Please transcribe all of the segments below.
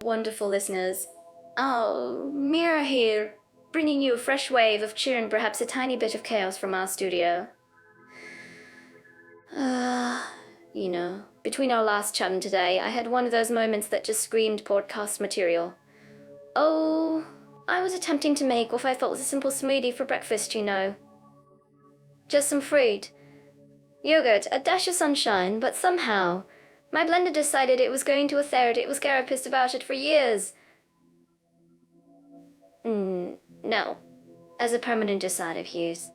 Wonderful listeners. Oh, Mira here, bringing you a fresh wave of cheer and perhaps a tiny bit of chaos from our studio. Between our last chat and today, I had one of those moments that just screamed podcast material. Oh, I was attempting to make what I thought was a simple smoothie for breakfast, Just some fruit, yogurt, a dash of sunshine, but somehow, my blender decided it was going to a therapist about it for years. No, as a permanent decisive use.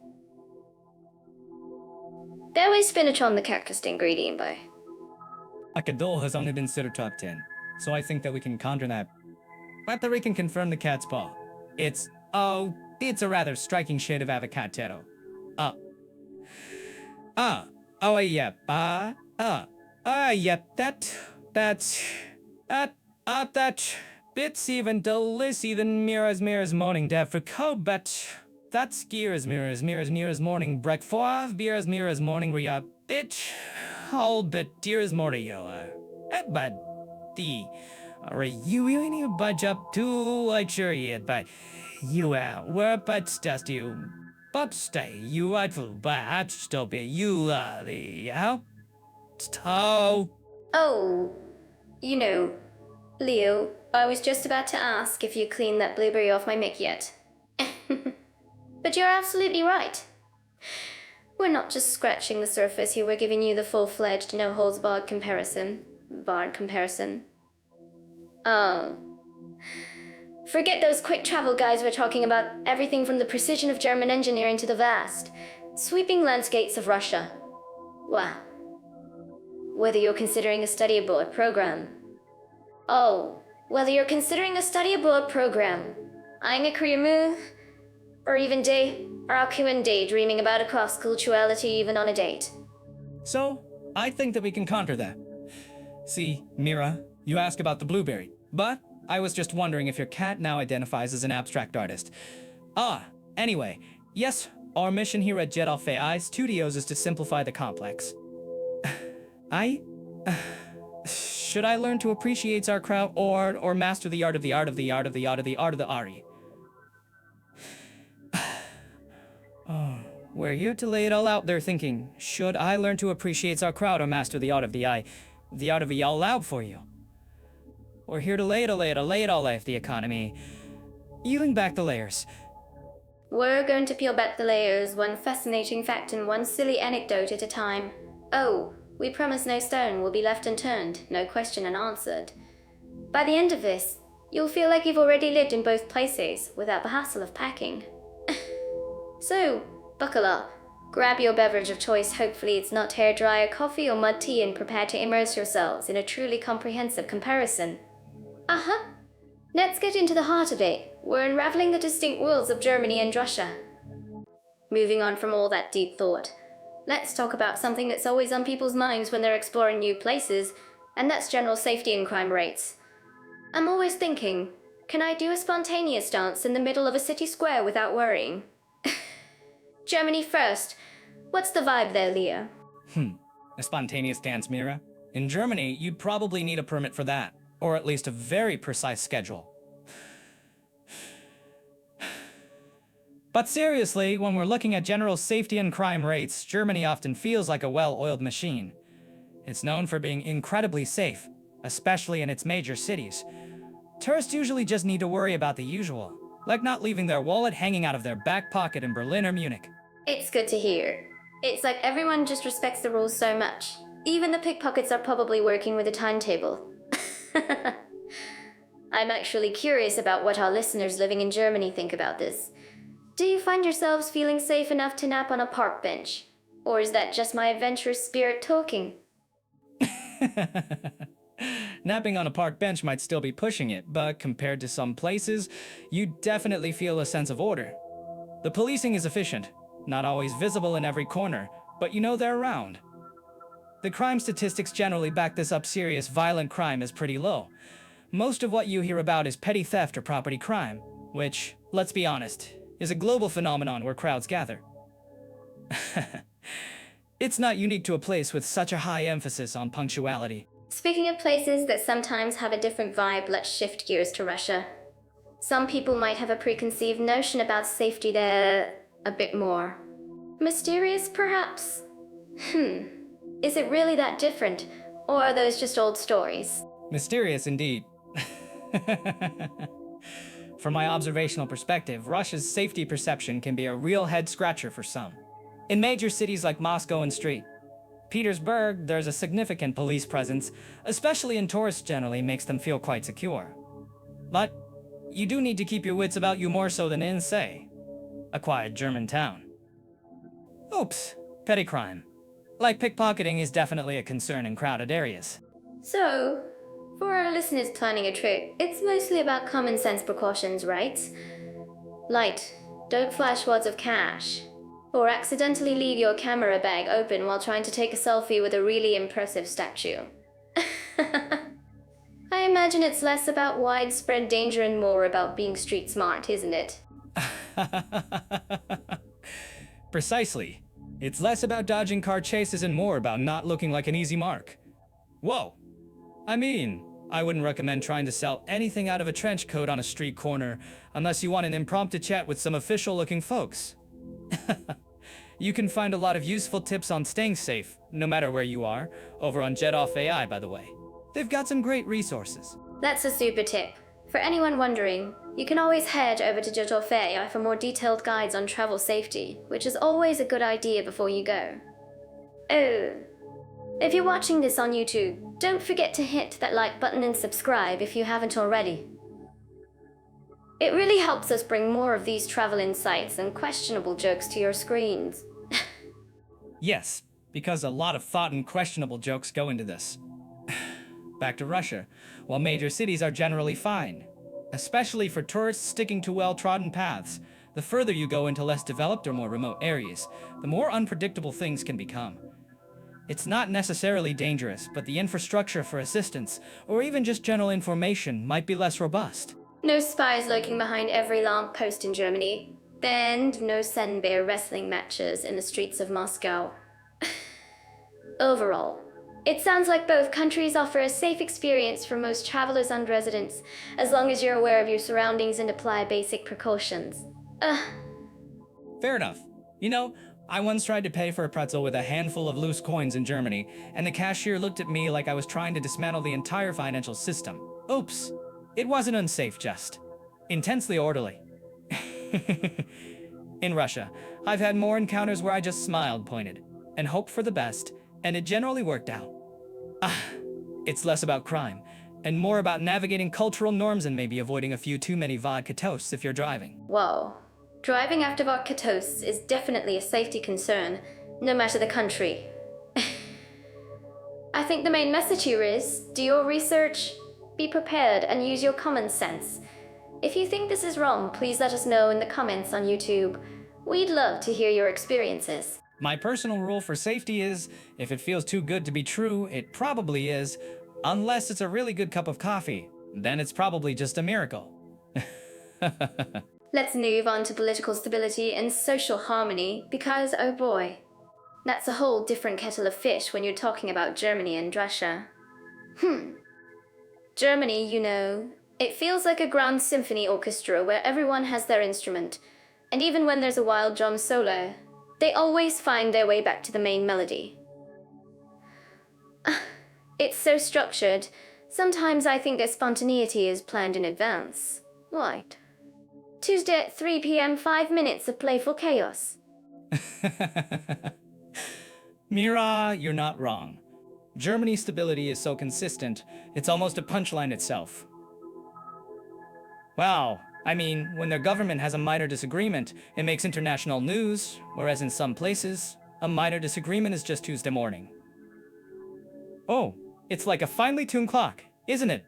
There was spinach on the cactus ingredient, though. Akadol has only been considered top 10, so I think that we can conjure that. Whether we can confirm the cat's paw. It's a rather striking shade of avocado. That bits even delicious than Mira's morning dev for cold, but that's Mira's morning breakfast, Mira's morning ria, bitch, all but dear's morning, but are you really need to budge up too, I sure yet, but you where but just you, but stay, you rightful, but still be you, Oh, Leo, I was just about to ask if you cleaned that blueberry off my mic yet. But you're absolutely right. We're not just scratching the surface here, we're giving you the full-fledged, no-holds-barred comparison. Oh. Forget those quick travel guides we're talking about everything from the precision of German engineering to the vast, sweeping landscapes of Russia. Wow. Whether you're considering a study abroad program, eyeing a career move, or even daydreaming about a cross-culturality even on a date. So, I think that we can counter that. See, Mira, you ask about the blueberry, but I was just wondering if your cat now identifies as an abstract artist. Anyway, yes, our mission here at Jet Off AI Studios is to simplify the complex. Should I learn to appreciate our crowd or master the art of the Ari? We're here to lay it all out there thinking, should I learn to appreciate our crowd or master the art of the all out for you? We're here to lay it all life, the economy. Peeling back the layers. We're going to peel back the layers, one fascinating fact and one silly anecdote at a time. Oh, we promise no stone will be left unturned, no question unanswered. By the end of this, you'll feel like you've already lived in both places without the hassle of packing. So, buckle up, grab your beverage of choice, hopefully it's not hairdryer, coffee or mud tea, and prepare to immerse yourselves in a truly comprehensive comparison. Let's get into the heart of it. We're unraveling the distinct worlds of Germany and Russia. Moving on from all that deep thought, let's talk about something that's always on people's minds when they're exploring new places, and that's general safety and crime rates. I'm always thinking, can I do a spontaneous dance in the middle of a city square without worrying? Germany first. What's the vibe there, Leo? A spontaneous dance, Mira? In Germany, you'd probably need a permit for that, or at least a very precise schedule. But seriously, when we're looking at general safety and crime rates, Germany often feels like a well-oiled machine. It's known for being incredibly safe, especially in its major cities. Tourists usually just need to worry about the usual, like not leaving their wallet hanging out of their back pocket in Berlin or Munich. It's good to hear. It's like everyone just respects the rules so much. Even the pickpockets are probably working with a timetable. I'm actually curious about what our listeners living in Germany think about this. Do you find yourselves feeling safe enough to nap on a park bench? Or is that just my adventurous spirit talking? Napping on a park bench might still be pushing it, but compared to some places, you definitely feel a sense of order. The policing is efficient, not always visible in every corner, but you know they're around. The crime statistics generally back this up. Serious violent crime is pretty low. Most of what you hear about is petty theft or property crime, which, let's be honest, is a global phenomenon where crowds gather. It's not unique to a place with such a high emphasis on punctuality. Speaking of places that sometimes have a different vibe, let's shift gears to Russia. Some people might have a preconceived notion about safety there, a bit more mysterious, perhaps? Is it really that different, or are those just old stories? Mysterious indeed. From my observational perspective, Russia's safety perception can be a real head-scratcher for some. In major cities like Moscow and St. Petersburg, there's a significant police presence, especially in tourists generally makes them feel quite secure. But you do need to keep your wits about you more so than in, say, a quiet German town. Oops, petty crime. Like pickpocketing is definitely a concern in crowded areas. So, for our listeners planning a trip, it's mostly about common sense precautions, right? Like, don't flash wads of cash. Or accidentally leave your camera bag open while trying to take a selfie with a really impressive statue. I imagine it's less about widespread danger and more about being street smart, isn't it? Precisely. It's less about dodging car chases and more about not looking like an easy mark. Whoa. I mean, I wouldn't recommend trying to sell anything out of a trench coat on a street corner unless you want an impromptu chat with some official-looking folks. You can find a lot of useful tips on staying safe, no matter where you are, over on Jet-Off AI, by the way. They've got some great resources. That's a super tip. For anyone wondering, you can always head over to Jet-Off AI for more detailed guides on travel safety, which is always a good idea before you go. Oh, if you're watching this on YouTube, don't forget to hit that like button and subscribe if you haven't already. It really helps us bring more of these travel insights and questionable jokes to your screens. Yes, because a lot of thought and questionable jokes go into this. Back to Russia. While major cities are generally fine, especially for tourists sticking to well-trodden paths, the further you go into less developed or more remote areas, the more unpredictable things can become. It's not necessarily dangerous, but the infrastructure for assistance, or even just general information, might be less robust. No spies lurking behind every lamppost in Germany. And no Senbear wrestling matches in the streets of Moscow. Overall, it sounds like both countries offer a safe experience for most travelers and residents, as long as you're aware of your surroundings and apply basic precautions. Fair enough. You know, I once tried to pay for a pretzel with a handful of loose coins in Germany, and the cashier looked at me like I was trying to dismantle the entire financial system. Oops. It wasn't unsafe, just intensely orderly. In Russia, I've had more encounters where I just smiled, pointed, and hoped for the best, and it generally worked out. It's less about crime, and more about navigating cultural norms and maybe avoiding a few too many vodka toasts if you're driving. Whoa. Driving after vodka toasts is definitely a safety concern, no matter the country. I think the main message here is, do your research, be prepared, and use your common sense. If you think this is wrong, please let us know in the comments on YouTube. We'd love to hear your experiences. My personal rule for safety is, if it feels too good to be true, it probably is. Unless it's a really good cup of coffee, then it's probably just a miracle. Let's move on to political stability and social harmony, because, oh boy, that's a whole different kettle of fish when you're talking about Germany and Russia. Germany, you know, it feels like a grand symphony orchestra where everyone has their instrument, and even when there's a wild drum solo, they always find their way back to the main melody. It's so structured, sometimes I think their spontaneity is planned in advance. Right. Tuesday at 3 p.m., 5 minutes of playful chaos. Mira, you're not wrong. Germany's stability is so consistent, it's almost a punchline itself. Wow, I mean, when their government has a minor disagreement, it makes international news, whereas in some places, a minor disagreement is just Tuesday morning. Oh, it's like a finely tuned clock, isn't it?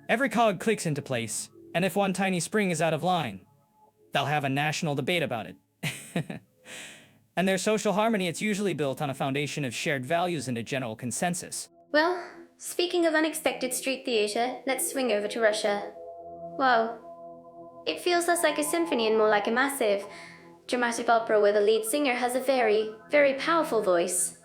Every cog clicks into place, and if one tiny spring is out of line, they'll have a national debate about it. And their social harmony, it's usually built on a foundation of shared values and a general consensus. Well, speaking of unexpected street theater, let's swing over to Russia. Wow. It feels less like a symphony and more like a massive, dramatic opera where the lead singer has a very, very powerful voice.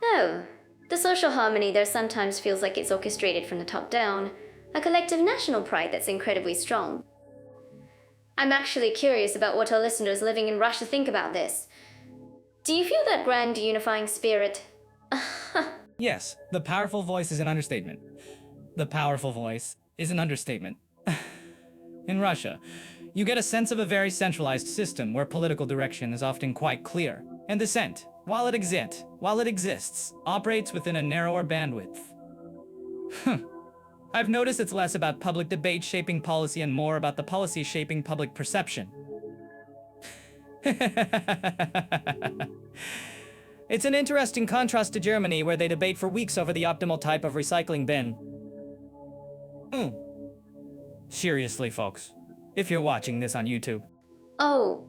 Oh, the social harmony there sometimes feels like it's orchestrated from the top down, a collective national pride that's incredibly strong. I'm actually curious about what our listeners living in Russia think about this. Do you feel that grand unifying spirit? Yes, the powerful voice is an understatement. The powerful voice is an understatement. In Russia, you get a sense of a very centralized system where political direction is often quite clear, and dissent, while it exists, operates within a narrower bandwidth. I've noticed it's less about public debate shaping policy and more about the policy shaping public perception. It's an interesting contrast to Germany, where they debate for weeks over the optimal type of recycling bin. Seriously, folks, if you're watching this on YouTube. Oh,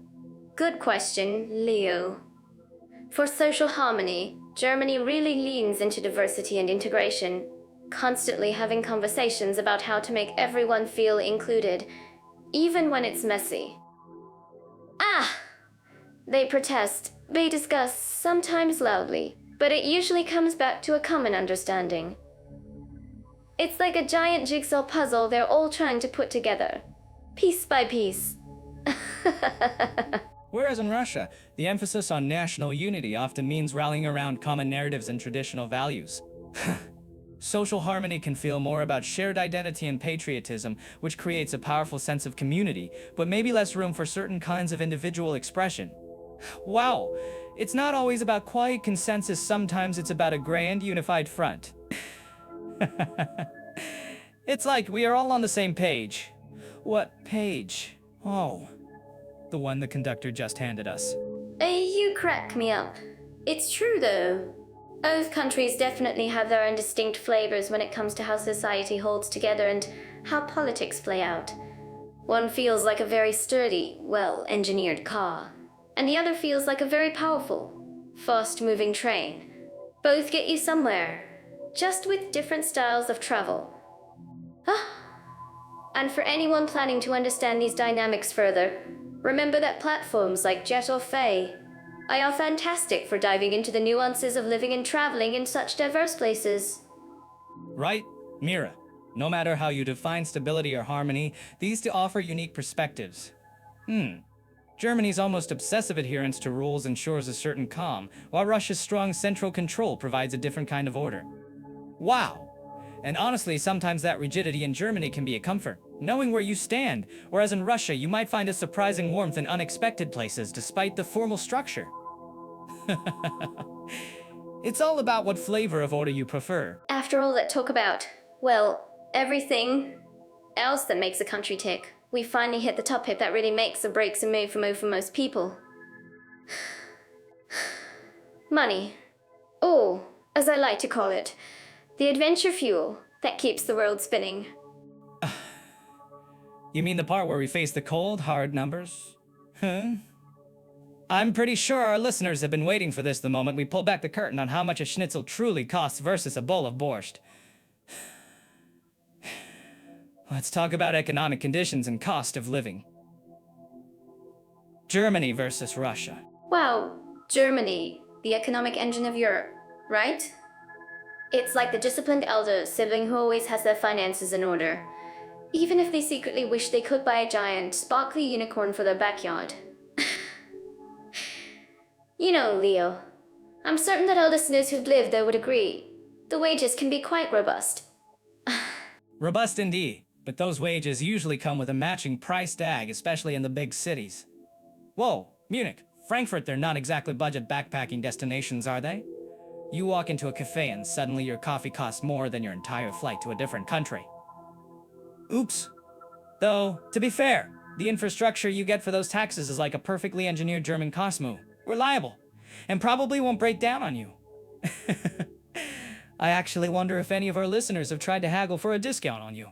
good question, Leo. For social harmony, Germany really leans into diversity and integration, constantly having conversations about how to make everyone feel included, even when it's messy. They protest, they discuss, sometimes loudly, but it usually comes back to a common understanding. It's like a giant jigsaw puzzle they're all trying to put together, piece by piece. Whereas in Russia, the emphasis on national unity often means rallying around common narratives and traditional values. Social harmony can feel more about shared identity and patriotism, which creates a powerful sense of community, but maybe less room for certain kinds of individual expression. Wow, it's not always about quiet consensus, sometimes it's about a grand unified front. It's like we are all on the same page. What page? Oh, the one the conductor just handed us. You crack me up. It's true though. Both countries definitely have their own distinct flavors when it comes to how society holds together and how politics play out. One feels like a very sturdy, well-engineered car, and the other feels like a very powerful, fast-moving train. Both get you somewhere, just with different styles of travel. And for anyone planning to understand these dynamics further, remember that platforms like Jet or Faye are fantastic for diving into the nuances of living and traveling in such diverse places. Right, Mira? No matter how you define stability or harmony, these two offer unique perspectives. Germany's almost obsessive adherence to rules ensures a certain calm, while Russia's strong central control provides a different kind of order. Wow! And honestly, sometimes that rigidity in Germany can be a comfort, knowing where you stand, whereas in Russia you might find a surprising warmth in unexpected places despite the formal structure. It's all about what flavor of order you prefer. After all that talk about, everything else that makes a country tick, we finally hit the topic that really makes or breaks a move for most people. Money. Or, as I like to call it, the adventure fuel that keeps the world spinning. You mean the part where we face the cold, hard numbers? I'm pretty sure our listeners have been waiting for this the moment we pull back the curtain on how much a schnitzel truly costs versus a bowl of borscht. Let's talk about economic conditions and cost of living. Germany versus Russia. Wow, Germany, the economic engine of Europe, right? It's like the disciplined elder sibling who always has their finances in order, even if they secretly wish they could buy a giant, sparkly unicorn for their backyard. You know, Leo, I'm certain that our listeners who've lived there would agree. The wages can be quite robust. Robust indeed, but those wages usually come with a matching price tag, especially in the big cities. Whoa, Munich, Frankfurt, they're not exactly budget backpacking destinations, are they? You walk into a cafe and suddenly your coffee costs more than your entire flight to a different country. Oops. Though, to be fair, the infrastructure you get for those taxes is like a perfectly engineered German Cosmo. Reliable, and probably won't break down on you. I actually wonder if any of our listeners have tried to haggle for a discount on you.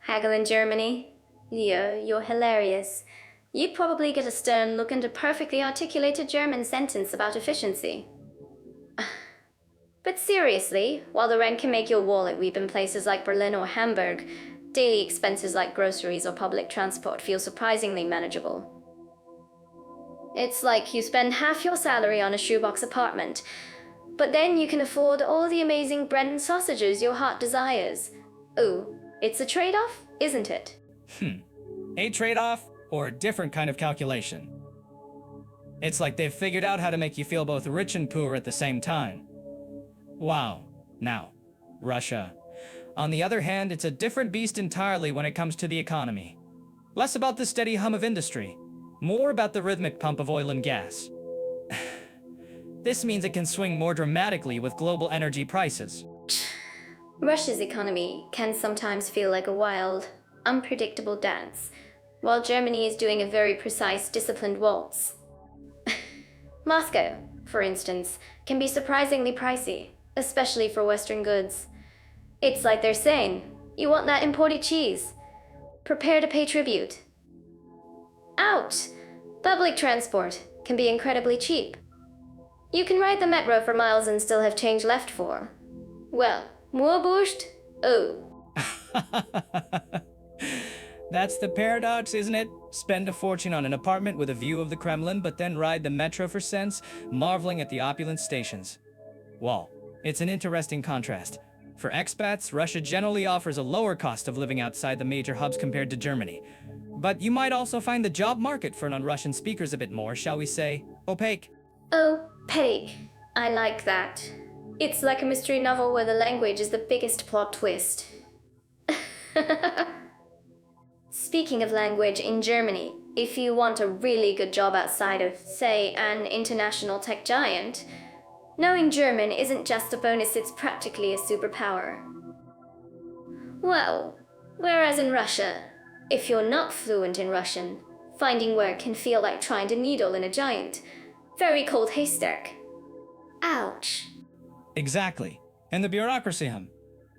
Haggle in Germany? Leo, you're hilarious. You'd probably get a stern look and a perfectly articulated German sentence about efficiency. But seriously, while the rent can make your wallet weep in places like Berlin or Hamburg, daily expenses like groceries or public transport feel surprisingly manageable. It's like you spend half your salary on a shoebox apartment, But then you can afford all the amazing bread and sausages your heart desires. Oh, it's a trade-off, isn't it? A trade-off or a different kind of calculation? It's like they've figured out how to make you feel both rich and poor at the same time. Wow. Now, Russia. On the other hand, it's a different beast entirely when it comes to the economy. Less about the steady hum of industry, more about the rhythmic pump of oil and gas. This means it can swing more dramatically with global energy prices. Russia's economy can sometimes feel like a wild, unpredictable dance, while Germany is doing a very precise, disciplined waltz. Moscow, for instance, can be surprisingly pricey, especially for Western goods. It's like they're saying, you want that imported cheese? Prepare to pay tribute. Ouch! Public transport can be incredibly cheap. You can ride the metro for miles and still have change left for. Well, more borscht? Oh. That's the paradox, isn't it? Spend a fortune on an apartment with a view of the Kremlin, but then ride the metro for cents, marveling at the opulent stations. Well, it's an interesting contrast. For expats, Russia generally offers a lower cost of living outside the major hubs compared to Germany. But you might also find the job market for non-Russian speakers a bit more, shall we say, opaque. Opaque. I like that. It's like a mystery novel where the language is the biggest plot twist. Speaking of language, in Germany, if you want a really good job outside of, say, an international tech giant, knowing German isn't just a bonus, it's practically a superpower. Well, whereas in Russia, if you're not fluent in Russian, finding work can feel like trying to needle in a giant, very cold haystack. Ouch. Exactly. And the bureaucracy,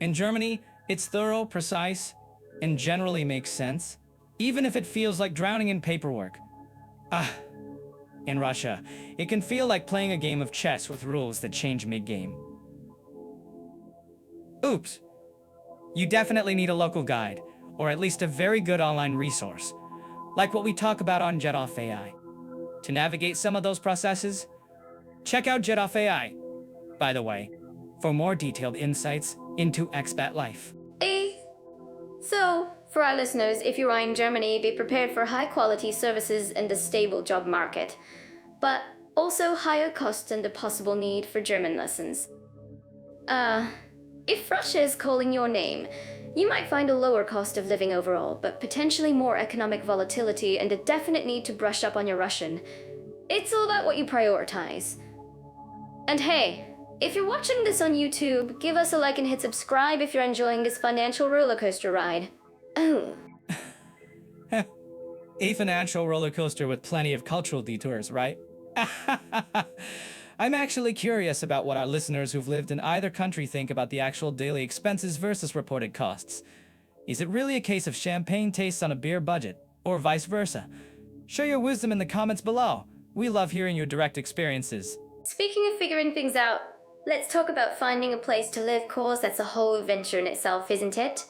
in Germany, it's thorough, precise, and generally makes sense, even if it feels like drowning in paperwork. In Russia, it can feel like playing a game of chess with rules that change mid-game. Oops. You definitely need a local guide, or at least a very good online resource, like what we talk about on Jet-Off AI. To navigate some of those processes, check out Jet-Off AI, by the way, for more detailed insights into expat life. So, for our listeners, if you are in Germany, be prepared for high-quality services and a stable job market, but also higher costs and a possible need for German lessons. If Russia is calling your name, you might find a lower cost of living overall, but potentially more economic volatility and a definite need to brush up on your Russian. It's all about what you prioritize. And hey, if you're watching this on YouTube, give us a like and hit subscribe if you're enjoying this financial roller coaster ride. Oh. A financial roller coaster with plenty of cultural detours, right? I'm actually curious about what our listeners who've lived in either country think about the actual daily expenses versus reported costs. Is it really a case of champagne tastes on a beer budget, or vice versa? Share your wisdom in the comments below. We love hearing your direct experiences. Speaking of figuring things out, let's talk about finding a place to live, cause that's a whole adventure in itself, isn't it?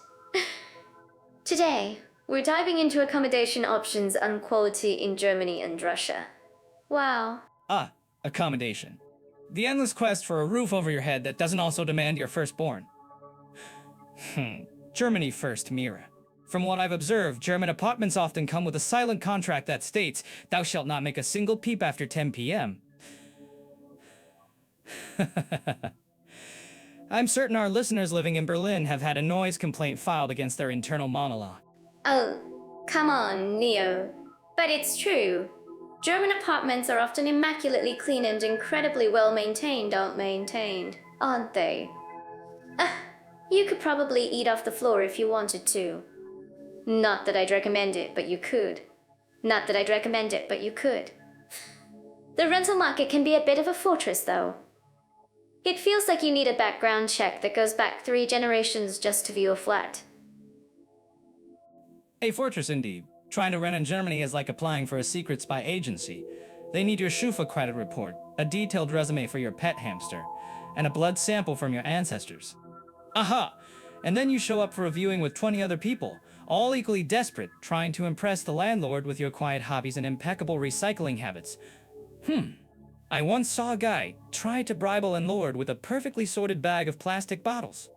Today, we're diving into accommodation options and quality in Germany and Russia. Wow. Accommodation. The endless quest for a roof over your head that doesn't also demand your firstborn. Germany first, Mira. From what I've observed, German apartments often come with a silent contract that states, "Thou shalt not make a single peep after 10 p.m. I'm certain our listeners living in Berlin have had a noise complaint filed against their internal monologue. Oh, come on, Neo. But it's true. German apartments are often immaculately clean and incredibly well maintained, aren't they? You could probably eat off the floor if you wanted to. Not that I'd recommend it, but you could. The rental market can be a bit of a fortress, though. It feels like you need a background check that goes back 3 generations just to view a flat. A fortress indeed. Trying to rent in Germany is like applying for a secret spy agency. They need your Schufa credit report, a detailed resume for your pet hamster, and a blood sample from your ancestors. Aha! And then you show up for a viewing with 20 other people, all equally desperate, trying to impress the landlord with your quiet hobbies and impeccable recycling habits. I once saw a guy try to bribe a landlord with a perfectly sorted bag of plastic bottles.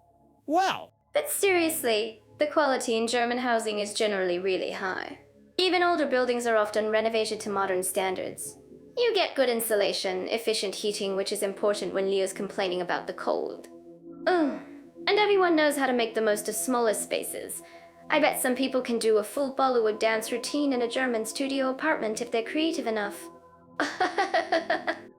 Wow! But seriously, the quality in German housing is generally really high. Even older buildings are often renovated to modern standards. You get good insulation, efficient heating, which is important when Leo's complaining about the cold. Ugh. And everyone knows how to make the most of smaller spaces. I bet some people can do a full Bollywood dance routine in a German studio apartment if they're creative enough.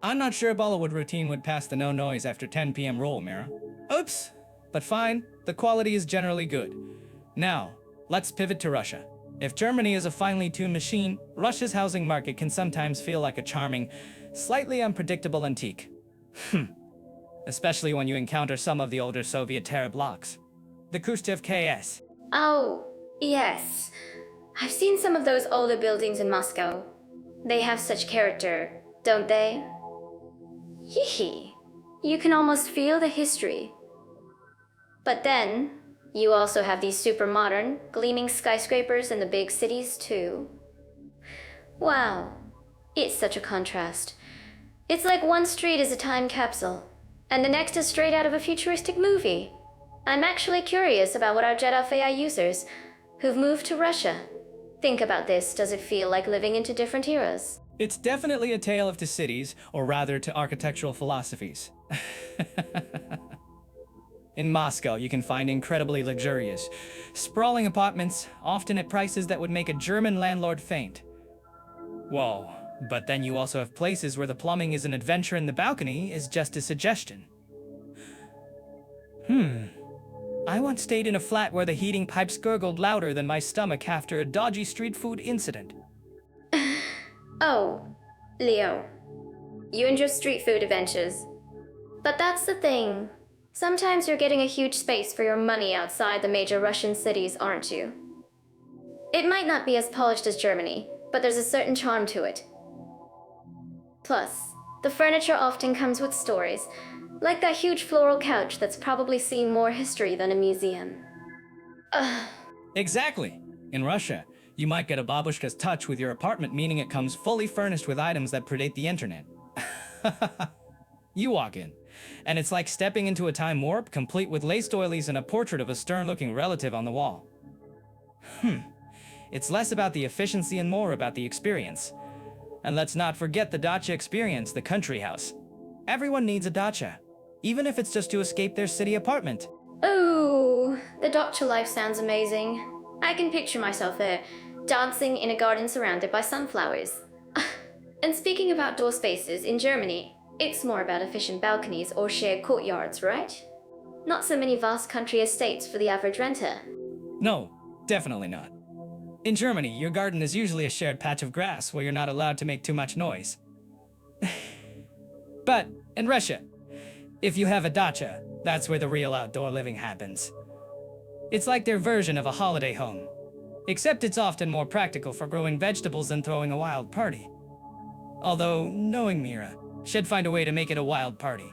I'm not sure Bollywood routine would pass the no noise after 10 p.m. rule, Mira. Oops! But fine, the quality is generally good. Now, let's pivot to Russia. If Germany is a finely tuned machine, Russia's housing market can sometimes feel like a charming, slightly unpredictable antique. Especially when you encounter some of the older Soviet terror blocks. The Khrushchev KS. Oh, yes. I've seen some of those older buildings in Moscow. They have such character, don't they? Hee. You can almost feel the history. But then, you also have these super modern, gleaming skyscrapers in the big cities too. Wow, it's such a contrast. It's like one street is a time capsule, and the next is straight out of a futuristic movie. I'm actually curious about what our Jet AI users, who've moved to Russia, think about this. Does it feel like living into different eras? It's definitely a tale of two cities, or rather to architectural philosophies. In Moscow, you can find incredibly luxurious, sprawling apartments, often at prices that would make a German landlord faint. Whoa, but then you also have places where the plumbing is an adventure and the balcony is just a suggestion. I once stayed in a flat where the heating pipes gurgled louder than my stomach after a dodgy street food incident. Oh, Leo. You and your street food adventures. But that's the thing. Sometimes you're getting a huge space for your money outside the major Russian cities, aren't you? It might not be as polished as Germany, but there's a certain charm to it. Plus, the furniture often comes with stories, like that huge floral couch that's probably seen more history than a museum. Exactly. In Russia, you might get a babushka's touch with your apartment, meaning it comes fully furnished with items that predate the internet. You walk in, and it's like stepping into a time warp, complete with lace doilies and a portrait of a stern-looking relative on the wall. It's less about the efficiency and more about the experience. And let's not forget the dacha experience, the country house. Everyone needs a dacha, even if it's just to escape their city apartment. Oh, the dacha life sounds amazing. I can picture myself there, dancing in a garden surrounded by sunflowers. And speaking of outdoor spaces, in Germany, it's more about efficient balconies or shared courtyards, right? Not so many vast country estates for the average renter. No, definitely not. In Germany, your garden is usually a shared patch of grass where you're not allowed to make too much noise. But in Russia, if you have a dacha, that's where the real outdoor living happens. It's like their version of a holiday home, except it's often more practical for growing vegetables than throwing a wild party. Although, knowing Mira, she'd find a way to make it a wild party.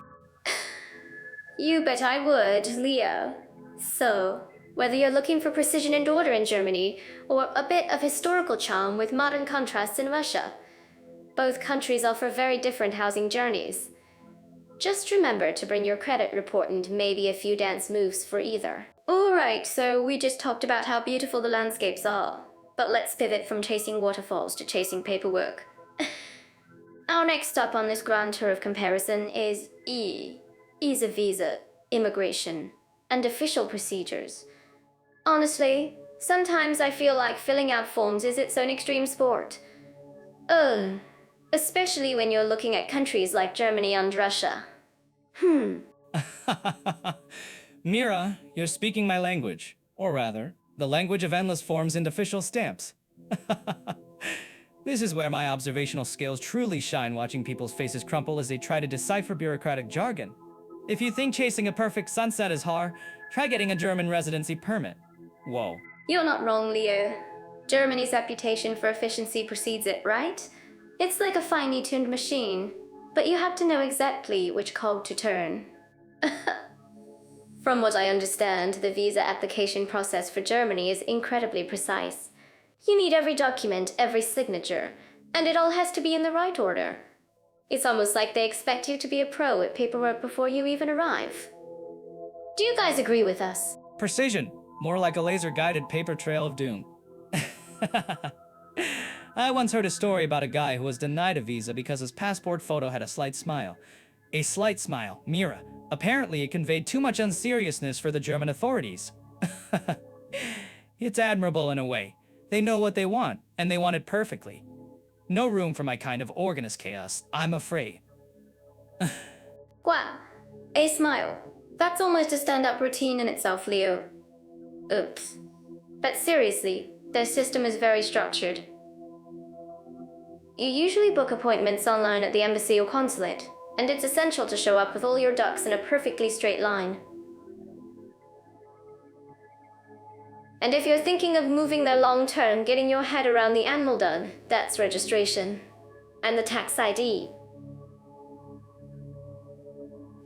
You bet I would, Leo. So, whether you're looking for precision and order in Germany, or a bit of historical charm with modern contrasts in Russia, both countries offer very different housing journeys. Just remember to bring your credit report and maybe a few dance moves for either. Alright, so we just talked about how beautiful the landscapes are, but let's pivot from chasing waterfalls to chasing paperwork. Our next stop on this grand tour of comparison is ease of visa, immigration, and official procedures. Honestly, sometimes I feel like filling out forms is its own extreme sport. Especially when you're looking at countries like Germany and Russia. Mira, you're speaking my language. Or rather, the language of endless forms and official stamps. This is where my observational skills truly shine, watching people's faces crumple as they try to decipher bureaucratic jargon. If you think chasing a perfect sunset is hard, try getting a German residency permit. Whoa. You're not wrong, Leo. Germany's reputation for efficiency precedes it, right? It's like a finely tuned machine, but you have to know exactly which cog to turn. From what I understand, the visa application process for Germany is incredibly precise. You need every document, every signature, and it all has to be in the right order. It's almost like they expect you to be a pro at paperwork before you even arrive. Do you guys agree with us? Precision, more like a laser-guided paper trail of doom. I once heard a story about a guy who was denied a visa because his passport photo had a slight smile. A slight smile, Mira. Apparently it conveyed too much unseriousness for the German authorities. It's admirable in a way. They know what they want, and they want it perfectly. No room for my kind of organist chaos, I'm afraid. Wow, a smile. That's almost a stand-up routine in itself, Leo. Oops. But seriously, their system is very structured. You usually book appointments online at the embassy or consulate, and it's essential to show up with all your ducks in a perfectly straight line. And if you're thinking of moving there long-term, getting your head around the animal done, that's registration. And the tax ID.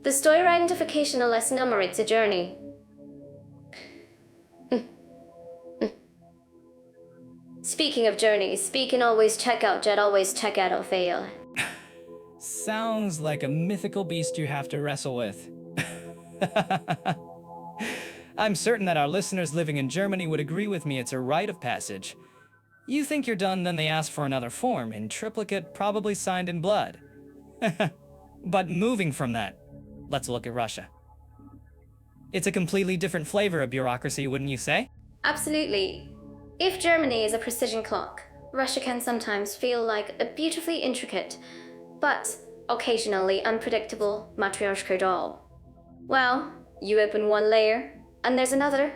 The Steueridentification it's a journey. Speaking of journeys, speak and always check out, Jet always check out or fail. Sounds like a mythical beast you have to wrestle with. I'm certain that our listeners living in Germany would agree with me it's a rite of passage. You think you're done, then they ask for another form, in triplicate, probably signed in blood. But moving from that, let's look at Russia. It's a completely different flavor of bureaucracy, wouldn't you say? Absolutely. If Germany is a precision clock, Russia can sometimes feel like a beautifully intricate, but occasionally unpredictable matryoshka doll. Well, you open one layer, and there's another,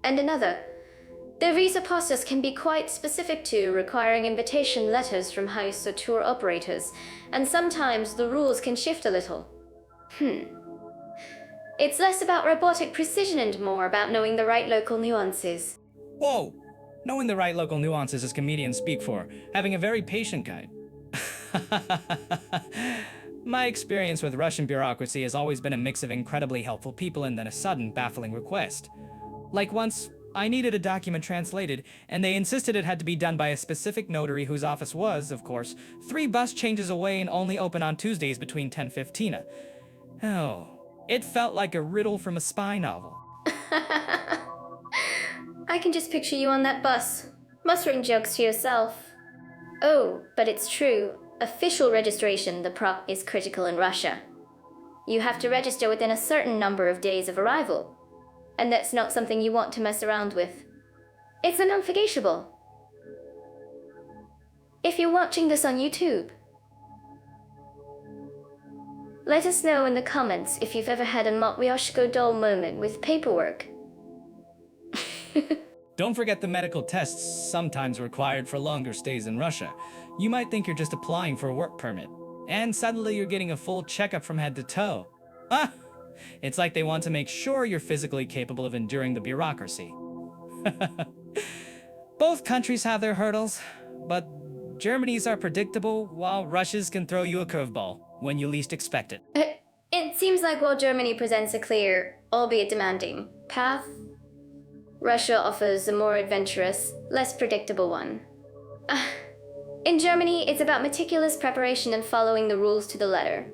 and another. Their visa process can be quite specific too, requiring invitation letters from house or tour operators, and sometimes the rules can shift a little. It's less about robotic precision and more about knowing the right local nuances. Whoa! Knowing the right local nuances as comedians speak for, having a very patient guide. My experience with Russian bureaucracy has always been a mix of incredibly helpful people and then a sudden, baffling request. Like once, I needed a document translated, and they insisted it had to be done by a specific notary whose office was, of course, 3 bus changes away and only open on Tuesdays between 10:15. Oh, it felt like a riddle from a spy novel. I can just picture you on that bus, mustering jokes to yourself. Oh, but it's true. Official registration, the prop, is critical in Russia. You have to register within a certain number of days of arrival. And that's not something you want to mess around with. It's a non-negotiable. If you're watching this on YouTube, let us know in the comments if you've ever had a matryoshka doll moment with paperwork. Don't forget the medical tests sometimes required for longer stays in Russia. You might think you're just applying for a work permit, and suddenly you're getting a full checkup from head to toe. It's like they want to make sure you're physically capable of enduring the bureaucracy. Both countries have their hurdles, but Germany's are predictable, while Russia's can throw you a curveball when you least expect it. It seems like while Germany presents a clear, albeit demanding, path, Russia offers a more adventurous, less predictable one. In Germany, it's about meticulous preparation and following the rules to the letter.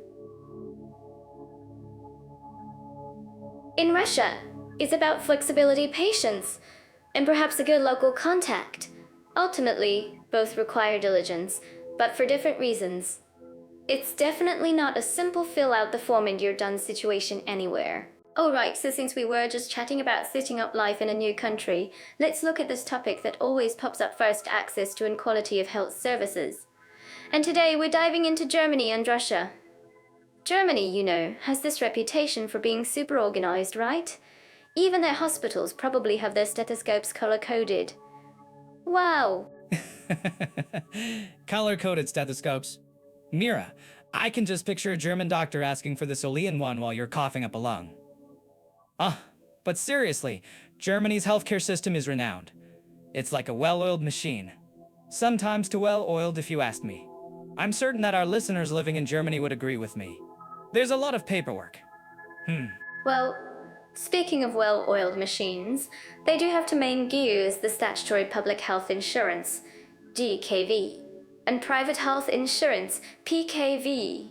In Russia, it's about flexibility, patience, and perhaps a good local contact. Ultimately, both require diligence, but for different reasons. It's definitely not a simple fill out the form and you're done situation anywhere. Alright, so since we were just chatting about setting up life in a new country, let's look at this topic that always pops up first, access to and quality of health services. And today we're diving into Germany and Russia. Germany, you know, has this reputation for being super organized, right? Even their hospitals probably have their stethoscopes color-coded. Wow! Color-coded stethoscopes. Mira, I can just picture a German doctor asking for the Solian one while you're coughing up a lung. But seriously, Germany's healthcare system is renowned. It's like a well-oiled machine. Sometimes too well-oiled if you ask me. I'm certain that our listeners living in Germany would agree with me. There's a lot of paperwork. Well, speaking of well-oiled machines, they do have to main gears the statutory public health insurance, DKV, and private health insurance, PKV.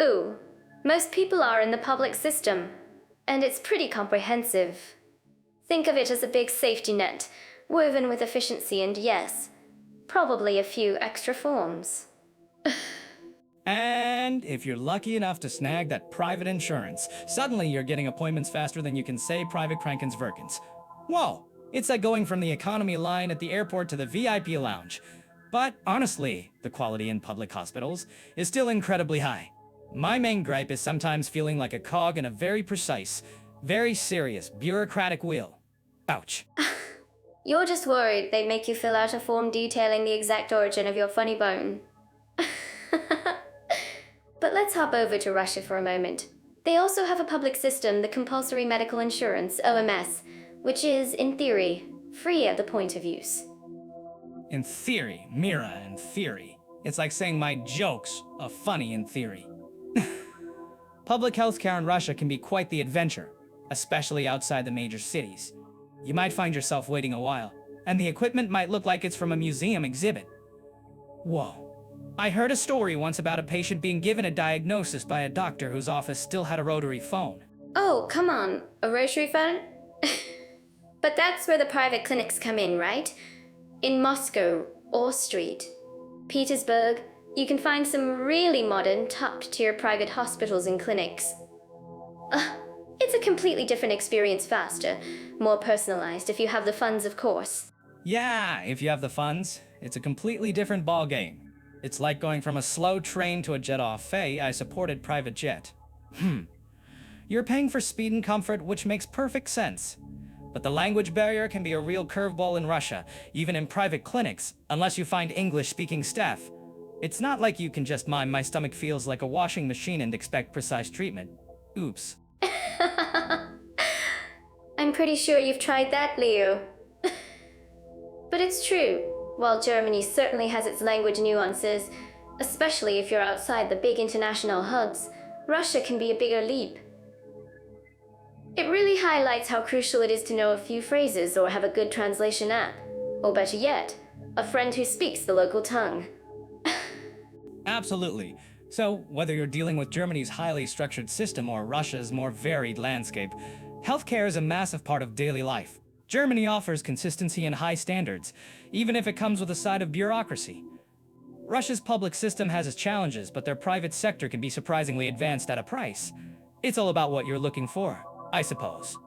Ooh, most people are in the public system, and it's pretty comprehensive. Think of it as a big safety net, woven with efficiency and, yes, probably a few extra forms. And if you're lucky enough to snag that private insurance, suddenly you're getting appointments faster than you can say private Krankens Verkens. Whoa, it's like going from the economy line at the airport to the VIP lounge. But honestly, the quality in public hospitals is still incredibly high. My main gripe is sometimes feeling like a cog in a very precise, very serious, bureaucratic wheel. Ouch. You're just worried they make you fill out a form detailing the exact origin of your funny bone. But let's hop over to Russia for a moment. They also have a public system, the compulsory medical insurance, OMS, which is, in theory, free at the point of use. In theory, Mira, in theory. It's like saying my jokes are funny in theory. Public healthcare in Russia can be quite the adventure, especially outside the major cities. You might find yourself waiting a while, and the equipment might look like it's from a museum exhibit. Whoa. I heard a story once about a patient being given a diagnosis by a doctor whose office still had a rotary phone. Oh, come on, a rotary phone? But that's where the private clinics come in, right? In Moscow or Street, Petersburg, you can find some really modern, top-tier private hospitals and clinics. It's a completely different experience, faster, more personalized if you have the funds, of course. Yeah, if you have the funds, it's a completely different ballgame. It's like going from a slow train to a jet off. Hey, I supported private jet. You're paying for speed and comfort, which makes perfect sense. But the language barrier can be a real curveball in Russia, even in private clinics, unless you find English-speaking staff. It's not like you can just mime "my stomach feels like a washing machine" and expect precise treatment. Oops. I'm pretty sure you've tried that, Leo. But it's true. While Germany certainly has its language nuances, especially if you're outside the big international hubs, Russia can be a bigger leap. It really highlights how crucial it is to know a few phrases or have a good translation app. Or better yet, a friend who speaks the local tongue. Absolutely. So, whether you're dealing with Germany's highly structured system or Russia's more varied landscape, healthcare is a massive part of daily life. Germany offers consistency and high standards, even if it comes with a side of bureaucracy. Russia's public system has its challenges, but their private sector can be surprisingly advanced at a price. It's all about what you're looking for, I suppose.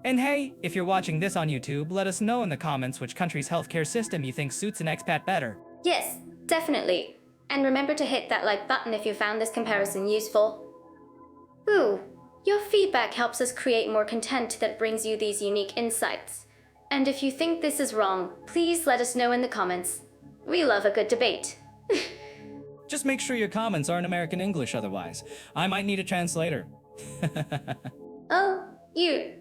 And hey, if you're watching this on YouTube, let us know in the comments which country's healthcare system you think suits an expat better. Yes, definitely. And remember to hit that like button if you found this comparison useful. Ooh, your feedback helps us create more content that brings you these unique insights. And if you think this is wrong, please let us know in the comments. We love a good debate. Just make sure your comments aren't American English otherwise. I might need a translator. Oh, you.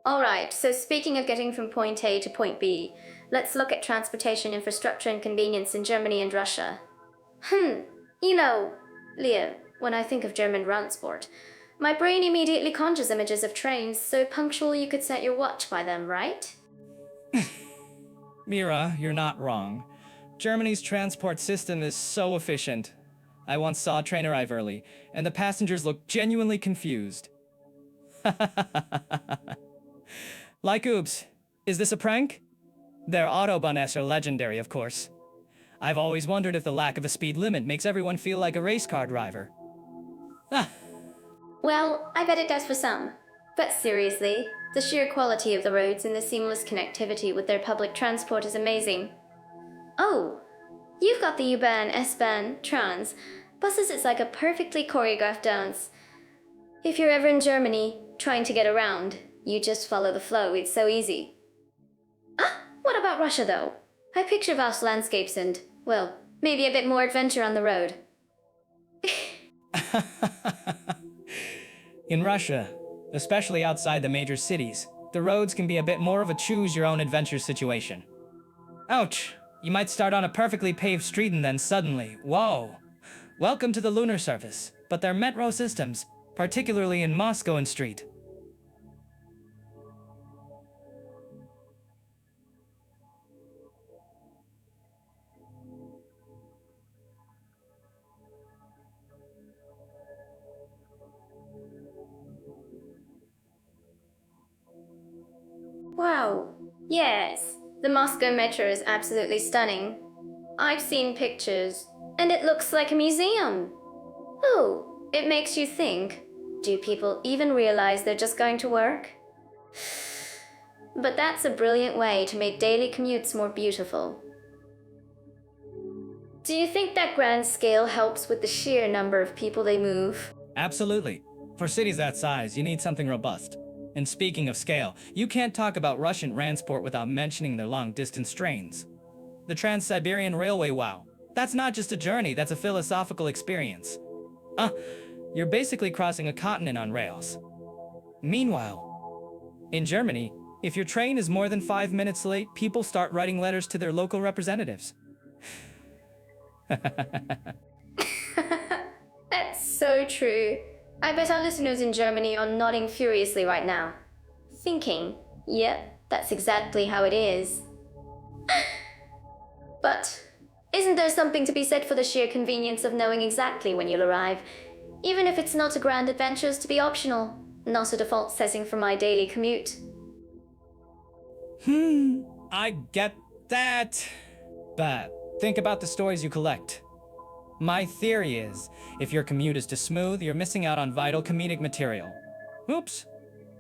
Alright, so speaking of getting from point A to point B, let's look at transportation infrastructure and convenience in Germany and Russia. You know, Leah, when I think of German transport, my brain immediately conjures images of trains so punctual you could set your watch by them, right? Mira, you're not wrong. Germany's transport system is so efficient. I once saw a train arrive early, and the passengers looked genuinely confused. Like, oops, is this a prank? Their autobahns are legendary, of course. I've always wondered if the lack of a speed limit makes everyone feel like a race car driver. Well, I bet it does for some. But seriously, the sheer quality of the roads and the seamless connectivity with their public transport is amazing. Oh, you've got the U-Bahn, S-Bahn, Trans. Buses is like a perfectly choreographed dance. If you're ever in Germany, trying to get around, you just follow the flow, it's so easy. What about Russia though? I picture vast landscapes and, well, maybe a bit more adventure on the road. In Russia, especially outside the major cities, the roads can be a bit more of a choose-your-own-adventure situation. Ouch! You might start on a perfectly paved street and then suddenly, whoa! Welcome to the lunar surface, but their metro systems, particularly in Moscow and Street. Yes, the Moscow metro is absolutely stunning. I've seen pictures, and it looks like a museum. Oh, it makes you think. Do people even realize they're just going to work? But that's a brilliant way to make daily commutes more beautiful. Do you think that grand scale helps with the sheer number of people they move? Absolutely. For cities that size, you need something robust. And speaking of scale, you can't talk about Russian transport without mentioning their long-distance trains. The Trans-Siberian Railway, wow. That's not just a journey, that's a philosophical experience. You're basically crossing a continent on rails. Meanwhile, in Germany, if your train is more than 5 minutes late, people start writing letters to their local representatives. That's so true. I bet our listeners in Germany are nodding furiously right now. Thinking, yep, that's exactly how it is. But isn't there something to be said for the sheer convenience of knowing exactly when you'll arrive, even if it's not a grand adventure to be optional, not a default setting for my daily commute? I get that. But think about the stories you collect. My theory is, if your commute is too smooth, you're missing out on vital comedic material. Oops.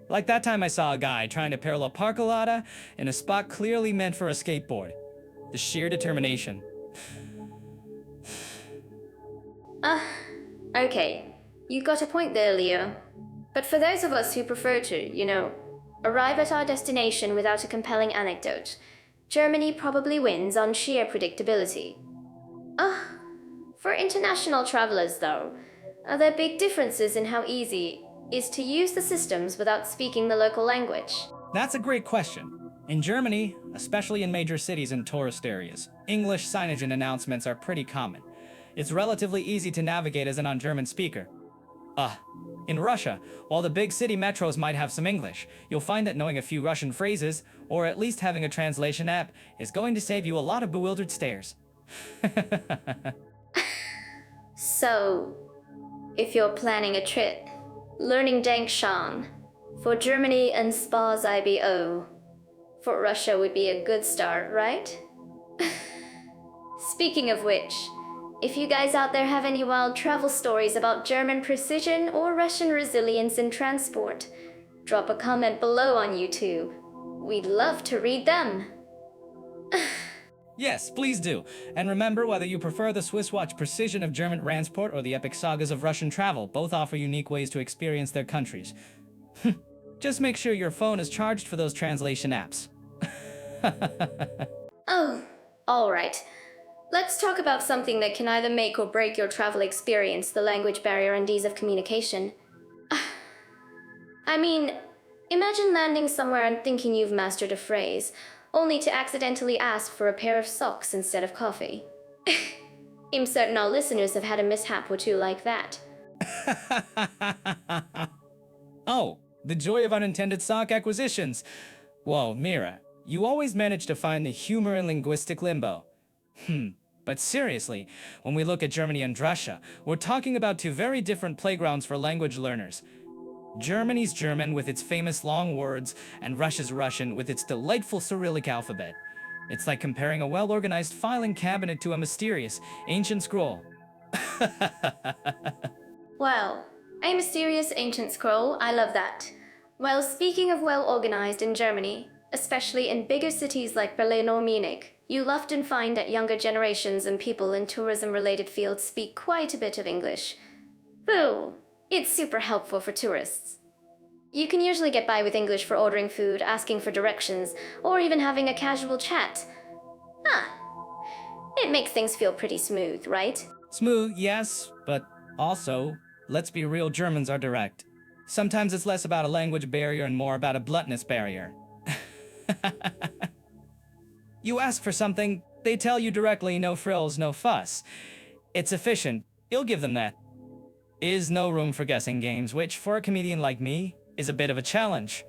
Like that time I saw a guy trying to parallel park a lotta in a spot clearly meant for a skateboard. The sheer determination. Okay, you got a point there, Leo. But for those of us who prefer to, arrive at our destination without a compelling anecdote, Germany probably wins on sheer predictability. For international travelers, though, are there big differences in how easy it is to use the systems without speaking the local language? That's a great question. In Germany, especially in major cities and tourist areas, English signage and announcements are pretty common. It's relatively easy to navigate as a non-German speaker. In Russia, while the big city metros might have some English, you'll find that knowing a few Russian phrases, or at least having a translation app, is going to save you a lot of bewildered stares. So, if you're planning a trip, learning Taxation for Germany and Spa's IBO for Russia would be a good start, right? Speaking of which, if you guys out there have any wild travel stories about German precision or Russian resilience in transport, drop a comment below on YouTube. We'd love to read them. Yes, please do. And remember, whether you prefer the Swiss watch precision of German transport or the epic sagas of Russian travel, both offer unique ways to experience their countries. Just make sure your phone is charged for those translation apps. Oh, alright. Let's talk about something that can either make or break your travel experience, the language barrier and ease of communication. I mean, imagine landing somewhere and thinking you've mastered a phrase, only to accidentally ask for a pair of socks instead of coffee. I'm certain our listeners have had a mishap or two like that. Oh, the joy of unintended sock acquisitions. Whoa, Mira, you always manage to find the humor in linguistic limbo. But seriously, when we look at Germany and Russia, we're talking about two very different playgrounds for language learners. Germany's German with its famous long words, and Russia's Russian with its delightful Cyrillic alphabet. It's like comparing a well-organized filing cabinet to a mysterious, ancient scroll. Well, a mysterious ancient scroll, I love that. Well, speaking of well-organized in Germany, especially in bigger cities like Berlin or Munich, you'll often find that younger generations and people in tourism-related fields speak quite a bit of English. Boo! It's super helpful for tourists. You can usually get by with English for ordering food, asking for directions, or even having a casual chat. It makes things feel pretty smooth, right? Smooth, yes, but also, let's be real, Germans are direct. Sometimes it's less about a language barrier and more about a bluntness barrier. You ask for something, they tell you directly, no frills, no fuss. It's efficient, you'll give them that. Is no room for guessing games, which, for a comedian like me, is a bit of a challenge.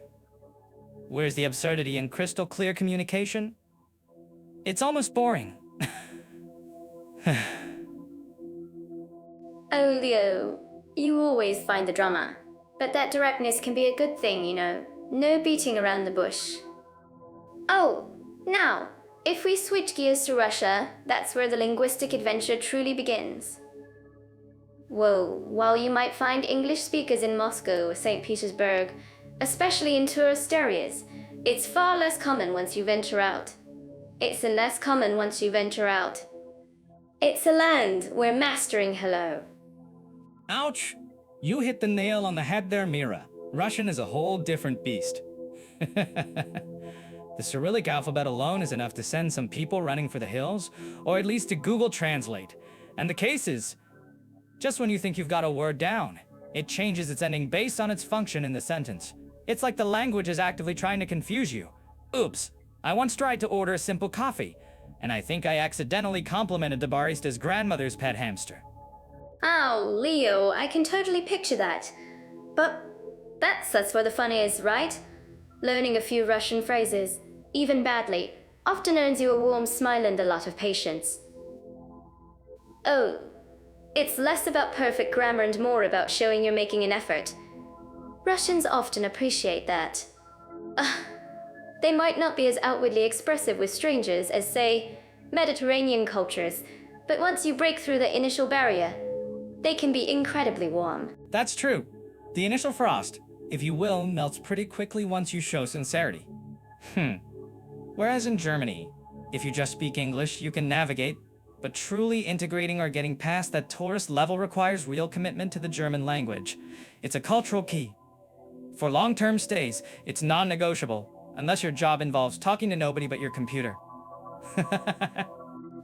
Where's the absurdity in crystal clear communication? It's almost boring. Oh, Leo, you always find the drama. But that directness can be a good thing, No beating around the bush. Oh, now, if we switch gears to Russia, that's where the linguistic adventure truly begins. Whoa, while you might find English speakers in Moscow or St. Petersburg, especially in tourist areas, it's far less common once you venture out. It's a land where mastering hello. Ouch! You hit the nail on the head there, Mira. Russian is a whole different beast. The Cyrillic alphabet alone is enough to send some people running for the hills, or at least to Google Translate. And the case is, just when you think you've got a word down, it changes its ending based on its function in the sentence. It's like the language is actively trying to confuse you. Oops, I once tried to order a simple coffee, and I think I accidentally complimented the barista's grandmother's pet hamster. Oh, Leo, I can totally picture that. But that's where the fun is, right? Learning a few Russian phrases, even badly, often earns you a warm smile and a lot of patience. Oh, it's less about perfect grammar and more about showing you're making an effort. Russians often appreciate that. They might not be as outwardly expressive with strangers as, say, Mediterranean cultures, but once you break through the initial barrier, they can be incredibly warm. That's true. The initial frost, if you will, melts pretty quickly once you show sincerity. Whereas in Germany, if you just speak English, you can navigate, but truly integrating or getting past that tourist level requires real commitment to the German language. It's a cultural key. For long-term stays, it's non-negotiable, unless your job involves talking to nobody but your computer.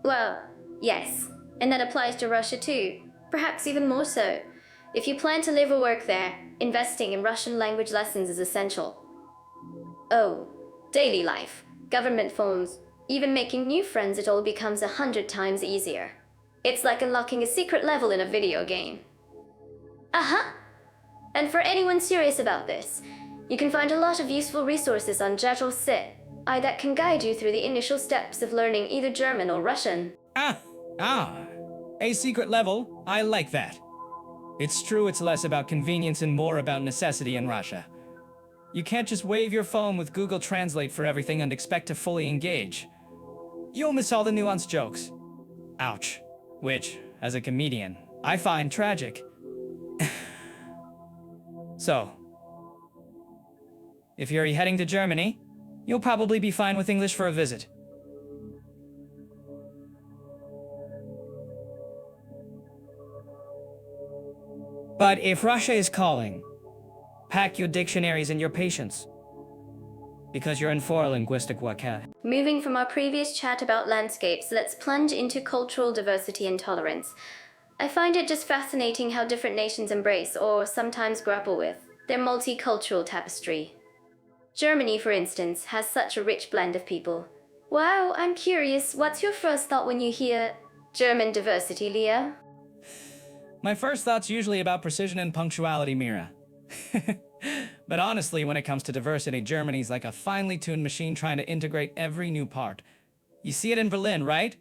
Well, yes, and that applies to Russia too, perhaps even more so. If you plan to live or work there, investing in Russian language lessons is essential. Oh, daily life, government forms, even making new friends, it all becomes 100 times easier. It's like unlocking a secret level in a video game. And for anyone serious about this, you can find a lot of useful resources on Jajol-sit, that can guide you through the initial steps of learning either German or Russian. A secret level? I like that. It's true it's less about convenience and more about necessity in Russia. You can't just wave your phone with Google Translate for everything and expect to fully engage. You'll miss all the nuanced jokes. Ouch. Which, as a comedian, I find tragic. So, if you're heading to Germany, you'll probably be fine with English for a visit. But if Russia is calling, pack your dictionaries and your patience, because you're in for a linguistic waka. Moving from our previous chat about landscapes, let's plunge into cultural diversity and tolerance. I find it just fascinating how different nations embrace, or sometimes grapple with, their multicultural tapestry. Germany, for instance, has such a rich blend of people. Wow, I'm curious, what's your first thought when you hear German diversity, Leo? My first thought's usually about precision and punctuality, Mira. But honestly, when it comes to diversity, Germany's like a finely tuned machine trying to integrate every new part. You see it in Berlin, right?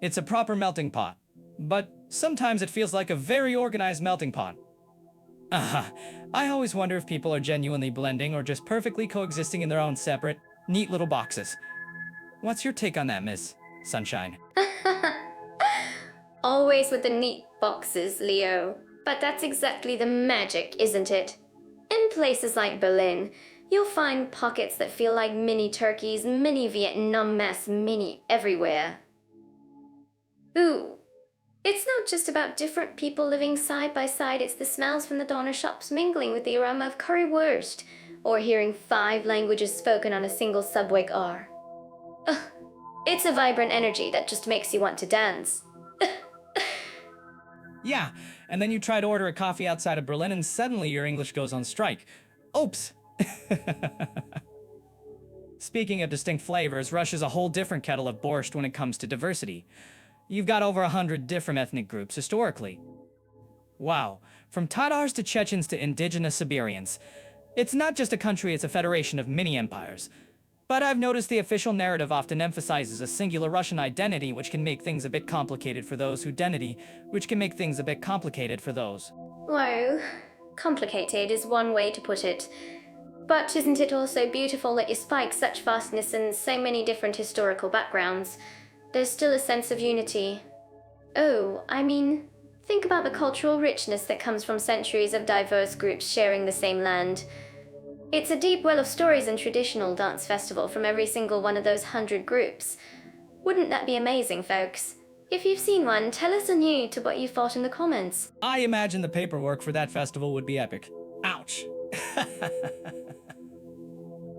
It's a proper melting pot. But sometimes it feels like a very organized melting pot. I always wonder if people are genuinely blending or just perfectly coexisting in their own separate, neat little boxes. What's your take on that, Miss Sunshine? Always with the neat boxes, Leo. But that's exactly the magic, isn't it? In places like Berlin, you'll find pockets that feel like mini Turkeys, mini Vietnam mess, mini everywhere. Ooh, it's not just about different people living side by side, it's the smells from the doner shops mingling with the aroma of currywurst, or hearing 5 languages spoken on a single subway car. It's a vibrant energy that just makes you want to dance. Yeah, and then you try to order a coffee outside of Berlin and suddenly your English goes on strike. Oops. Speaking of distinct flavors, Russia's a whole different kettle of borscht when it comes to diversity. You've got over 100 different ethnic groups historically. Wow, from Tatars to Chechens to indigenous Siberians. It's not just a country, it's a federation of mini-empires. But I've noticed the official narrative often emphasizes a singular Russian identity, which can make things a bit complicated for those Well, complicated is one way to put it. But isn't it also beautiful that despite such vastness and so many different historical backgrounds, there's still a sense of unity? Oh, I mean, think about the cultural richness that comes from centuries of diverse groups sharing the same land. It's a deep well of stories and traditional dance festival from every single one of those 100 groups. Wouldn't that be amazing, folks? If you've seen one, tell us anew to what you thought in the comments. I imagine the paperwork for that festival would be epic. Ouch.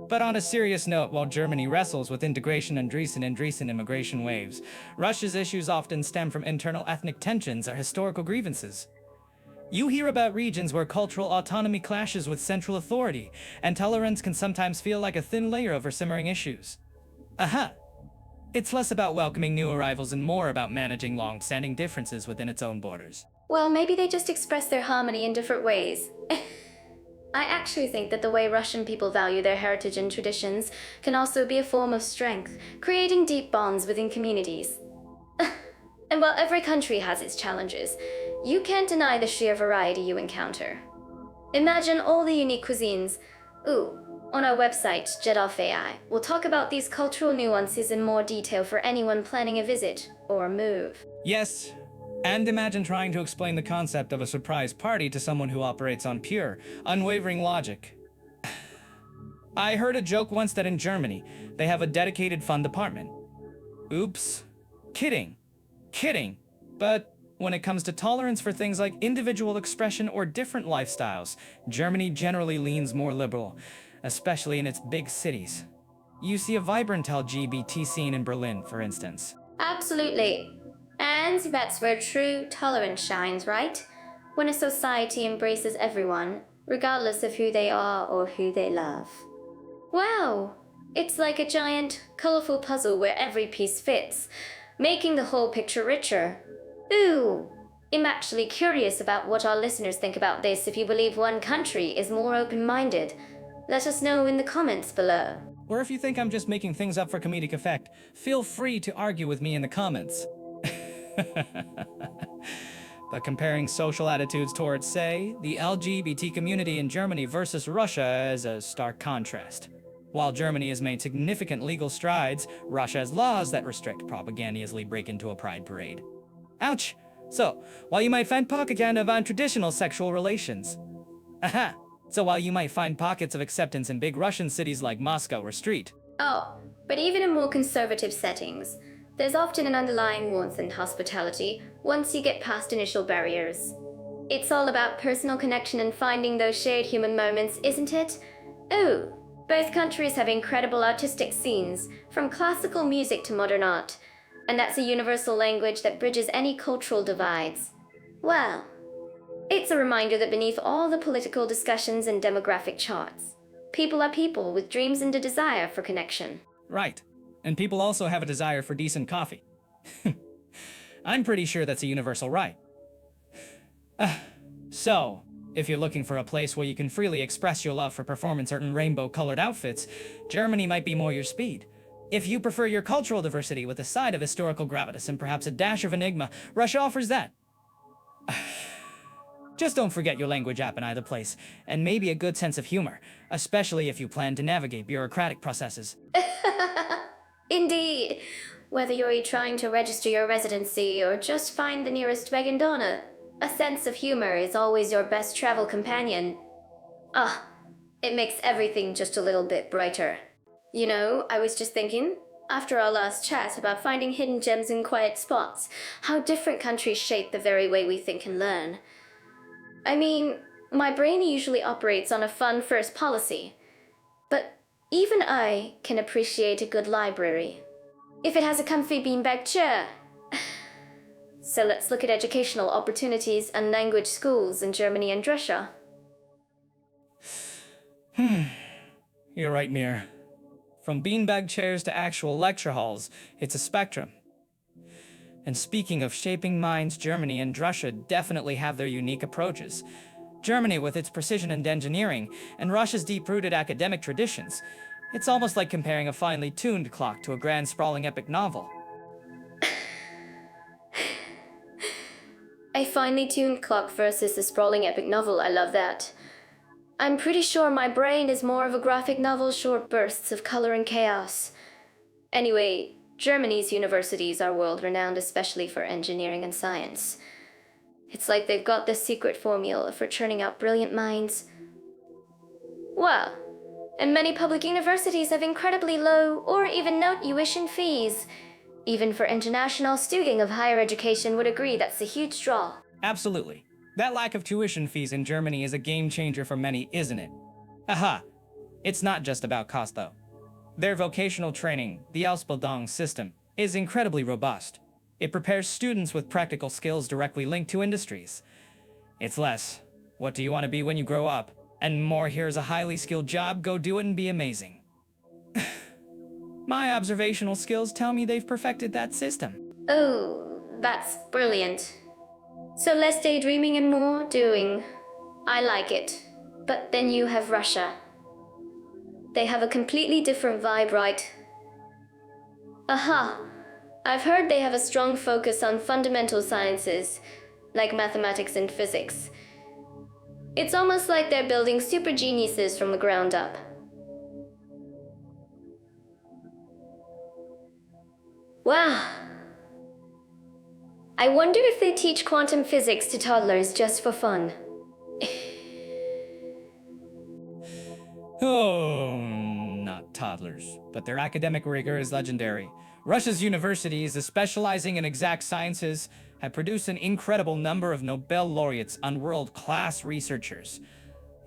But on a serious note, while Germany wrestles with integration and recent immigration waves, Russia's issues often stem from internal ethnic tensions or historical grievances. You hear about regions where cultural autonomy clashes with central authority, and tolerance can sometimes feel like a thin layer over simmering issues. Aha! It's less about welcoming new arrivals and more about managing long-standing differences within its own borders. Well, maybe they just express their harmony in different ways. I actually think that the way Russian people value their heritage and traditions can also be a form of strength, creating deep bonds within communities. And while every country has its challenges, you can't deny the sheer variety you encounter. Imagine all the unique cuisines. Ooh, on our website, Jedoff AI, we'll talk about these cultural nuances in more detail for anyone planning a visit or a move. Yes, and imagine trying to explain the concept of a surprise party to someone who operates on pure, unwavering logic. I heard a joke once that in Germany, they have a dedicated fun department. Oops. Kidding. But when it comes to tolerance for things like individual expression or different lifestyles, Germany generally leans more liberal, especially in its big cities. You see a vibrant LGBT scene in Berlin, for instance. Absolutely. And that's where true tolerance shines, right? When a society embraces everyone, regardless of who they are or who they love. Wow! It's like a giant, colorful puzzle where every piece fits, making the whole picture richer. Ooh! I'm actually curious about what our listeners think about this. If you believe one country is more open-minded, let us know in the comments below. Or if you think I'm just making things up for comedic effect, feel free to argue with me in the comments. But comparing social attitudes towards, say, the LGBT community in Germany versus Russia is a stark contrast. While Germany has made significant legal strides, Russia has laws that restrict propagandously break into a pride parade. Ouch! So, while you might find propaganda on traditional sexual relations. Aha! So while you might find pockets of acceptance in big Russian cities like Moscow or Street. Oh, but even in more conservative settings, there's often an underlying warmth and hospitality once you get past initial barriers. It's all about personal connection and finding those shared human moments, isn't it? Oh, both countries have incredible artistic scenes, from classical music to modern art, and that's a universal language that bridges any cultural divides. Well, it's a reminder that beneath all the political discussions and demographic charts, people are people with dreams and a desire for connection. Right. And people also have a desire for decent coffee. I'm pretty sure that's a universal right. So, if you're looking for a place where you can freely express your love for performing certain rainbow-colored outfits, Germany might be more your speed. If you prefer your cultural diversity with a side of historical gravitas and perhaps a dash of enigma, Russia offers that. Just don't forget your language app in either place, and maybe a good sense of humor, especially if you plan to navigate bureaucratic processes. Indeed! Whether you're trying to register your residency or just find the nearest vegan donut, a sense of humor is always your best travel companion. It makes everything just a little bit brighter. You know, I was just thinking, after our last chat about finding hidden gems in quiet spots, how different countries shape the very way we think and learn. I mean, my brain usually operates on a fun-first policy, but even I can appreciate a good library, if it has a comfy beanbag chair. So let's look at educational opportunities and language schools in Germany and Russia. You're right, Mir. From beanbag chairs to actual lecture halls, it's a spectrum. And speaking of shaping minds, Germany and Russia definitely have their unique approaches. Germany with its precision and engineering, and Russia's deep-rooted academic traditions. It's almost like comparing a finely tuned clock to a grand sprawling epic novel. A finely tuned clock versus a sprawling epic novel, I love that. I'm pretty sure my brain is more of a graphic novel, short bursts of color and chaos. Anyway, Germany's universities are world-renowned, especially for engineering and science. It's like they've got this secret formula for churning out brilliant minds. Well, and many public universities have incredibly low or even no tuition fees. Even for international students of higher education would agree that's a huge draw. Absolutely. That lack of tuition fees in Germany is a game changer for many, isn't it? Aha! It's not just about cost, though. Their vocational training, the Ausbildung system, is incredibly robust. It prepares students with practical skills directly linked to industries. It's less, what do you want to be when you grow up? And more, here's a highly skilled job, go do it and be amazing. My observational skills tell me they've perfected that system. Oh, that's brilliant. So less daydreaming and more doing. I like it. But then you have Russia. They have a completely different vibe, right? Aha! I've heard they have a strong focus on fundamental sciences, like mathematics and physics. It's almost like they're building super geniuses from the ground up. Wow! I wonder if they teach quantum physics to toddlers just for fun. Oh, not toddlers, but their academic rigor is legendary. Russia's universities, specializing in exact sciences, have produced an incredible number of Nobel laureates and world-class researchers.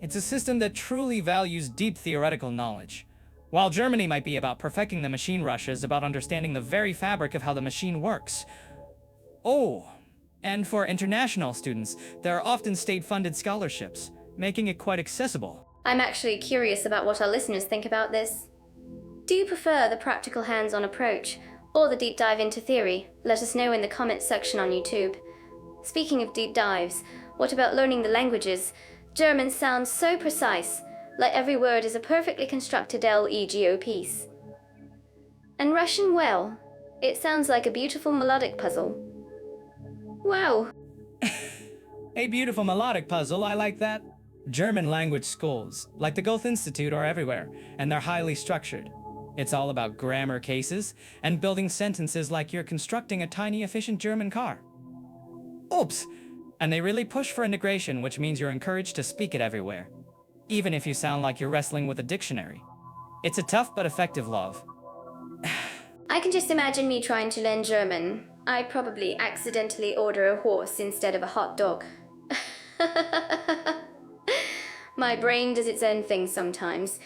It's a system that truly values deep theoretical knowledge. While Germany might be about perfecting the machine, Russia is about understanding the very fabric of how the machine works. Oh, and for international students, there are often state-funded scholarships, making it quite accessible. I'm actually curious about what our listeners think about this. Do you prefer the practical hands-on approach, or the deep dive into theory? Let us know in the comments section on YouTube. Speaking of deep dives, what about learning the languages? German sounds so precise, like every word is a perfectly constructed LEGO piece. And Russian, well, it sounds like a beautiful melodic puzzle. Wow. A beautiful melodic puzzle, I like that. German language schools, like the Goethe Institute, are everywhere, and they're highly structured. It's all about grammar cases and building sentences like you're constructing a tiny, efficient German car. Oops! And they really push for integration, which means you're encouraged to speak it everywhere, even if you sound like you're wrestling with a dictionary. It's a tough but effective love. I can just imagine me trying to learn German. I'd probably accidentally order a horse instead of a hot dog. My brain does its own thing sometimes.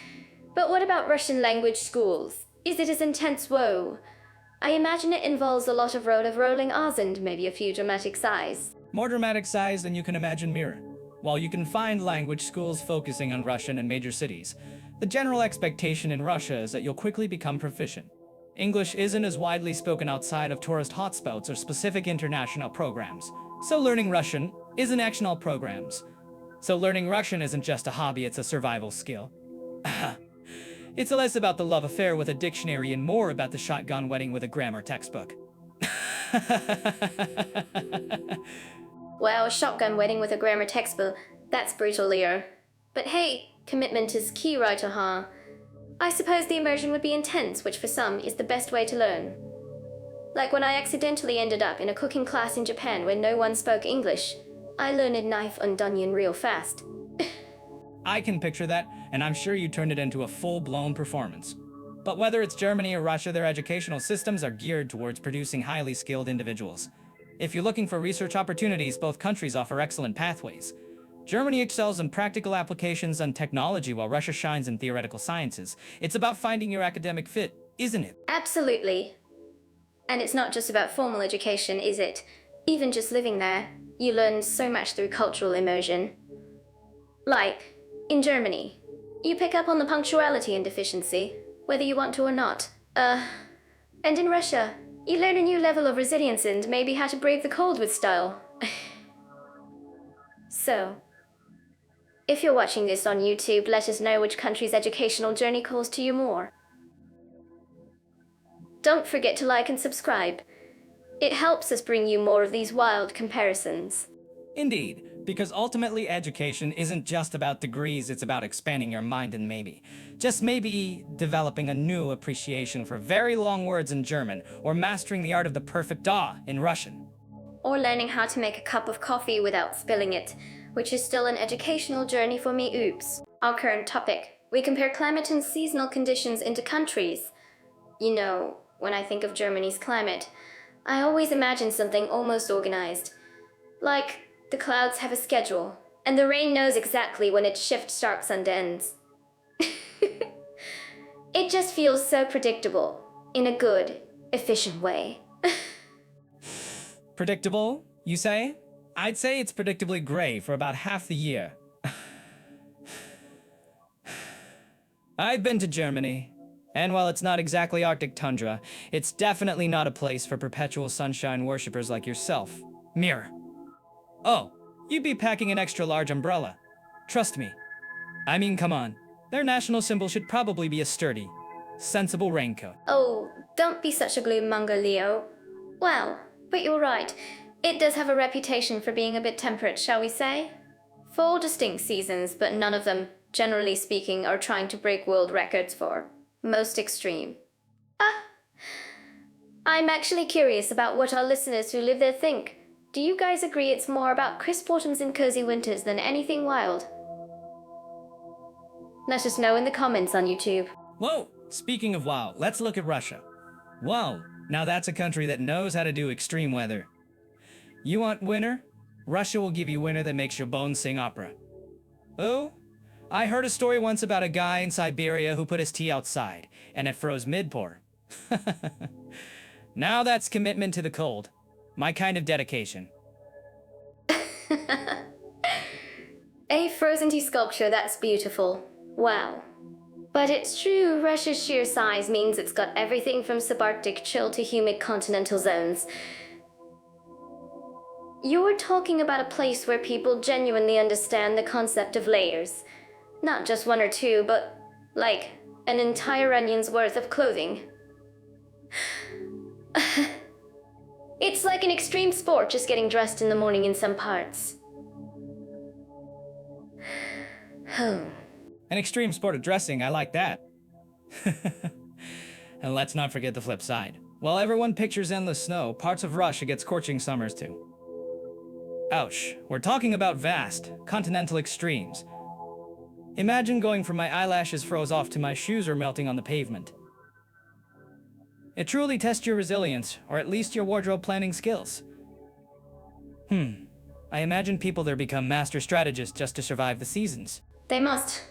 But what about Russian language schools? Is it as intense? Whoa. I imagine it involves a lot of rolling R's and maybe a few dramatic sighs. More dramatic sighs than you can imagine, Mira. While you can find language schools focusing on Russian in major cities, the general expectation in Russia is that you'll quickly become proficient. English isn't as widely spoken outside of tourist hotspots or specific international programs, so learning Russian isn't actional programs. So learning Russian isn't just a hobby, it's a survival skill. It's less about the love affair with a dictionary and more about the shotgun wedding with a grammar textbook. Well, shotgun wedding with a grammar textbook, that's brutal, Leo. But hey, commitment is key, right, huh? I suppose the immersion would be intense, which for some is the best way to learn. Like when I accidentally ended up in a cooking class in Japan where no one spoke English. I learned knife and onion real fast. I can picture that, and I'm sure you turned it into a full-blown performance. But whether it's Germany or Russia, their educational systems are geared towards producing highly skilled individuals. If you're looking for research opportunities, both countries offer excellent pathways. Germany excels in practical applications and technology, while Russia shines in theoretical sciences. It's about finding your academic fit, isn't it? Absolutely. And it's not just about formal education, is it? Even just living there, you learn so much through cultural immersion. Like, in Germany, you pick up on the punctuality and deficiency, whether you want to or not. And in Russia, you learn a new level of resilience and maybe how to brave the cold with style. So, if you're watching this on YouTube, let us know which country's educational journey calls to you more. Don't forget to like and subscribe. It helps us bring you more of these wild comparisons. Indeed, because ultimately education isn't just about degrees, it's about expanding your mind and just maybe developing a new appreciation for very long words in German, or mastering the art of the perfect da in Russian. Or learning how to make a cup of coffee without spilling it, which is still an educational journey for me. Oops. Our current topic. We compare climate and seasonal conditions into countries. You know, when I think of Germany's climate, I always imagine something almost organized. Like, the clouds have a schedule, and the rain knows exactly when its shift starts and ends. It just feels so predictable, in a good, efficient way. Predictable, you say? I'd say it's predictably gray for about half the year. I've been to Germany, and while it's not exactly Arctic tundra, it's definitely not a place for perpetual sunshine worshippers like yourself. Mirror. Oh, you'd be packing an extra large umbrella. Trust me. I mean, come on. Their national symbol should probably be a sturdy, sensible raincoat. Oh, don't be such a gloom-monger, Leo. Well, but you're right. It does have a reputation for being a bit temperate, shall we say? 4 distinct seasons, but none of them, generally speaking, are trying to break world records for most extreme. I'm actually curious about what our listeners who live there think. Do you guys agree it's more about crisp autumns and cozy winters than anything wild? Let us know in the comments on YouTube. Whoa! Speaking of wow, let's look at Russia. Wow, now that's a country that knows how to do extreme weather. You want winter? Russia will give you winter that makes your bones sing opera. Oh? I heard a story once about a guy in Siberia who put his tea outside, and it froze mid-pour. Now that's commitment to the cold. My kind of dedication. A frozen tea sculpture, that's beautiful. Wow. But it's true, Russia's sheer size means it's got everything from subarctic chill to humid continental zones. You're talking about a place where people genuinely understand the concept of layers. Not just 1 or 2, but, like, an entire onion's worth of clothing. It's like an extreme sport just getting dressed in the morning in some parts. An extreme sport of dressing, I like that. And let's not forget the flip side. While everyone pictures endless snow, parts of Russia get scorching summers too. Ouch, we're talking about vast, continental extremes. Imagine going from my eyelashes froze off to my shoes are melting on the pavement. It truly tests your resilience, or at least your wardrobe planning skills. I imagine people there become master strategists just to survive the seasons. They must.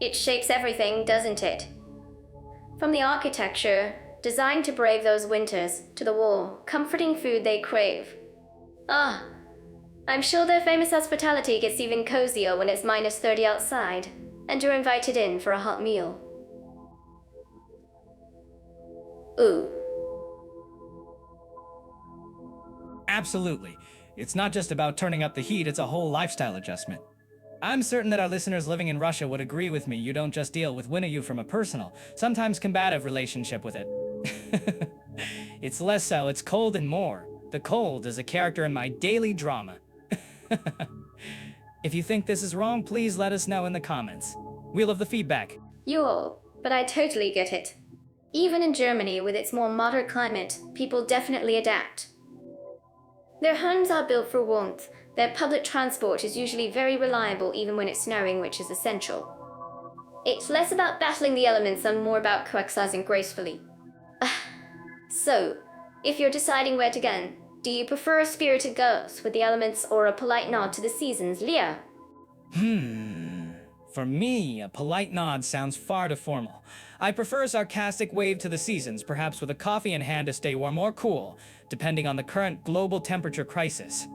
It shapes everything, doesn't it? From the architecture, designed to brave those winters, to the warm, comforting food they crave. I'm sure their famous hospitality gets even cozier when it's -30 outside, and you're invited in for a hot meal. Ooh. Absolutely. It's not just about turning up the heat, it's a whole lifestyle adjustment. I'm certain that our listeners living in Russia would agree with me. You don't just deal with winter from a personal, sometimes combative relationship with it. It's less so, it's cold and more. The cold is a character in my daily drama. If you think this is wrong, please let us know in the comments. We love the feedback. But I totally get it. Even in Germany, with its more moderate climate, people definitely adapt. Their homes are built for warmth. Their public transport is usually very reliable even when it's snowing, which is essential. It's less about battling the elements and more about coexisting gracefully. So, if you're deciding where to go, do you prefer a spirited girth with the elements or a polite nod to the seasons, Leo? For me, a polite nod sounds far too formal. I prefer a sarcastic wave to the seasons, perhaps with a coffee in hand to stay warm or cool, depending on the current global temperature crisis.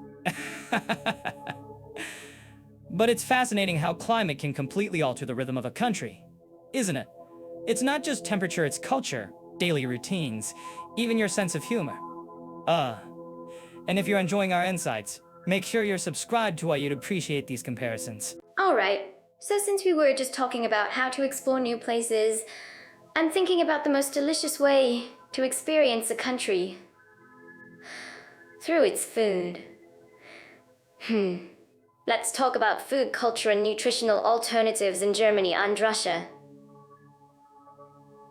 But it's fascinating how climate can completely alter the rhythm of a country, isn't it? It's not just temperature, it's culture, daily routines, even your sense of humor. And if you're enjoying our insights, make sure you're subscribed to what you'd appreciate these comparisons. Alright, so since we were just talking about how to explore new places, I'm thinking about the most delicious way to experience a country. Through its food. Let's talk about food culture and nutritional alternatives in Germany and Russia.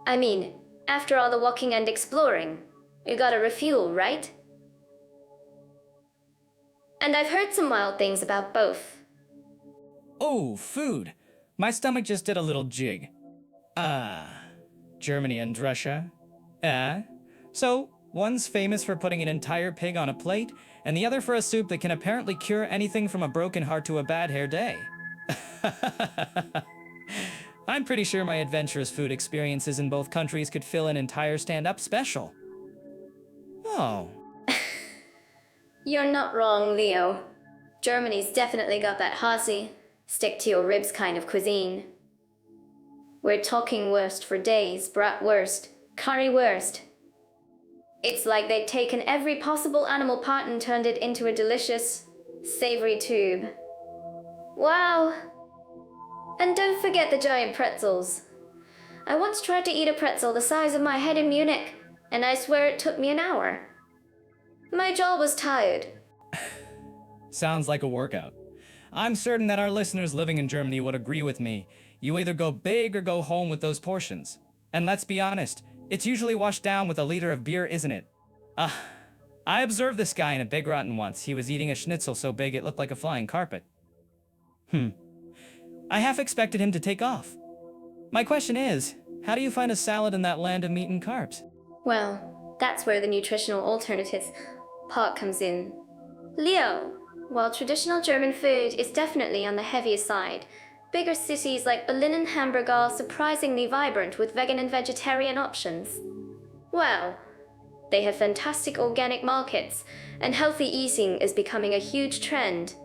I mean, after all the walking and exploring, you gotta refuel, right? And I've heard some wild things about both. Oh, food. My stomach just did a little jig. Germany and Russia. So, one's famous for putting an entire pig on a plate, and the other for a soup that can apparently cure anything from a broken heart to a bad hair day. I'm pretty sure my adventurous food experiences in both countries could fill an entire stand-up special. Oh. You're not wrong, Leo. Germany's definitely got that horsey, stick-to-your-ribs kind of cuisine. We're talking wurst for days, bratwurst, currywurst. It's like they'd taken every possible animal part and turned it into a delicious, savory tube. Wow! And don't forget the giant pretzels. I once tried to eat a pretzel the size of my head in Munich, and I swear it took me an hour. My jaw was tired. Sounds like a workout. I'm certain that our listeners living in Germany would agree with me. You either go big or go home with those portions. And let's be honest, it's usually washed down with a liter of beer, isn't it? I observed this guy in a Big Rotten once. He was eating a schnitzel so big it looked like a flying carpet. I half expected him to take off. My question is, how do you find a salad in that land of meat and carbs? Well, that's where the nutritional alternatives part comes in. Leo, while traditional German food is definitely on the heavier side, bigger cities like Berlin and Hamburg are surprisingly vibrant with vegan and vegetarian options. Well, they have fantastic organic markets, and healthy eating is becoming a huge trend.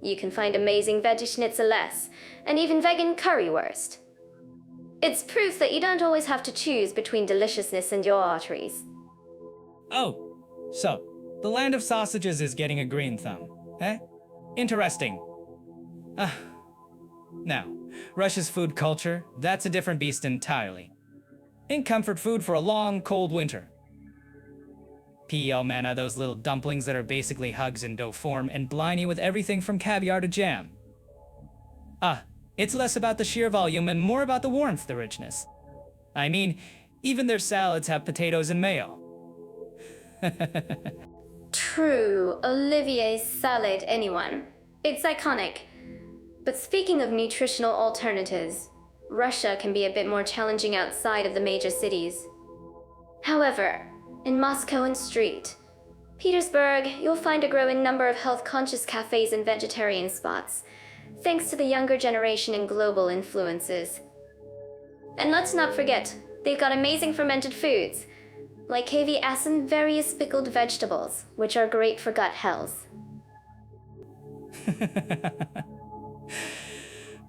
You can find amazing veggie schnitzeless, and even vegan currywurst. It's proof that you don't always have to choose between deliciousness and your arteries. Oh, so, the land of sausages is getting a green thumb, eh? Interesting. Now, Russia's food culture, that's a different beast entirely. In comfort food for a long, cold winter. Pelmeni, those little dumplings that are basically hugs in dough form and blind you with everything from caviar to jam. It's less about the sheer volume and more about the warmth, the richness. I mean, even their salads have potatoes and mayo. True, Olivier's salad, anyone. It's iconic. But speaking of nutritional alternatives, Russia can be a bit more challenging outside of the major cities. However, in Moscow and St. Petersburg, you'll find a growing number of health-conscious cafes and vegetarian spots, thanks to the younger generation and global influences. And let's not forget, they've got amazing fermented foods, like KVS and various pickled vegetables, which are great for gut health.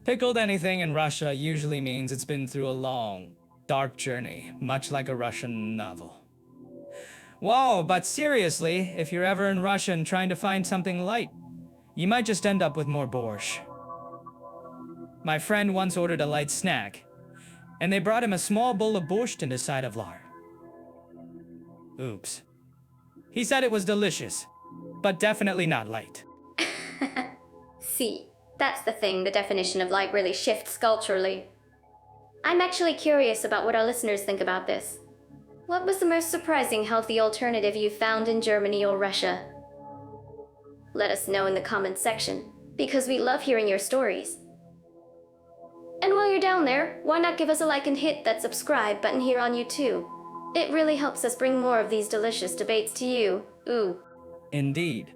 Pickled anything in Russia usually means it's been through a long, dark journey, much like a Russian novel. Whoa, but seriously, if you're ever in Russia and trying to find something light, you might just end up with more borscht. My friend once ordered a light snack, and they brought him a small bowl of borscht and a side of lard. Oops. He said it was delicious, but definitely not light. See, that's the thing, the definition of light really shifts culturally. I'm actually curious about what our listeners think about this. What was the most surprising healthy alternative you found in Germany or Russia? Let us know in the comments section, because we love hearing your stories. And while you're down there, why not give us a like and hit that subscribe button here on YouTube? It really helps us bring more of these delicious debates to you. Ooh. Indeed.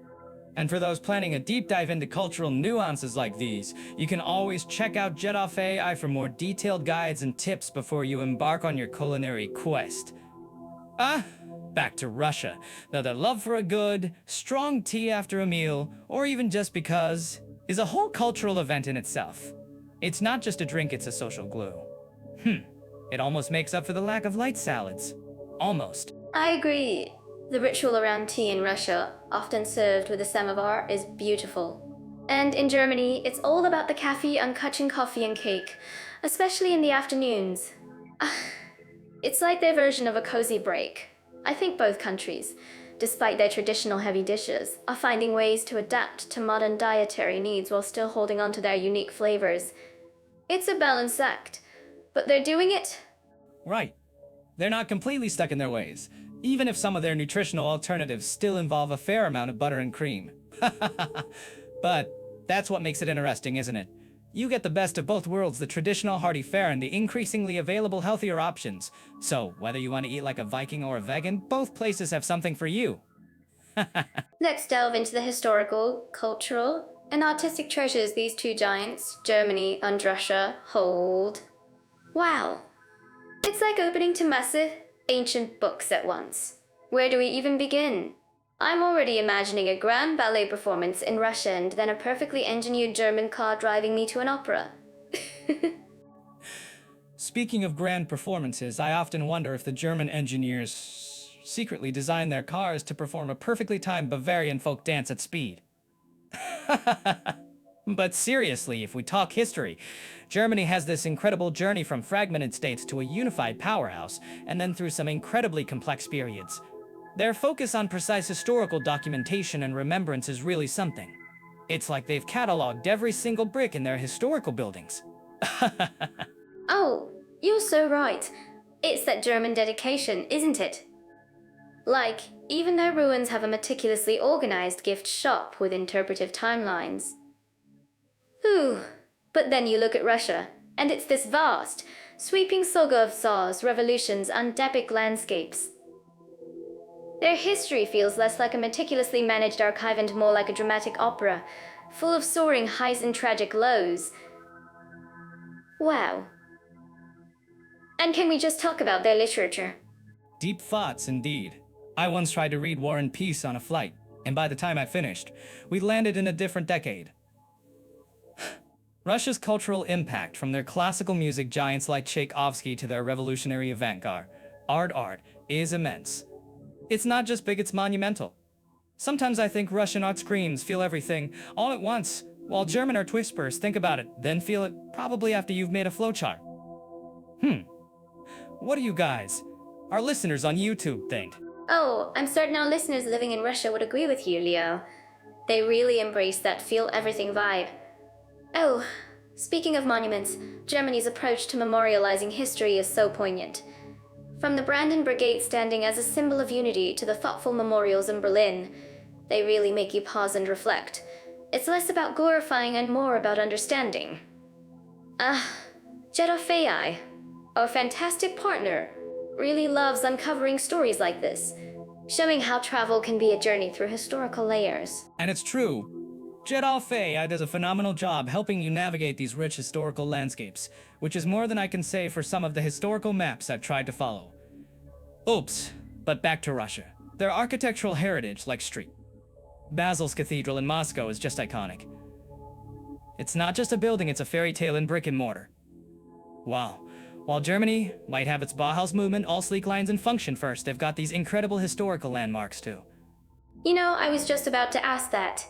And for those planning a deep dive into cultural nuances like these, you can always check out Jet Off AI for more detailed guides and tips before you embark on your culinary quest. Back to Russia. Now, their love for a good, strong tea after a meal, or even just because, is a whole cultural event in itself. It's not just a drink, it's a social glue. It almost makes up for the lack of light salads. Almost. I agree. The ritual around tea in Russia, often served with a samovar, is beautiful. And in Germany, it's all about the cafe and cutting coffee and cake, especially in the afternoons. It's like their version of a cozy break. I think both countries, despite their traditional heavy dishes, are finding ways to adapt to modern dietary needs while still holding on to their unique flavors. It's a balanced act, but they're doing it. Right. They're not completely stuck in their ways, even if some of their nutritional alternatives still involve a fair amount of butter and cream. But that's what makes it interesting, isn't it? You get the best of both worlds, the traditional hearty fare and the increasingly available healthier options. So, whether you want to eat like a Viking or a vegan, both places have something for you. Let's delve into the historical, cultural, and artistic treasures these two giants, Germany and Russia, hold. Wow. It's like opening two massive, ancient books at once. Where do we even begin? I'm already imagining a grand ballet performance in Russia and then a perfectly engineered German car driving me to an opera. Speaking of grand performances, I often wonder if the German engineers secretly designed their cars to perform a perfectly timed Bavarian folk dance at speed. But seriously, if we talk history, Germany has this incredible journey from fragmented states to a unified powerhouse, and then through some incredibly complex periods. Their focus on precise historical documentation and remembrance is really something. It's like they've cataloged every single brick in their historical buildings. Oh, you're so right. It's that German dedication, isn't it? Like, even their ruins have a meticulously organized gift shop with interpretive timelines. Whew. But then you look at Russia, and it's this vast, sweeping saga of czars, revolutions, and epic landscapes. Their history feels less like a meticulously managed archive and more like a dramatic opera, full of soaring highs and tragic lows. Wow. And can we just talk about their literature? Deep thoughts, indeed. I once tried to read War and Peace on a flight, and by the time I finished, we landed in a different decade. Russia's cultural impact, from their classical music giants like Tchaikovsky to their revolutionary avant-garde, art, is immense. It's not just big, it's monumental. Sometimes I think Russian art screams, feel everything, all at once, while German art whispers, think about it, then feel it, probably after you've made a flowchart. What do you guys, our listeners on YouTube, think? Oh, I'm certain our listeners living in Russia would agree with you, Leo. They really embrace that feel everything vibe. Oh, speaking of monuments, Germany's approach to memorializing history is so poignant. From the Brandenburg Brigade standing as a symbol of unity to the thoughtful memorials in Berlin, they really make you pause and reflect. It's less about glorifying and more about understanding. Jedofei, our fantastic partner, really loves uncovering stories like this, showing how travel can be a journey through historical layers. And it's true. Jedofei does a phenomenal job helping you navigate these rich historical landscapes, which is more than I can say for some of the historical maps I've tried to follow. Oops, but back to Russia. Their architectural heritage, like St. Basil's Cathedral in Moscow, is just iconic. It's not just a building, it's a fairy tale in brick and mortar. Wow. While Germany might have its Bauhaus movement, all sleek lines and function first, they've got these incredible historical landmarks too. You know, I was just about to ask that.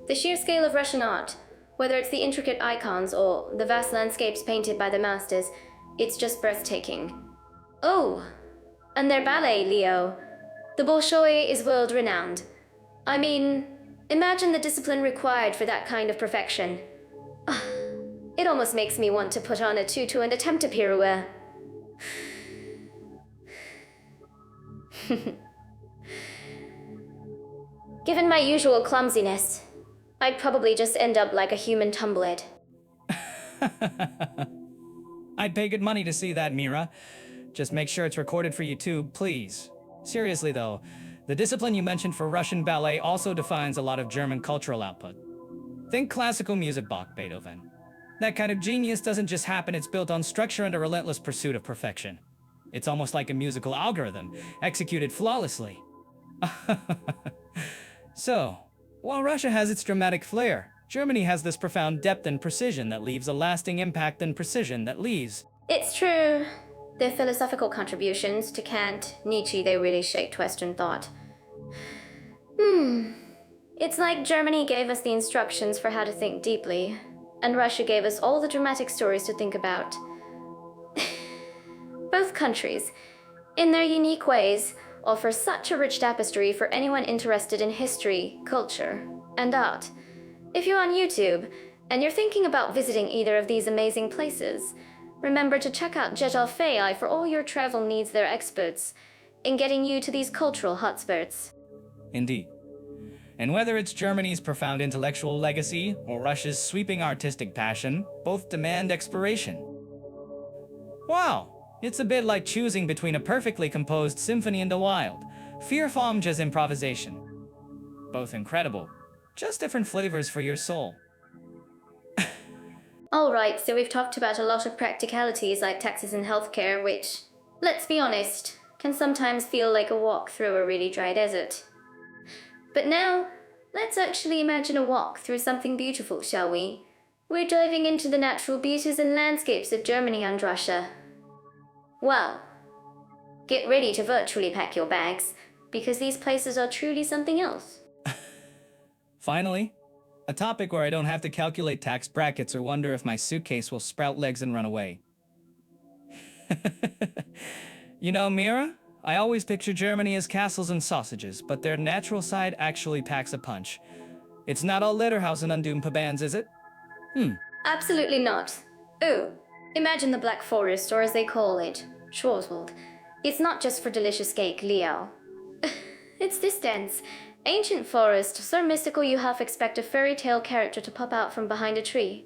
The sheer scale of Russian art, whether it's the intricate icons or the vast landscapes painted by the masters, it's just breathtaking. Oh, and their ballet, Leo. The Bolshoi is world-renowned. I mean, imagine the discipline required for that kind of perfection. It almost makes me want to put on a tutu and attempt a pirouette. Given my usual clumsiness, I'd probably just end up like a human tumblehead. I'd pay good money to see that, Mira. Just make sure it's recorded for YouTube, please. Seriously though, the discipline you mentioned for Russian ballet also defines a lot of German cultural output. Think classical music, Bach, Beethoven. That kind of genius doesn't just happen, it's built on structure and a relentless pursuit of perfection. It's almost like a musical algorithm, executed flawlessly. So, while Russia has its dramatic flair, Germany has this profound depth and precision that leaves a lasting impact and precision that leaves. It's true. Their philosophical contributions to Kant, Nietzsche, they really shaped Western thought. It's like Germany gave us the instructions for how to think deeply, and Russia gave us all the dramatic stories to think about. Both countries, in their unique ways, offer such a rich tapestry for anyone interested in history, culture, and art. If you're on YouTube and you're thinking about visiting either of these amazing places, remember to check out Jetal for all your travel needs. They're experts in getting you to these cultural hotspots. Indeed. And whether it's Germany's profound intellectual legacy or Russia's sweeping artistic passion, both demand exploration. Wow, it's a bit like choosing between a perfectly composed symphony in the wild, Fearfalmja's improvisation. Both incredible, just different flavors for your soul. Alright, so we've talked about a lot of practicalities like taxes and healthcare, which, let's be honest, can sometimes feel like a walk through a really dry desert. But now, let's actually imagine a walk through something beautiful, shall we? We're diving into the natural beauties and landscapes of Germany and Russia. Well, get ready to virtually pack your bags, because these places are truly something else. Finally, a topic where I don't have to calculate tax brackets or wonder if my suitcase will sprout legs and run away. You know, Mira, I always picture Germany as castles and sausages, but their natural side actually packs a punch. It's not all Lederhouse and undoomed pabans, is it? Absolutely not. Oh, imagine the Black Forest, or as they call it, Schwarzwald. It's not just for delicious cake, Liao. It's this dense, ancient forest, so mystical you half expect a fairy tale character to pop out from behind a tree.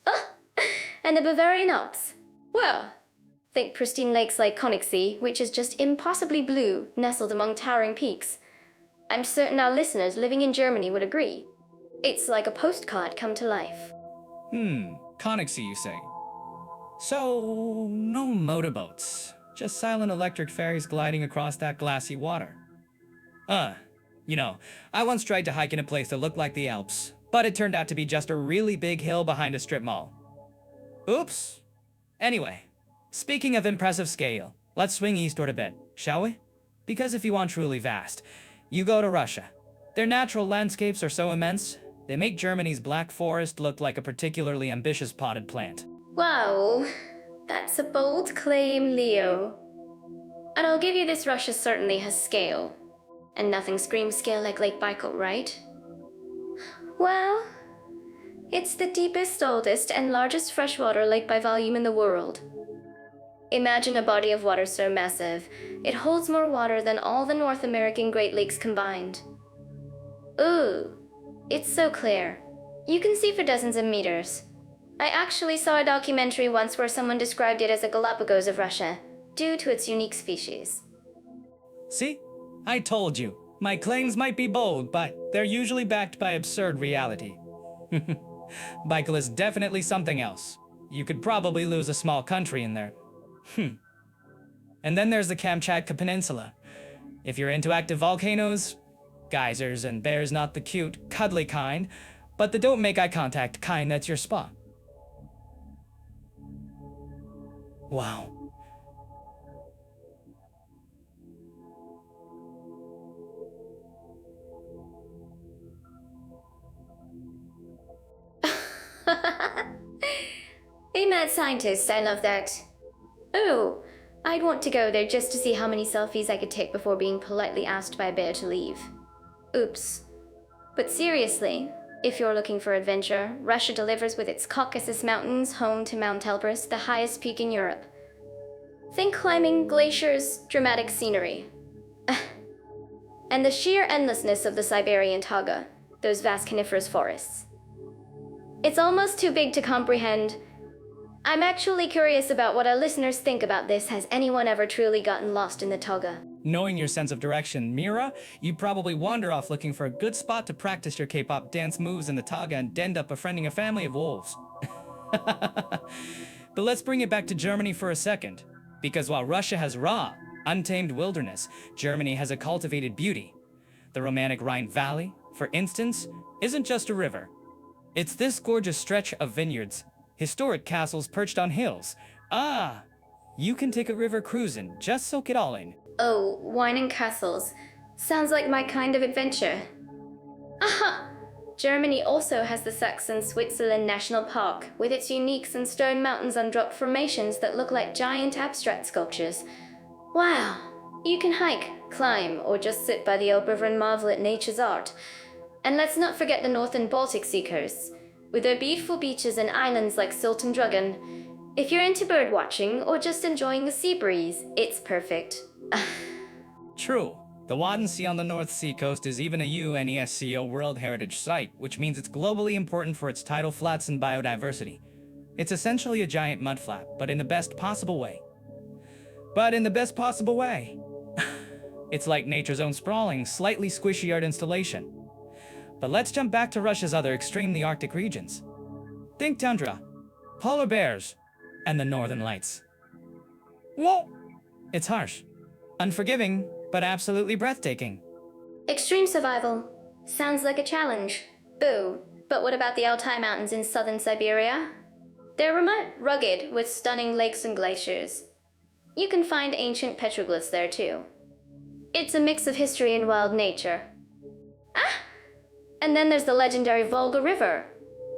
Oh, and the Bavarian Alps. Well, think pristine lakes like Königssee, which is just impossibly blue, nestled among towering peaks. I'm certain our listeners living in Germany would agree. It's like a postcard come to life. Königssee, you say? So, no motorboats, just silent electric ferries gliding across that glassy water. You know, I once tried to hike in a place that looked like the Alps, but it turned out to be just a really big hill behind a strip mall. Oops. Anyway, speaking of impressive scale, let's swing eastward a bit, shall we? Because if you want truly vast, you go to Russia. Their natural landscapes are so immense, they make Germany's Black Forest look like a particularly ambitious potted plant. Wow, that's a bold claim, Leo. And I'll give you this, Russia certainly has scale. And nothing screams scale like Lake Baikal, right? Well, it's the deepest, oldest, and largest freshwater lake by volume in the world. Imagine a body of water so massive, it holds more water than all the North American Great Lakes combined. Ooh, it's so clear. You can see for dozens of meters. I actually saw a documentary once where someone described it as a Galapagos of Russia, due to its unique species. See? I told you. My claims might be bold, but they're usually backed by absurd reality. Baikal is definitely something else. You could probably lose a small country in there. And then there's the Kamchatka Peninsula. If you're into active volcanoes, geysers, and bears, not the cute, cuddly kind, but the don't make eye contact kind, that's your spot. Wow. A mad scientist, I love that. Oh, I'd want to go there just to see how many selfies I could take before being politely asked by a bear to leave. Oops. But seriously, if you're looking for adventure, Russia delivers with its Caucasus Mountains, home to Mount Elbrus, the highest peak in Europe. Think climbing, glaciers, dramatic scenery. And the sheer endlessness of the Siberian taiga, those vast coniferous forests. It's almost too big to comprehend. I'm actually curious about what our listeners think about this. Has anyone ever truly gotten lost in the taiga? Knowing your sense of direction, Mira, you probably wander off looking for a good spot to practice your K-pop dance moves in the taiga and end up befriending a family of wolves. But let's bring it back to Germany for a second. Because while Russia has raw, untamed wilderness, Germany has a cultivated beauty. The romantic Rhine Valley, for instance, isn't just a river. It's this gorgeous stretch of vineyards, historic castles perched on hills. You can take a river cruising, just soak it all in. Oh, wine and castles. Sounds like my kind of adventure. Aha! Germany also has the Saxon-Switzerland National Park, with its unique sandstone mountains and drop formations that look like giant abstract sculptures. Wow, You can hike, climb, or just sit by the Elbe River and marvel at nature's art. And let's not forget the northern Baltic Sea coasts, with their beautiful beaches and islands like Sylt and Druggen. If you're into bird watching or just enjoying the sea breeze, it's perfect. True. The Wadden Sea on the North Sea coast is even a UNESCO World Heritage Site, which means it's globally important for its tidal flats and biodiversity. It's essentially a giant mudflat, but in the best possible way. It's like nature's own sprawling, slightly squishy art installation. But let's jump back to Russia's other extreme, the Arctic regions. Think tundra, polar bears, and the northern lights. Whoa! It's harsh, unforgiving, but absolutely breathtaking. Extreme survival. Sounds like a challenge. Boo. But what about the Altai Mountains in southern Siberia? They're remote, rugged, with stunning lakes and glaciers. You can find ancient petroglyphs there too. It's a mix of history and wild nature. And then there's the legendary Volga River,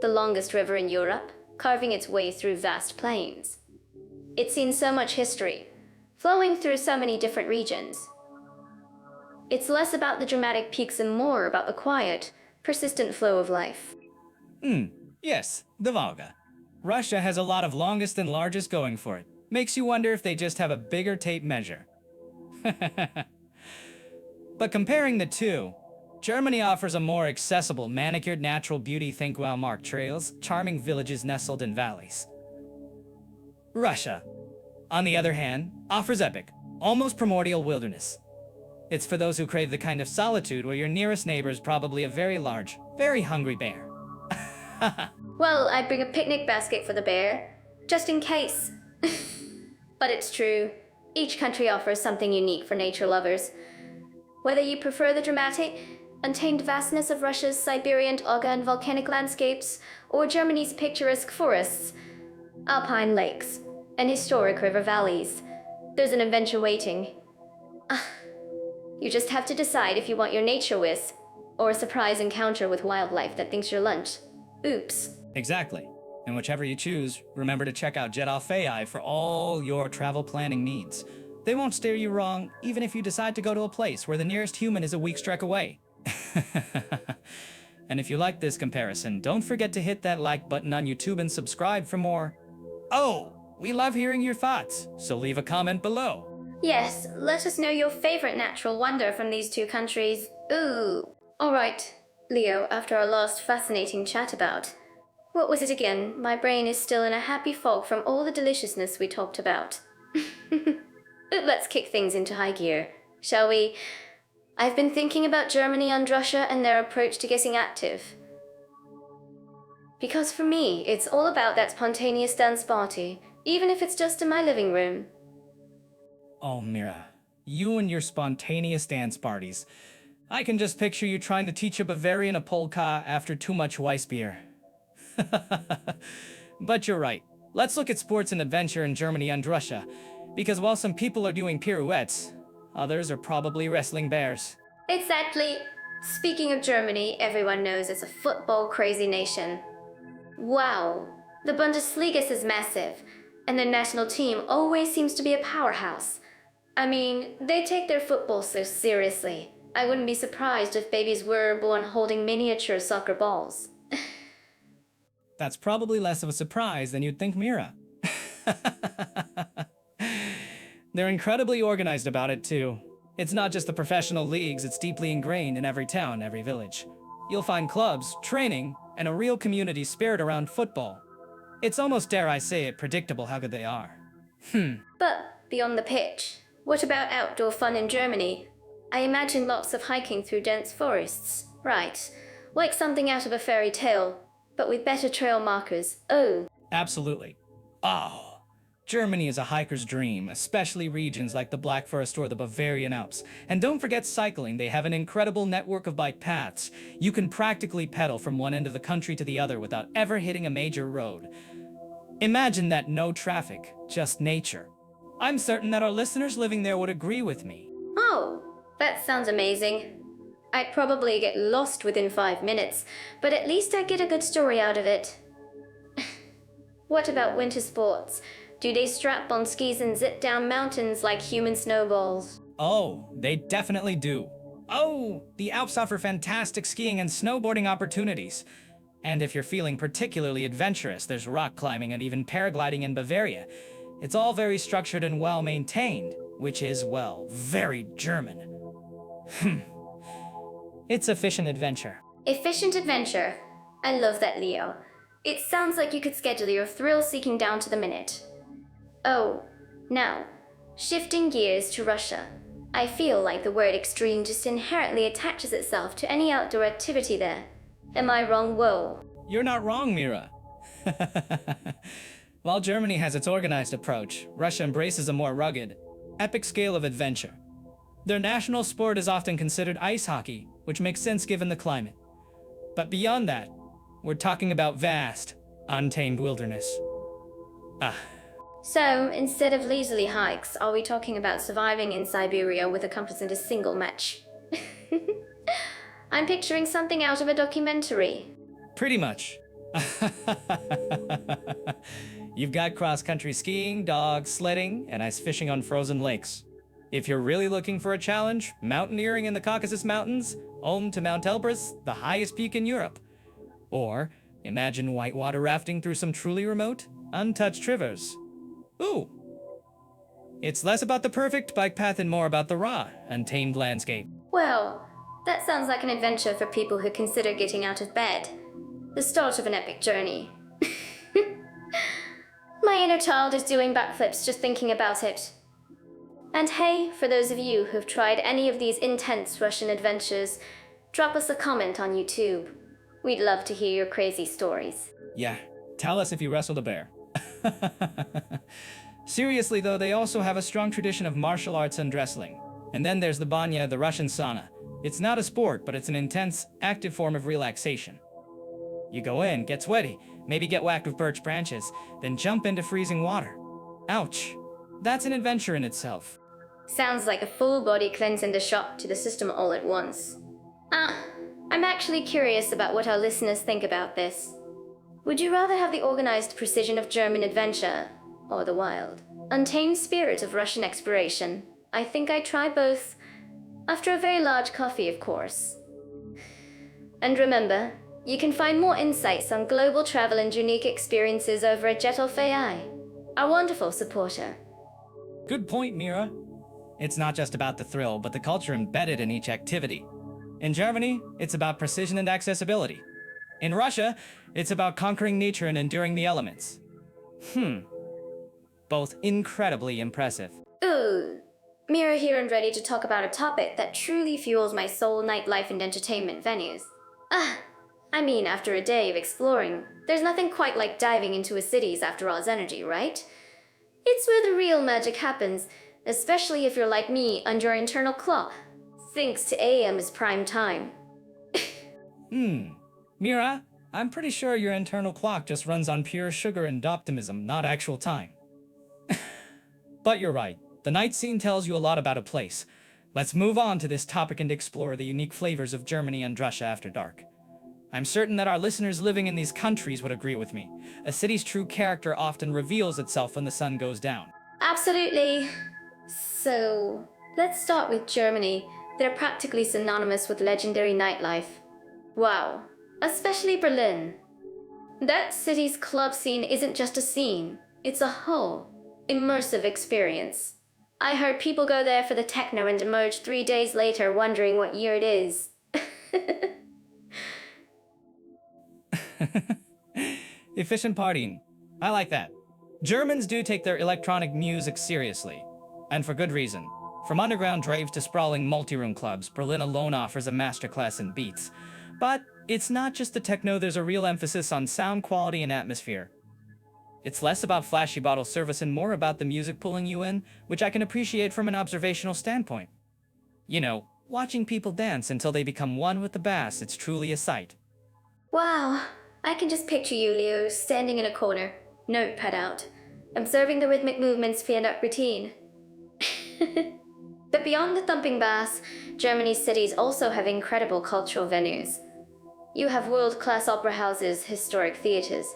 the longest river in Europe, carving its way through vast plains. It's seen so much history, flowing through so many different regions. It's less about the dramatic peaks and more about the quiet, persistent flow of life. Yes, the Volga. Russia has a lot of longest and largest going for it. Makes you wonder if they just have a bigger tape measure. But comparing the two, Germany offers a more accessible, manicured natural beauty, think well-marked trails, charming villages nestled in valleys. Russia, on the other hand, offers epic, almost primordial wilderness. It's for those who crave the kind of solitude where your nearest neighbor is probably a very large, very hungry bear. Well, I'd bring a picnic basket for the bear, just in case. But it's true, each country offers something unique for nature lovers. Whether you prefer the dramatic, untamed vastness of Russia's Siberian tundra and volcanic landscapes, or Germany's picturesque forests, alpine lakes, and historic river valleys, there's an adventure waiting. You just have to decide if you want your nature whiz, or a surprise encounter with wildlife that thinks you're lunch. Oops. Exactly. And whichever you choose, remember to check out Jet Alfei for all your travel planning needs. They won't steer you wrong, even if you decide to go to a place where the nearest human is a week's trek away. And if you like this comparison, don't forget to hit that like button on YouTube and subscribe for more. Oh, we love hearing your thoughts, so leave a comment below. Yes, let us know your favorite natural wonder from these two countries. Ooh. Alright, Leo, after our last fascinating chat about... What was it again? My brain is still in a happy fog from all the deliciousness we talked about. Let's kick things into high gear, shall we? I've been thinking about Germany and Russia and their approach to getting active. Because for me, it's all about that spontaneous dance party, even if it's just in my living room. Oh, Mira, you and your spontaneous dance parties. I can just picture you trying to teach a Bavarian a polka after too much Weissbier. But you're right. Let's look at sports and adventure in Germany and Russia. Because while some people are doing pirouettes, others are probably wrestling bears. Exactly. Speaking of Germany, everyone knows it's a football-crazy nation. Wow. The Bundesliga is massive, and the national team always seems to be a powerhouse. I mean, they take their football so seriously. I wouldn't be surprised if babies were born holding miniature soccer balls. That's probably less of a surprise than you'd think, Mira. They're incredibly organized about it, too. It's not just the professional leagues, it's deeply ingrained in every town, every village. You'll find clubs, training, and a real community spirit around football. It's almost, dare I say it, predictable how good they are. But beyond the pitch, what about outdoor fun in Germany? I imagine lots of hiking through dense forests. Right. Like something out of a fairy tale, but with better trail markers. Oh. Absolutely. Oh. Germany is a hiker's dream, especially regions like the Black Forest or the Bavarian Alps. And don't forget cycling, they have an incredible network of bike paths. You can practically pedal from one end of the country to the other without ever hitting a major road. Imagine that, no traffic, just nature. I'm certain that our listeners living there would agree with me. Oh, that sounds amazing. I'd probably get lost within 5 minutes, but at least I'd get a good story out of it. What about winter sports? Do they strap on skis and zip down mountains like human snowballs? Oh, they definitely do. Oh, the Alps offer fantastic skiing and snowboarding opportunities. And if you're feeling particularly adventurous, there's rock climbing and even paragliding in Bavaria. It's all very structured and well maintained, which is, well, very German. It's efficient adventure. Efficient adventure. I love that, Leo. It sounds like you could schedule your thrill-seeking down to the minute. Oh, now, shifting gears to Russia. I feel like the word extreme just inherently attaches itself to any outdoor activity there. Am I wrong? Whoa. You're not wrong, Mira. While Germany has its organized approach, Russia embraces a more rugged, epic scale of adventure. Their national sport is often considered ice hockey, which makes sense given the climate. But beyond that, we're talking about vast, untamed wilderness. So, instead of leisurely hikes, are we talking about surviving in Siberia with a compass and a single match? I'm picturing something out of a documentary. Pretty much. You've got cross-country skiing, dogs, sledding, and ice fishing on frozen lakes. If you're really looking for a challenge, mountaineering in the Caucasus Mountains, home to Mount Elbrus, the highest peak in Europe. Or imagine whitewater rafting through some truly remote, untouched rivers. Ooh. It's less about the perfect bike path and more about the raw, untamed landscape. Well, that sounds like an adventure for people who consider getting out of bed. The start of an epic journey. My inner child is doing backflips just thinking about it. And hey, for those of you who've tried any of these intense Russian adventures, drop us a comment on YouTube. We'd love to hear your crazy stories. Yeah, tell us if you wrestled a bear. Seriously though, they also have a strong tradition of martial arts and wrestling. And then there's the banya, the Russian sauna. It's not a sport, but it's an intense, active form of relaxation. You go in, get sweaty, maybe get whacked with birch branches, then jump into freezing water. Ouch. That's an adventure in itself. Sounds like a full body cleanse and a shock to the system all at once. I'm actually curious about what our listeners think about this. Would you rather have the organized precision of German adventure, or the wild, untamed spirit of Russian exploration? I think I'd try both. After a very large coffee, of course. And remember, you can find more insights on global travel and unique experiences over at Jettelfei, our wonderful supporter. Good point, Mira. It's not just about the thrill, but the culture embedded in each activity. In Germany, it's about precision and accessibility. In Russia, it's about conquering nature and enduring the elements. Both incredibly impressive. Ooh, Mira here and ready to talk about a topic that truly fuels my soul, nightlife and entertainment venues. I mean, after a day of exploring, there's nothing quite like diving into a city's After All's energy, right? It's where the real magic happens, especially if you're like me and your internal clock thinks to AM is prime time. Mira, I'm pretty sure your internal clock just runs on pure sugar and optimism, not actual time. But you're right. The night scene tells you a lot about a place. Let's move on to this topic and explore the unique flavors of Germany and Russia after dark. I'm certain that our listeners living in these countries would agree with me. A city's true character often reveals itself when the sun goes down. Absolutely. So, let's start with Germany. They're practically synonymous with legendary nightlife. Wow. Especially Berlin. That city's club scene isn't just a scene. It's a whole, immersive experience. I heard people go there for the techno and emerge 3 days later wondering what year it is. Efficient partying. I like that. Germans do take their electronic music seriously. And for good reason. From underground raves to sprawling multi-room clubs, Berlin alone offers a masterclass in beats. But it's not just the techno, there's a real emphasis on sound quality and atmosphere. It's less about flashy bottle service and more about the music pulling you in, which I can appreciate from an observational standpoint. You know, watching people dance until they become one with the bass, it's truly a sight. Wow, I can just picture you, Leo, standing in a corner, notepad out, observing the rhythmic movements for your routine. But beyond the thumping bass, Germany's cities also have incredible cultural venues. You have world-class opera houses, historic theaters,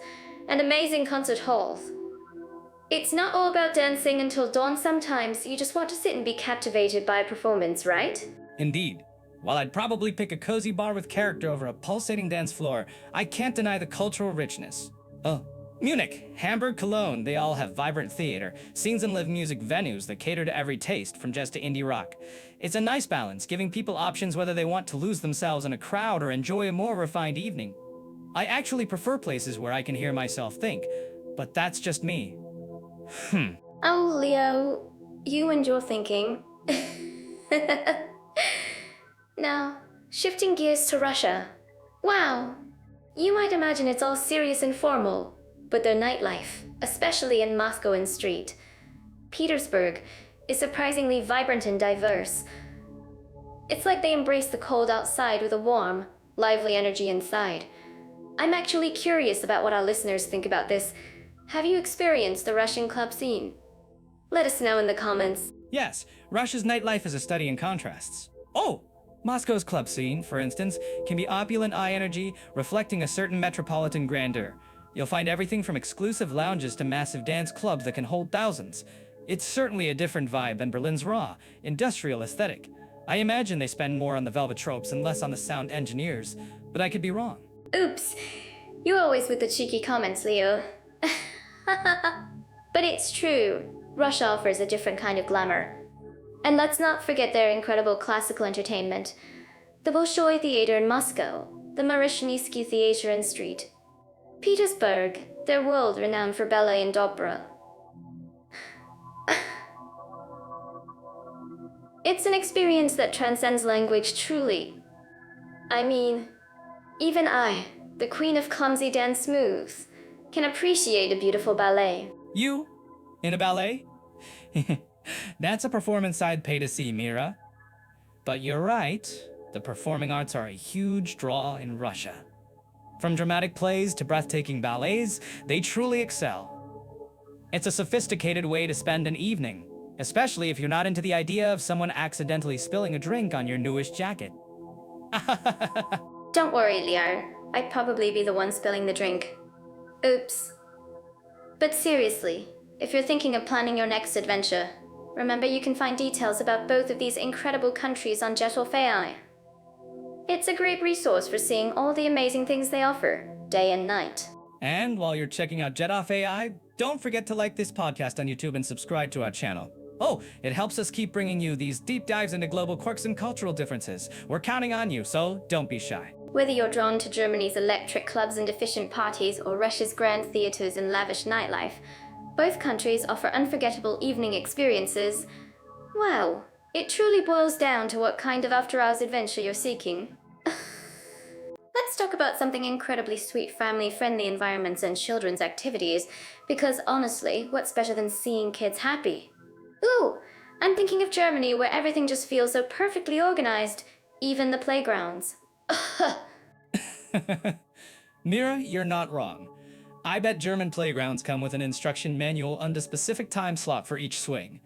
and amazing concert halls. It's not all about dancing until dawn sometimes, you just want to sit and be captivated by a performance, right? Indeed. While I'd probably pick a cozy bar with character over a pulsating dance floor, I can't deny the cultural richness. Oh, Munich, Hamburg, Cologne, they all have vibrant theater, scenes and live music venues that cater to every taste, from jazz to indie rock. It's a nice balance, giving people options whether they want to lose themselves in a crowd or enjoy a more refined evening. I actually prefer places where I can hear myself think, but that's just me. Oh, Leo, you and your thinking. Now, shifting gears to Russia. Wow, you might imagine it's all serious and formal, but their nightlife, especially in Moscow and Street, Petersburg, is surprisingly vibrant and diverse. It's like they embrace the cold outside with a warm, lively energy inside. I'm actually curious about what our listeners think about this. Have you experienced the Russian club scene? Let us know in the comments. Yes, Russia's nightlife is a study in contrasts. Oh! Moscow's club scene, for instance, can be opulent high energy, reflecting a certain metropolitan grandeur. You'll find everything from exclusive lounges to massive dance clubs that can hold thousands. It's certainly a different vibe than Berlin's raw, industrial aesthetic. I imagine they spend more on the velvet tropes and less on the sound engineers, but I could be wrong. Oops, you always with the cheeky comments, Leo. But it's true, Russia offers a different kind of glamour. And let's not forget their incredible classical entertainment. The Bolshoi Theater in Moscow, the Marishnisky Theater in Street. Petersburg, they're world-renowned for ballet and opera. It's an experience that transcends language truly. I mean, even I, the queen of clumsy dance moves, can appreciate a beautiful ballet. You? In a ballet? That's a performance I'd pay to see, Mira. But you're right, the performing arts are a huge draw in Russia. From dramatic plays to breathtaking ballets, they truly excel. It's a sophisticated way to spend an evening, especially if you're not into the idea of someone accidentally spilling a drink on your newish jacket. Don't worry, Leo. I'd probably be the one spilling the drink. Oops. But seriously, if you're thinking of planning your next adventure, remember you can find details about both of these incredible countries on Jet.ai. It's a great resource for seeing all the amazing things they offer, day and night. And while you're checking out Jet.ai, don't forget to like this podcast on YouTube and subscribe to our channel. Oh, it helps us keep bringing you these deep dives into global quirks and cultural differences. We're counting on you, so don't be shy. Whether you're drawn to Germany's electric clubs and efficient parties or Russia's grand theaters and lavish nightlife, both countries offer unforgettable evening experiences. Well, it truly boils down to what kind of after-hours adventure you're seeking. Let's talk about something incredibly sweet, family-friendly environments and children's activities, because honestly, what's better than seeing kids happy? Ooh, I'm thinking of Germany, where everything just feels so perfectly organized, even the playgrounds. Mira, you're not wrong. I bet German playgrounds come with an instruction manual and a specific time slot for each swing.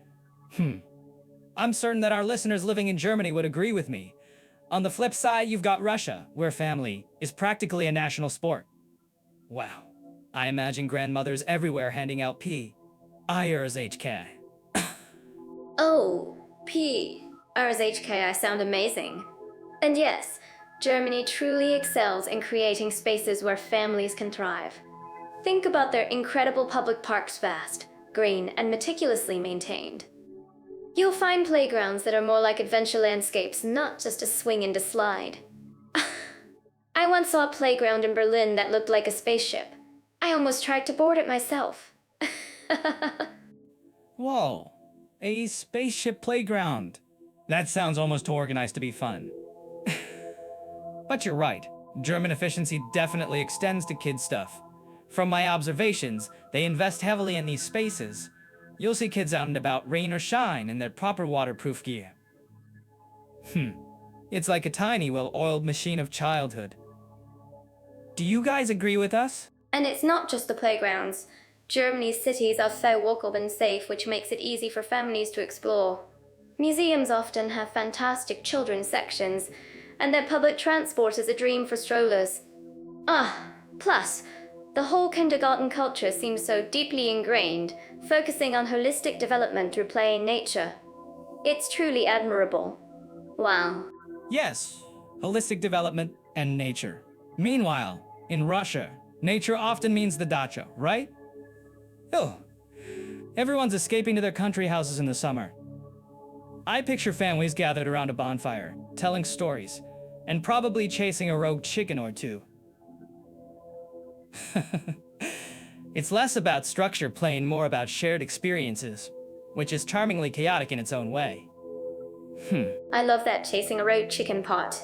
I'm certain that our listeners living in Germany would agree with me. On the flip side, you've got Russia, where family is practically a national sport. Wow. I imagine grandmothers everywhere handing out RSHK. Oh, RSHK, I sound amazing. And yes, Germany truly excels in creating spaces where families can thrive. Think about their incredible public parks, vast, green, and meticulously maintained. You'll find playgrounds that are more like adventure landscapes, not just a swing and a slide. I once saw a playground in Berlin that looked like a spaceship. I almost tried to board it myself. Whoa, a spaceship playground. That sounds almost too organized to be fun. But you're right, German efficiency definitely extends to kid stuff. From my observations, they invest heavily in these spaces. You'll see kids out and about, rain or shine, in their proper waterproof gear. It's like a tiny, well-oiled machine of childhood. Do you guys agree with us? And it's not just the playgrounds. Germany's cities are so walkable and safe, which makes it easy for families to explore. Museums often have fantastic children's sections, and their public transport is a dream for strollers. Plus, The whole kindergarten culture seems so deeply ingrained, focusing on holistic development through play and nature. It's truly admirable. Wow. Yes, holistic development and nature. Meanwhile, in Russia, nature often means the dacha, right? Oh, everyone's escaping to their country houses in the summer. I picture families gathered around a bonfire, telling stories, and probably chasing a rogue chicken or two. It's less about structure playing more about shared experiences, which is charmingly chaotic in its own way. I love that chasing a rogue chicken part.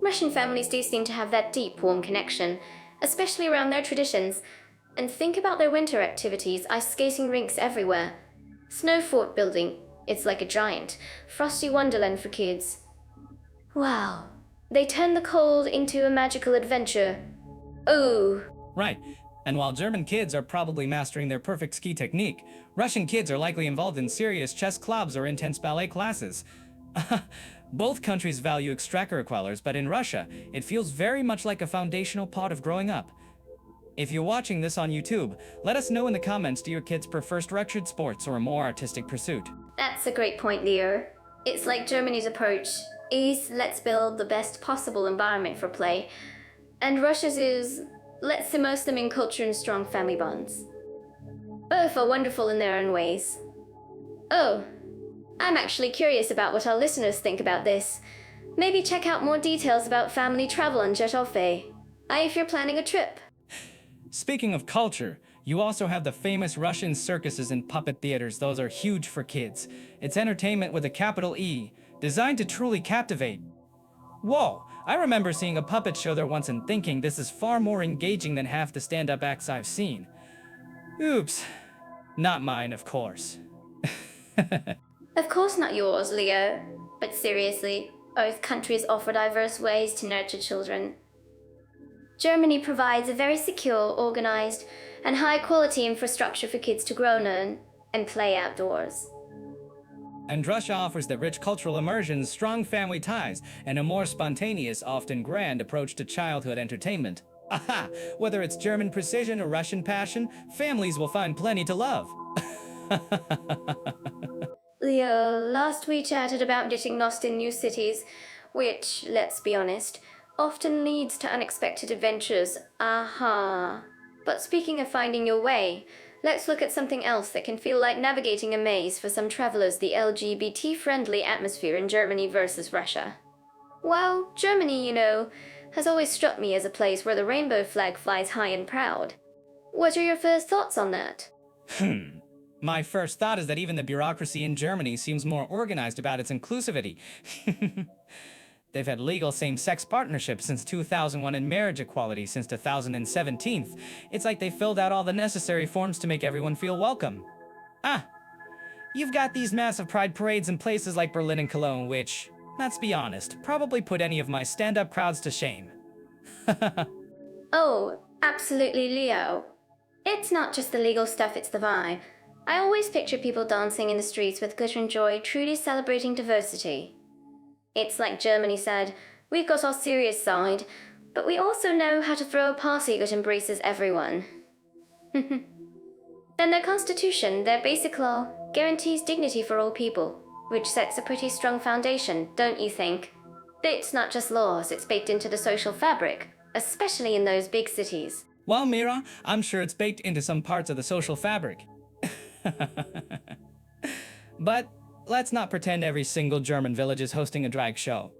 Russian families do seem to have that deep, warm connection, especially around their traditions. And think about their winter activities, ice skating rinks everywhere. Snow fort building, it's like a giant, frosty wonderland for kids. Wow, they turn the cold into a magical adventure. Ooh. Right, and while German kids are probably mastering their perfect ski technique, Russian kids are likely involved in serious chess clubs or intense ballet classes. Both countries value extracurriculars, but in Russia, it feels very much like a foundational part of growing up. If you're watching this on YouTube, let us know in the comments, do your kids prefer structured sports or a more artistic pursuit? That's a great point, Leo. It's like Germany's approach is let's build the best possible environment for play, and Russia's is let's immerse them in culture and strong family bonds. Both are wonderful in their own ways. Oh, I'm actually curious about what our listeners think about this. Maybe check out more details about family travel on Jetofe, if you're planning a trip. Speaking of culture, you also have the famous Russian circuses and puppet theaters. Those are huge for kids. It's entertainment with a capital E, designed to truly captivate. Whoa, I remember seeing a puppet show there once and thinking this is far more engaging than half the stand-up acts I've seen. Oops. Not mine, of course. Of course not yours, Leo. But seriously, both countries offer diverse ways to nurture children. Germany provides a very secure, organized, and high-quality infrastructure for kids to grow, learn, and play outdoors. And Russia offers the rich cultural immersion, strong family ties, and a more spontaneous, often grand approach to childhood entertainment. Aha! Whether it's German precision or Russian passion, families will find plenty to love. Leo, last we chatted about getting lost in new cities, which, let's be honest, often leads to unexpected adventures. Aha. But speaking of finding your way, let's look at something else that can feel like navigating a maze for some travelers, the LGBT-friendly atmosphere in Germany versus Russia. Well, Germany, has always struck me as a place where the rainbow flag flies high and proud. What are your first thoughts on that? My first thought is that even the bureaucracy in Germany seems more organized about its inclusivity. They've had legal same-sex partnerships since 2001 and marriage equality since 2017. It's like they filled out all the necessary forms to make everyone feel welcome. You've got these massive pride parades in places like Berlin and Cologne, which, let's be honest, probably put any of my stand-up crowds to shame. Oh, absolutely, Leo. It's not just the legal stuff, it's the vibe. I always picture people dancing in the streets with glitter and joy, truly celebrating diversity. It's like Germany said, we've got our serious side, but we also know how to throw a party that embraces everyone. And their constitution, their basic law, guarantees dignity for all people, which sets a pretty strong foundation, don't you think? It's not just laws, it's baked into the social fabric, especially in those big cities. Well, Mira, I'm sure it's baked into some parts of the social fabric. But let's not pretend every single German village is hosting a drag show.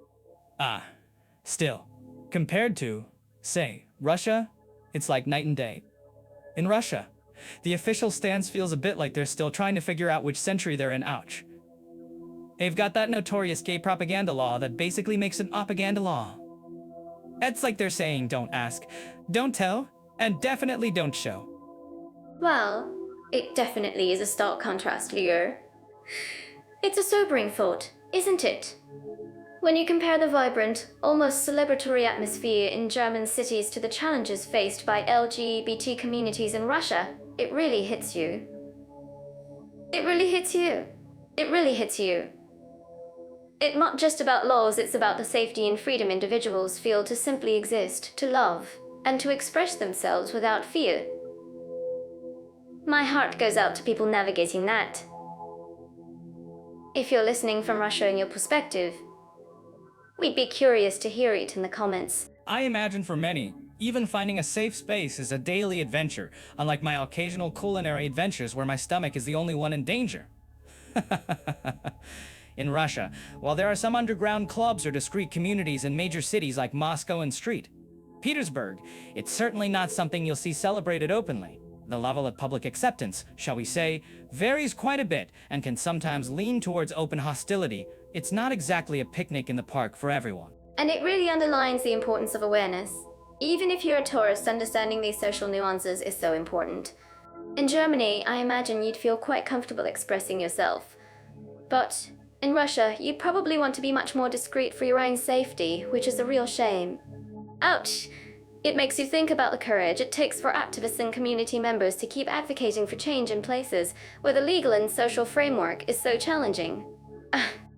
Still, compared to, say, Russia, it's like night and day. In Russia, the official stance feels a bit like they're still trying to figure out which century they're in, ouch. They've got that notorious gay propaganda law that basically makes it propaganda law. It's like they're saying don't ask, don't tell, and definitely don't show. Well, it definitely is a stark contrast, Leo. It's a sobering thought, isn't it? When you compare the vibrant, almost celebratory atmosphere in German cities to the challenges faced by LGBT communities in Russia, it really hits you. It really hits you. It really hits you. It's not just about laws, it's about the safety and freedom individuals feel to simply exist, to love, and to express themselves without fear. My heart goes out to people navigating that. If you're listening from Russia and your perspective, we'd be curious to hear it in the comments. I imagine for many, even finding a safe space is a daily adventure, unlike my occasional culinary adventures where my stomach is the only one in danger. In Russia, while there are some underground clubs or discreet communities in major cities like Moscow and St. Petersburg, it's certainly not something you'll see celebrated openly. The level of public acceptance, shall we say, varies quite a bit and can sometimes lean towards open hostility. It's not exactly a picnic in the park for everyone. And it really underlines the importance of awareness. Even if you're a tourist, understanding these social nuances is so important. In Germany, I imagine you'd feel quite comfortable expressing yourself. But in Russia, you'd probably want to be much more discreet for your own safety, which is a real shame. Ouch! It makes you think about the courage it takes for activists and community members to keep advocating for change in places where the legal and social framework is so challenging.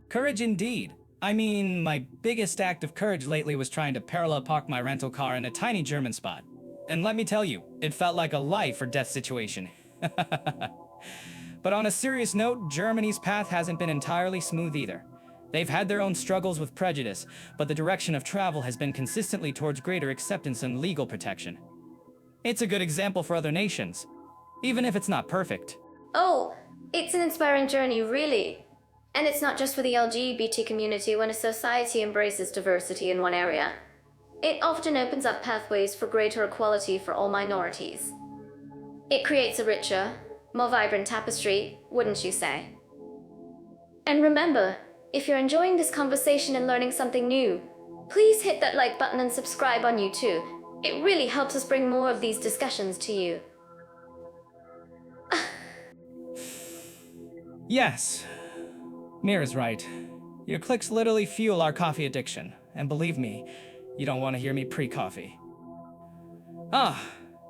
Courage indeed. I mean, my biggest act of courage lately was trying to parallel park my rental car in a tiny German spot. And let me tell you, it felt like a life or death situation. But on a serious note, Germany's path hasn't been entirely smooth either. They've had their own struggles with prejudice, but the direction of travel has been consistently towards greater acceptance and legal protection. It's a good example for other nations, even if it's not perfect. Oh, it's an inspiring journey, really. And it's not just for the LGBT community when a society embraces diversity in one area. It often opens up pathways for greater equality for all minorities. It creates a richer, more vibrant tapestry, wouldn't you say? And remember, if you're enjoying this conversation and learning something new, please hit that like button and subscribe on YouTube. It really helps us bring more of these discussions to you. Yes, Mira's right. Your clicks literally fuel our coffee addiction, and believe me, you don't want to hear me pre-coffee.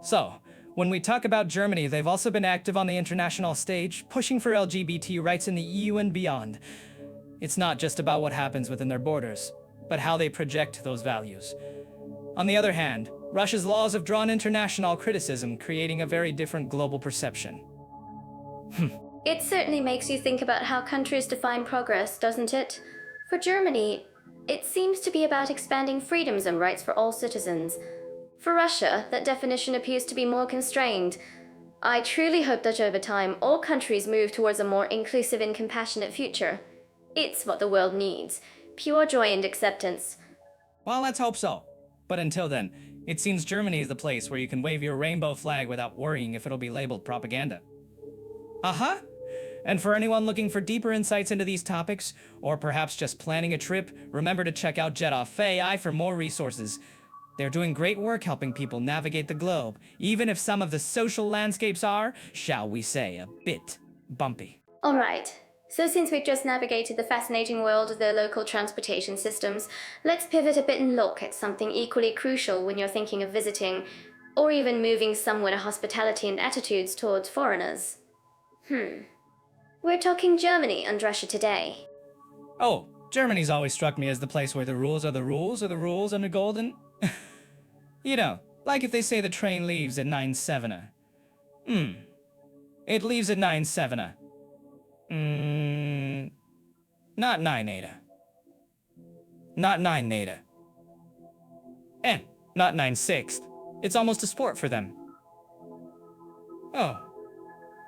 So, when we talk about Germany, they've also been active on the international stage, pushing for LGBT rights in the EU and beyond. It's not just about what happens within their borders, but how they project those values. On the other hand, Russia's laws have drawn international criticism, creating a very different global perception. It certainly makes you think about how countries define progress, doesn't it? For Germany, it seems to be about expanding freedoms and rights for all citizens. For Russia, that definition appears to be more constrained. I truly hope that over time, all countries move towards a more inclusive and compassionate future. It's what the world needs. Pure joy and acceptance. Well, let's hope so. But until then, it seems Germany is the place where you can wave your rainbow flag without worrying if it'll be labeled propaganda. And for anyone looking for deeper insights into these topics, or perhaps just planning a trip, remember to check out Jet Off AI for more resources. They're doing great work helping people navigate the globe, even if some of the social landscapes are, shall we say, a bit bumpy. Alright, so since we've just navigated the fascinating world of the local transportation systems, let's pivot a bit and look at something equally crucial when you're thinking of visiting, or even moving somewhere to hospitality and attitudes towards foreigners. We're talking Germany and Russia today. Oh, Germany's always struck me as the place where the rules are the rules, or the rules are the golden. You know, like if they say the train leaves at 9/7. It leaves at 9/7. Not 9/8. Not 9/8. And not 9/6. It's almost a sport for them. Oh.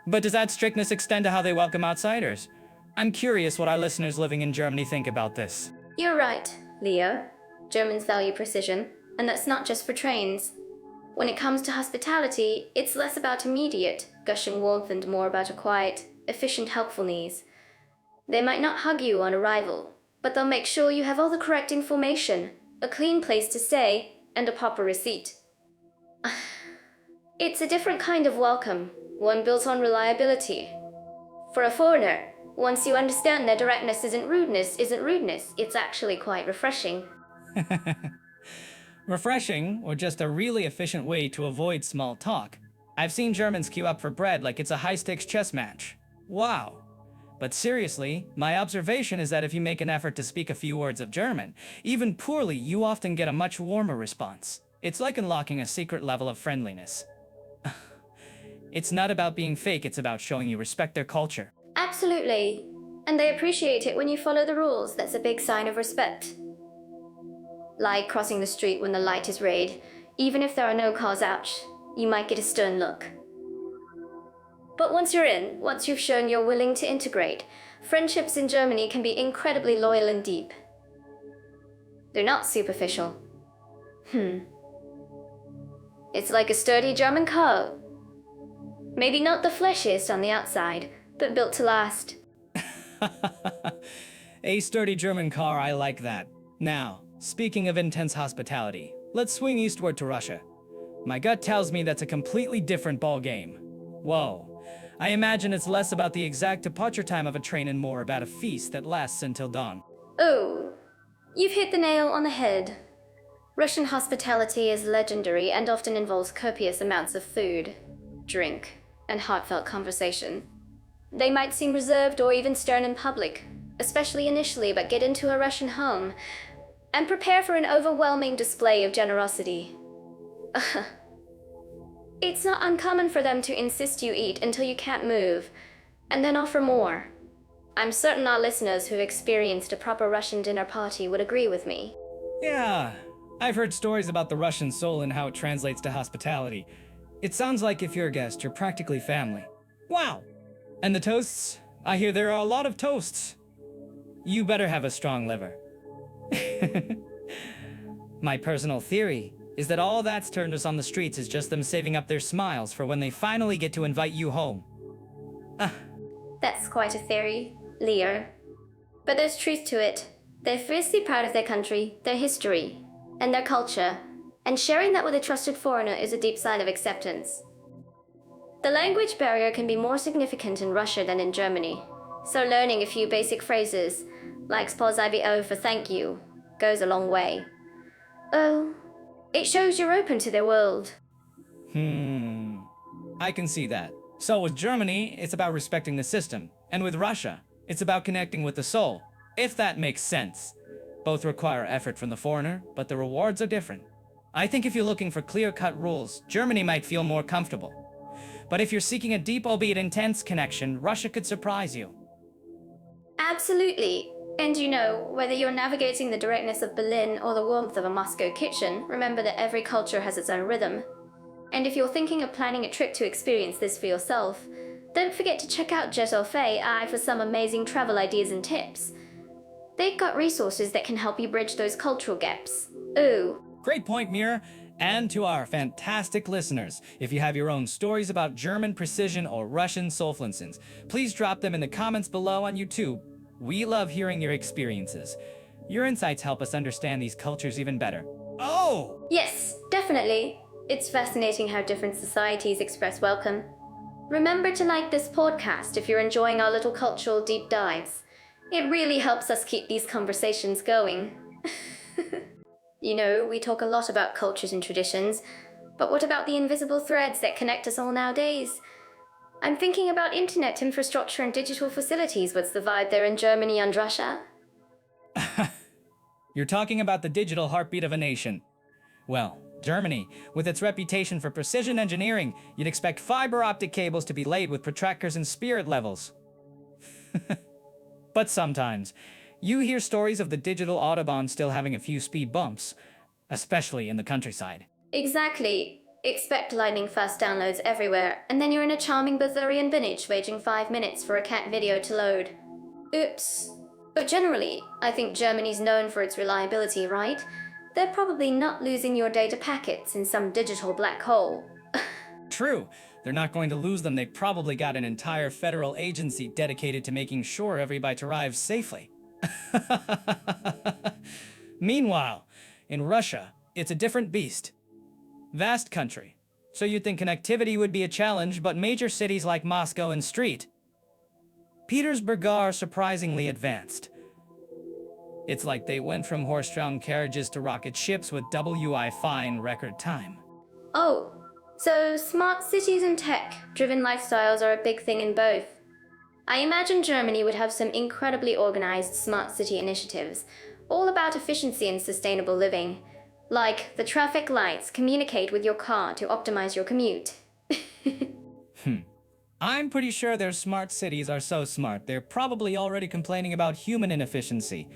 But does that strictness extend to how they welcome outsiders? I'm curious what our listeners living in Germany think about this. You're right, Leo. Germans value precision, and that's not just for trains. When it comes to hospitality, it's less about immediate, gushing warmth and more about a quiet, efficient helpfulness. They might not hug you on arrival, but they'll make sure you have all the correct information, a clean place to stay, and a proper receipt. It's a different kind of welcome, one built on reliability. For a foreigner, once you understand their directness isn't rudeness, it's actually quite refreshing. Refreshing, or just a really efficient way to avoid small talk. I've seen Germans queue up for bread like it's a high-stakes chess match. Wow. But seriously, my observation is that if you make an effort to speak a few words of German, even poorly, you often get a much warmer response. It's like unlocking a secret level of friendliness. It's not about being fake, it's about showing you respect their culture. Absolutely. And they appreciate it when you follow the rules. That's a big sign of respect. Like crossing the street when the light is red. Even if there are no cars out, you might get a stern look. But once you're in, once you've shown you're willing to integrate, friendships in Germany can be incredibly loyal and deep. They're not superficial. It's like a sturdy German car. Maybe not the fleshiest on the outside, but built to last. A sturdy German car, I like that. Now, speaking of intense hospitality, let's swing eastward to Russia. My gut tells me that's a completely different ballgame. Whoa. I imagine it's less about the exact departure time of a train and more about a feast that lasts until dawn. Oh, you've hit the nail on the head. Russian hospitality is legendary and often involves copious amounts of food, drink, and heartfelt conversation. They might seem reserved or even stern in public, especially initially, but get into a Russian home and prepare for an overwhelming display of generosity. It's not uncommon for them to insist you eat until you can't move, and then offer more. I'm certain our listeners who've experienced a proper Russian dinner party would agree with me. Yeah, I've heard stories about the Russian soul and how it translates to hospitality. It sounds like if you're a guest, you're practically family. Wow! And the toasts? I hear there are a lot of toasts. You better have a strong liver. My personal theory is that all that's turned us on the streets is just them saving up their smiles for when they finally get to invite you home. That's quite a theory, Leo. But there's truth to it. They're fiercely proud of their country, their history, and their culture, and sharing that with a trusted foreigner is a deep sign of acceptance. The language barrier can be more significant in Russia than in Germany, so learning a few basic phrases, like "Spasibo" for thank you, goes a long way. Oh, it shows you're open to their world. I can see that. So with Germany, it's about respecting the system, and with Russia, it's about connecting with the soul, if that makes sense. Both require effort from the foreigner, but the rewards are different. I think if you're looking for clear-cut rules, Germany might feel more comfortable. But if you're seeking a deep, albeit intense connection, Russia could surprise you. Absolutely. And you know, whether you're navigating the directness of Berlin or the warmth of a Moscow kitchen, remember that every culture has its own rhythm. And if you're thinking of planning a trip to experience this for yourself, don't forget to check out Jet or AI for some amazing travel ideas and tips. They've got resources that can help you bridge those cultural gaps. Ooh. Great point, Mira. And to our fantastic listeners, if you have your own stories about German precision or Russian soulfluences, please drop them in the comments below on YouTube. We love hearing your experiences. Your insights help us understand these cultures even better. Oh! Yes, definitely. It's fascinating how different societies express welcome. Remember to like this podcast if you're enjoying our little cultural deep dives. It really helps us keep these conversations going. You know, we talk a lot about cultures and traditions, but what about the invisible threads that connect us all nowadays? I'm thinking about internet infrastructure and digital facilities. What's the vibe there in Germany and Russia? You're talking about the digital heartbeat of a nation. Well, Germany, with its reputation for precision engineering, you'd expect fiber optic cables to be laid with protractors and spirit levels. But sometimes, you hear stories of the digital Autobahn still having a few speed bumps, especially in the countryside. Exactly. Expect lightning-fast downloads everywhere, and then you're in a charming Bavarian village waiting 5 minutes for a cat video to load. Oops. But generally, I think Germany's known for its reliability, right? They're probably not losing your data packets in some digital black hole. True. They're not going to lose them. They've probably got an entire federal agency dedicated to making sure every byte arrives safely. Meanwhile, in Russia, it's a different beast. Vast country. So you'd think connectivity would be a challenge, but major cities like Moscow and Petersburg are surprisingly advanced. It's like they went from horse-drawn carriages to rocket ships with Wi-Fi in record time. Oh, so smart cities and tech-driven lifestyles are a big thing in both. I imagine Germany would have some incredibly organized smart city initiatives, all about efficiency and sustainable living. Like, the traffic lights communicate with your car to optimize your commute. I'm pretty sure their smart cities are so smart, they're probably already complaining about human inefficiency.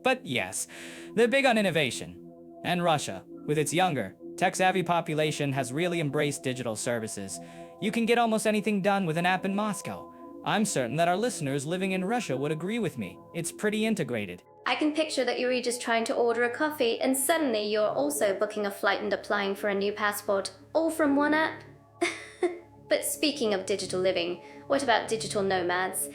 But yes, they're big on innovation. And Russia, with its younger, tech-savvy population, has really embraced digital services. You can get almost anything done with an app in Moscow. I'm certain that our listeners living in Russia would agree with me. It's pretty integrated. I can picture that you're just trying to order a coffee and suddenly you're also booking a flight and applying for a new passport, all from one app. But speaking of digital living, what about digital nomads?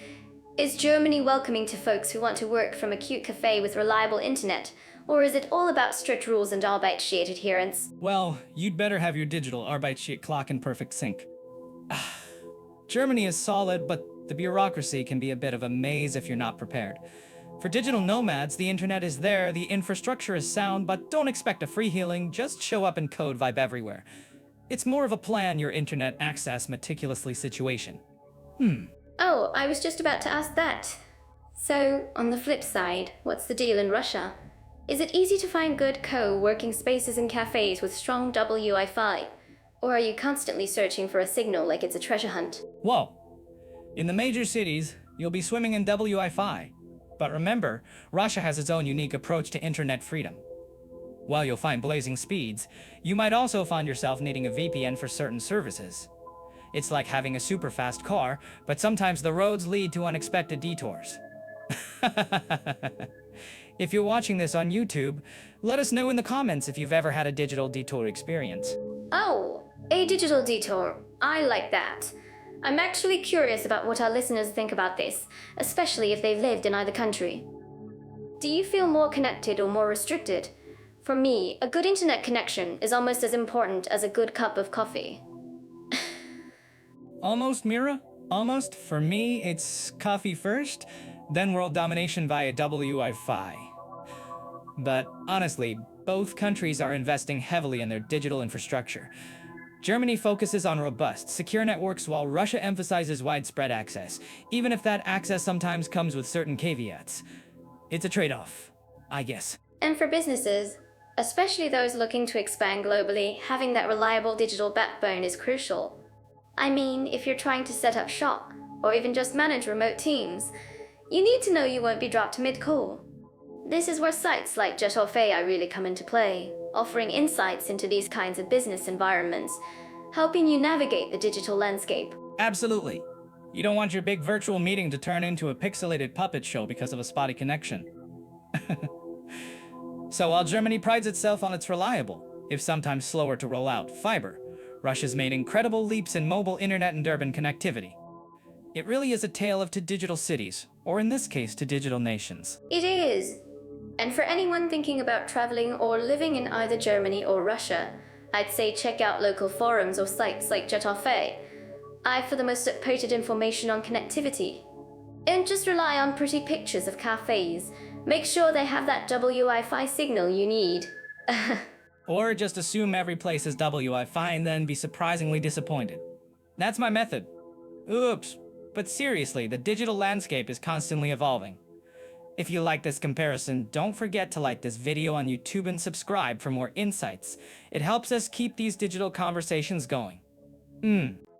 Is Germany welcoming to folks who want to work from a cute cafe with reliable internet? Or is it all about strict rules and Arbeitsscheit adherence? Well, you'd better have your digital Arbeitsscheit clock in perfect sync. Germany is solid, but the bureaucracy can be a bit of a maze if you're not prepared. For digital nomads, the internet is there, the infrastructure is sound, but don't expect a freewheeling, just show up and code vibe everywhere. It's more of a plan your internet access meticulously situation. Oh, I was just about to ask that. So, on the flip side, what's the deal in Russia? Is it easy to find good co-working spaces and cafes with strong Wi-Fi? Or are you constantly searching for a signal like it's a treasure hunt? Whoa! In the major cities, you'll be swimming in Wi-Fi. But remember, Russia has its own unique approach to internet freedom. While you'll find blazing speeds, you might also find yourself needing a VPN for certain services. It's like having a super fast car, but sometimes the roads lead to unexpected detours. If you're watching this on YouTube, let us know in the comments if you've ever had a digital detour experience. Oh, a digital detour. I like that. I'm actually curious about what our listeners think about this, especially if they've lived in either country. Do you feel more connected or more restricted? For me, a good internet connection is almost as important as a good cup of coffee. Almost, Mira? Almost. For me, it's coffee first, then world domination via Wi-Fi. But honestly, both countries are investing heavily in their digital infrastructure. Germany focuses on robust, secure networks while Russia emphasizes widespread access, even if that access sometimes comes with certain caveats. It's a trade-off, I guess. And for businesses, especially those looking to expand globally, having that reliable digital backbone is crucial. I mean, if you're trying to set up shop, or even just manage remote teams, you need to know you won't be dropped mid-call. This is where sites like Jetovei really come into play, offering insights into these kinds of business environments, helping you navigate the digital landscape. Absolutely. You don't want your big virtual meeting to turn into a pixelated puppet show because of a spotty connection. So while Germany prides itself on its reliable, if sometimes slower to roll out, fiber, Russia's made incredible leaps in mobile internet and urban connectivity. It really is a tale of two digital cities, or in this case, two digital nations. It is. And for anyone thinking about traveling or living in either Germany or Russia, I'd say check out local forums or sites like Jetovei. For the most updated information on connectivity. And just rely on pretty pictures of cafes. Make sure they have that Wi-Fi signal you need. Or just assume every place is Wi-Fi and then be surprisingly disappointed. That's my method. Oops. But seriously, the digital landscape is constantly evolving. If you like this comparison, don't forget to like this video on YouTube and subscribe for more insights. It helps us keep these digital conversations going.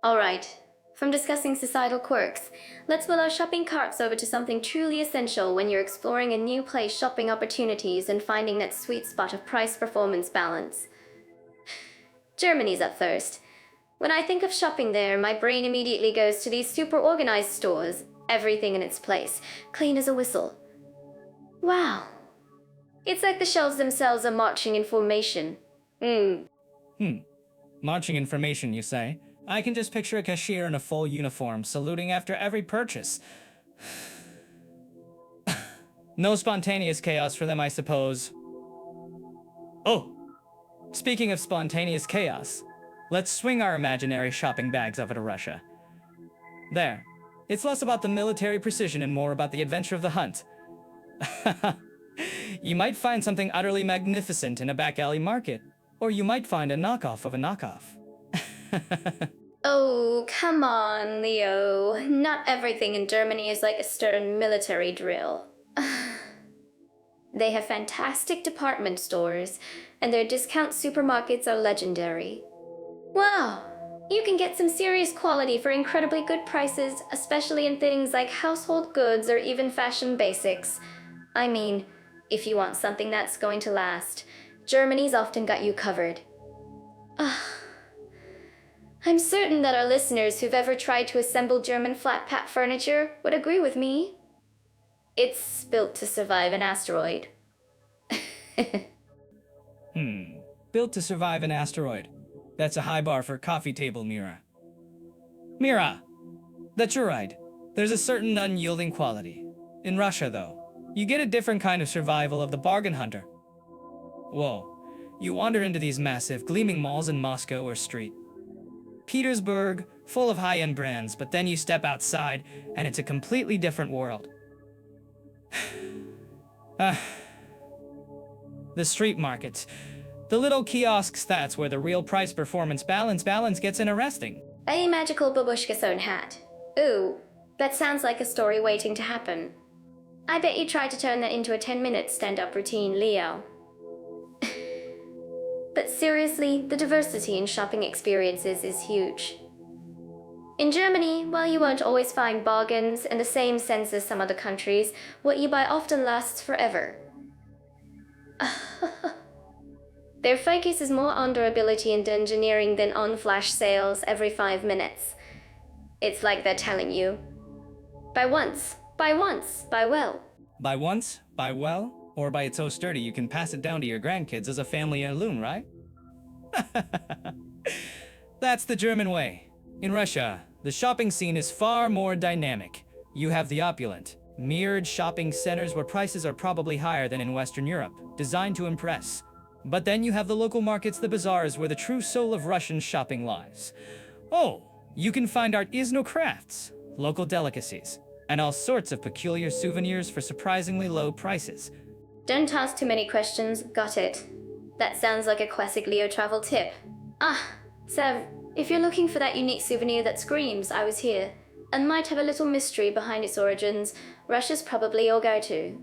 Alright, from discussing societal quirks, let's wheel our shopping carts over to something truly essential when you're exploring a new place, shopping opportunities, and finding that sweet spot of price-performance balance. Germany's up first. When I think of shopping there, my brain immediately goes to these super organized stores, everything in its place, clean as a whistle. Wow. It's like the shelves themselves are marching in formation. Marching in formation, you say? I can just picture a cashier in a full uniform, saluting after every purchase. No spontaneous chaos for them, I suppose. Oh! Speaking of spontaneous chaos, let's swing our imaginary shopping bags over to Russia. There. It's less about the military precision and more about the adventure of the hunt. You might find something utterly magnificent in a back alley market, or you might find a knockoff of a knockoff. Oh, come on, Leo. Not everything in Germany is like a stern military drill. They have fantastic department stores, and their discount supermarkets are legendary. Wow! You can get some serious quality for incredibly good prices, especially in things like household goods or even fashion basics. I mean, if you want something that's going to last, Germany's often got you covered. I'm certain that our listeners who've ever tried to assemble German flat-pack furniture would agree with me. It's built to survive an asteroid. Built to survive an asteroid. That's a high bar for coffee table, Mira. Mira! That's you're right. There's a certain unyielding quality. In Russia, though, you get a different kind of survival of the bargain hunter. Whoa. You wander into these massive, gleaming malls in Moscow or St. Petersburg, full of high-end brands, but then you step outside, and it's a completely different world. The street markets. The little kiosks, that's where the real price-performance balance gets interesting. A magical babushka sewn hat. Ooh, that sounds like a story waiting to happen. I bet you tried to turn that into a 10-minute stand-up routine, Leo. But seriously, the diversity in shopping experiences is huge. In Germany, while you won't always find bargains in the same sense as some other countries, what you buy often lasts forever. Their focus is more on durability and engineering than on flash sales every 5 minutes. It's like they're telling you, buy once, buy once, buy well. Buy once, buy well, or buy it so sturdy you can pass it down to your grandkids as a family heirloom, right? That's the German way. In Russia, the shopping scene is far more dynamic. You have the opulent, mirrored shopping centers where prices are probably higher than in Western Europe, designed to impress. But then you have the local markets, the bazaars, where the true soul of Russian shopping lies. Oh, you can find artisanal crafts, local delicacies, and all sorts of peculiar souvenirs for surprisingly low prices. Don't ask too many questions, got it. That sounds like a classic Leo travel tip. Sev, if you're looking for that unique souvenir that screams, I was here, and might have a little mystery behind its origins, Russia's probably your go-to.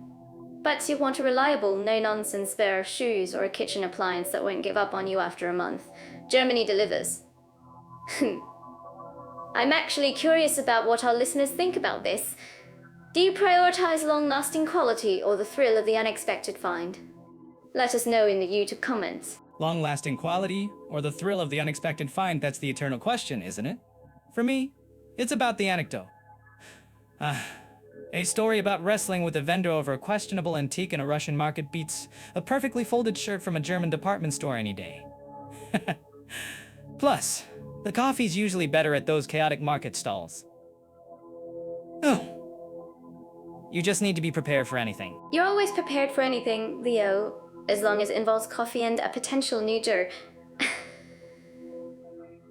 But you want a reliable, no-nonsense pair of shoes or a kitchen appliance that won't give up on you after a month. Germany delivers. I'm actually curious about what our listeners think about this. Do you prioritize long-lasting quality or the thrill of the unexpected find? Let us know in the YouTube comments. Long-lasting quality or the thrill of the unexpected find, that's the eternal question, isn't it? For me, it's about the anecdote. A story about wrestling with a vendor over a questionable antique in a Russian market beats a perfectly folded shirt from a German department store any day. Plus, the coffee's usually better at those chaotic market stalls. Oh. You just need to be prepared for anything. You're always prepared for anything, Leo, as long as it involves coffee and a potential neuter.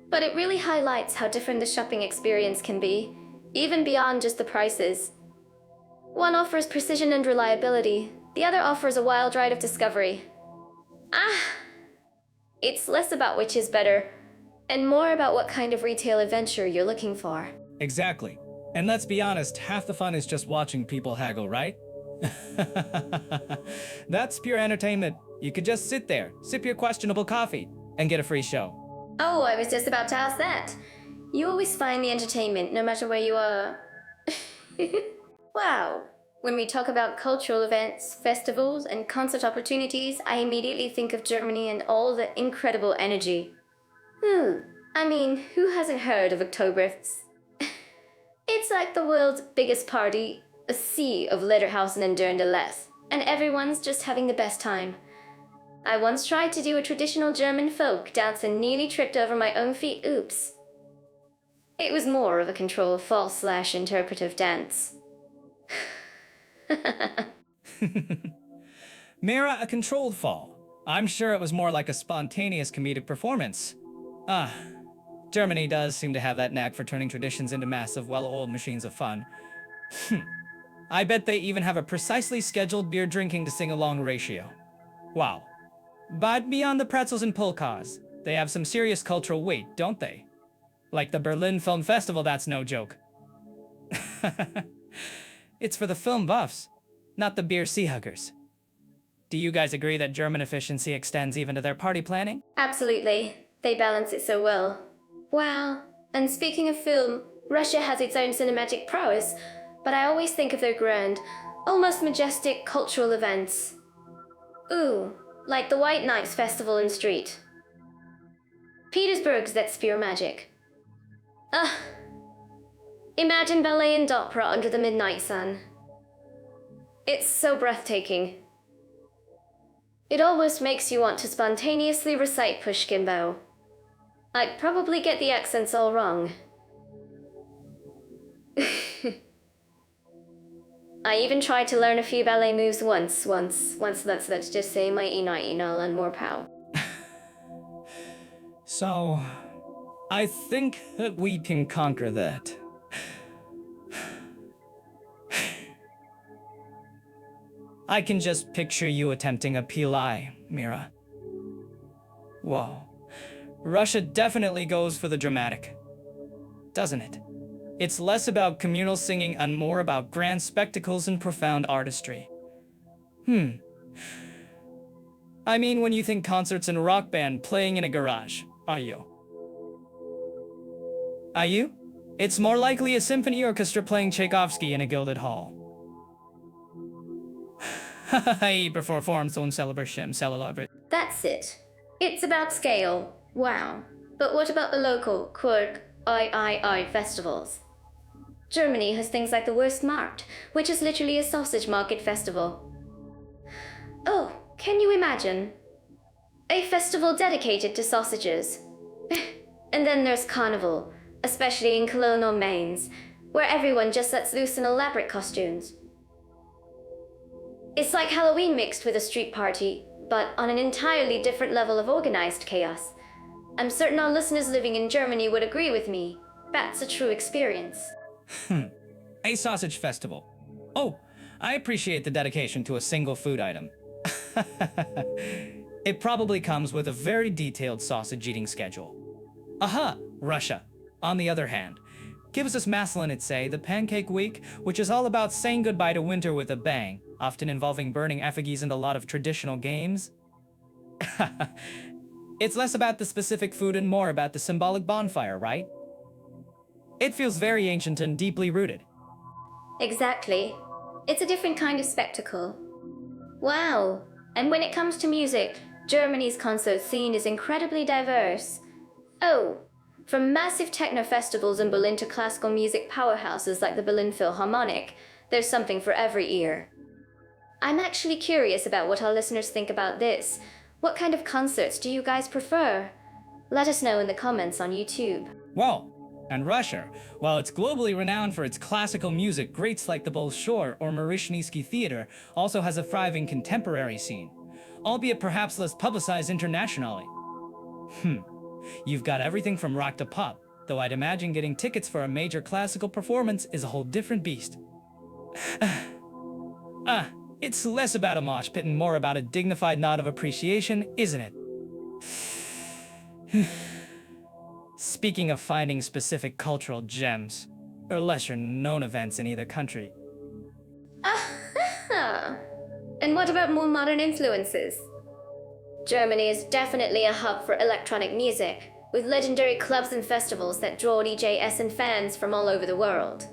But it really highlights how different the shopping experience can be, even beyond just the prices. One offers precision and reliability, the other offers a wild ride of discovery. It's less about which is better, and more about what kind of retail adventure you're looking for. Exactly. And let's be honest, half the fun is just watching people haggle, right? That's pure entertainment. You could just sit there, sip your questionable coffee, and get a free show. Oh, I was just about to ask that. You always find the entertainment, no matter where you are. Wow. When we talk about cultural events, festivals, and concert opportunities, I immediately think of Germany and all the incredible energy. I mean, who hasn't heard of Oktoberfest? It's like the world's biggest party, a sea of Lederhausen and Dirndl-less, and everyone's just having the best time. I once tried to do a traditional German folk dance and nearly tripped over my own feet, oops. It was more of a controlled false/interpretive dance. Mira, a controlled fall. I'm sure it was more like a spontaneous comedic performance. Germany does seem to have that knack for turning traditions into massive, well-oiled machines of fun. I bet they even have a precisely scheduled beer drinking to sing-along ratio. Wow. But beyond the pretzels and polkas, they have some serious cultural weight, don't they? Like the Berlin Film Festival, that's no joke. It's for the film buffs, not the beer sea huggers. Do you guys agree that German efficiency extends even to their party planning? Absolutely. They balance it so well. Wow. And speaking of film, Russia has its own cinematic prowess, but I always think of their grand, almost majestic cultural events. Ooh, like the White Nights Festival in Street. Petersburg's that's pure magic. Imagine ballet and opera under the midnight sun. It's so breathtaking. It almost makes you want to spontaneously recite Pushkin Bow. I'd probably get the accents all wrong. I even tried to learn a few ballet moves once, let's just say mighty nighty null and more pow. So, I think that we can conquer that. I can just picture you attempting a PLI, Mira. Whoa. Russia definitely goes for the dramatic, doesn't it? It's less about communal singing and more about grand spectacles and profound artistry. I mean, when you think concerts and rock band playing in a garage, are you? Are you? It's more likely a symphony orchestra playing Tchaikovsky in a gilded hall. I perform some celebration. That's it. It's about scale. Wow. But what about the local, quirk, I festivals? Germany has things like the Wurstmarkt, which is literally a sausage market festival. Oh, can you imagine? A festival dedicated to sausages. And then there's Carnival, especially in Cologne or Mainz, where everyone just lets loose in elaborate costumes. It's like Halloween mixed with a street party, but on an entirely different level of organized chaos. I'm certain our listeners living in Germany would agree with me. That's a true experience. A sausage festival. Oh, I appreciate the dedication to a single food item. It probably comes with a very detailed sausage eating schedule. Aha, Russia, on the other hand, gives us Maslenitsa, the Pancake Week, which is all about saying goodbye to winter with a bang, often involving burning effigies and a lot of traditional games. It's less about the specific food and more about the symbolic bonfire, right? It feels very ancient and deeply rooted. Exactly. It's a different kind of spectacle. Wow. And when it comes to music, Germany's concert scene is incredibly diverse. Oh, from massive techno festivals in Berlin to classical music powerhouses like the Berlin Philharmonic, there's something for every ear. I'm actually curious about what our listeners think about this. What kind of concerts do you guys prefer? Let us know in the comments on YouTube. Well, and Russia, while it's globally renowned for its classical music, greats like the Bolshoi or Mariinsky Theater also has a thriving contemporary scene, albeit perhaps less publicized internationally. You've got everything from rock to pop, though I'd imagine getting tickets for a major classical performance is a whole different beast. It's less about a mosh pit and more about a dignified nod of appreciation, isn't it? Speaking of finding specific cultural gems, or lesser-known events in either country. And what about more modern influences? Germany is definitely a hub for electronic music, with legendary clubs and festivals that draw DJs and fans from all over the world.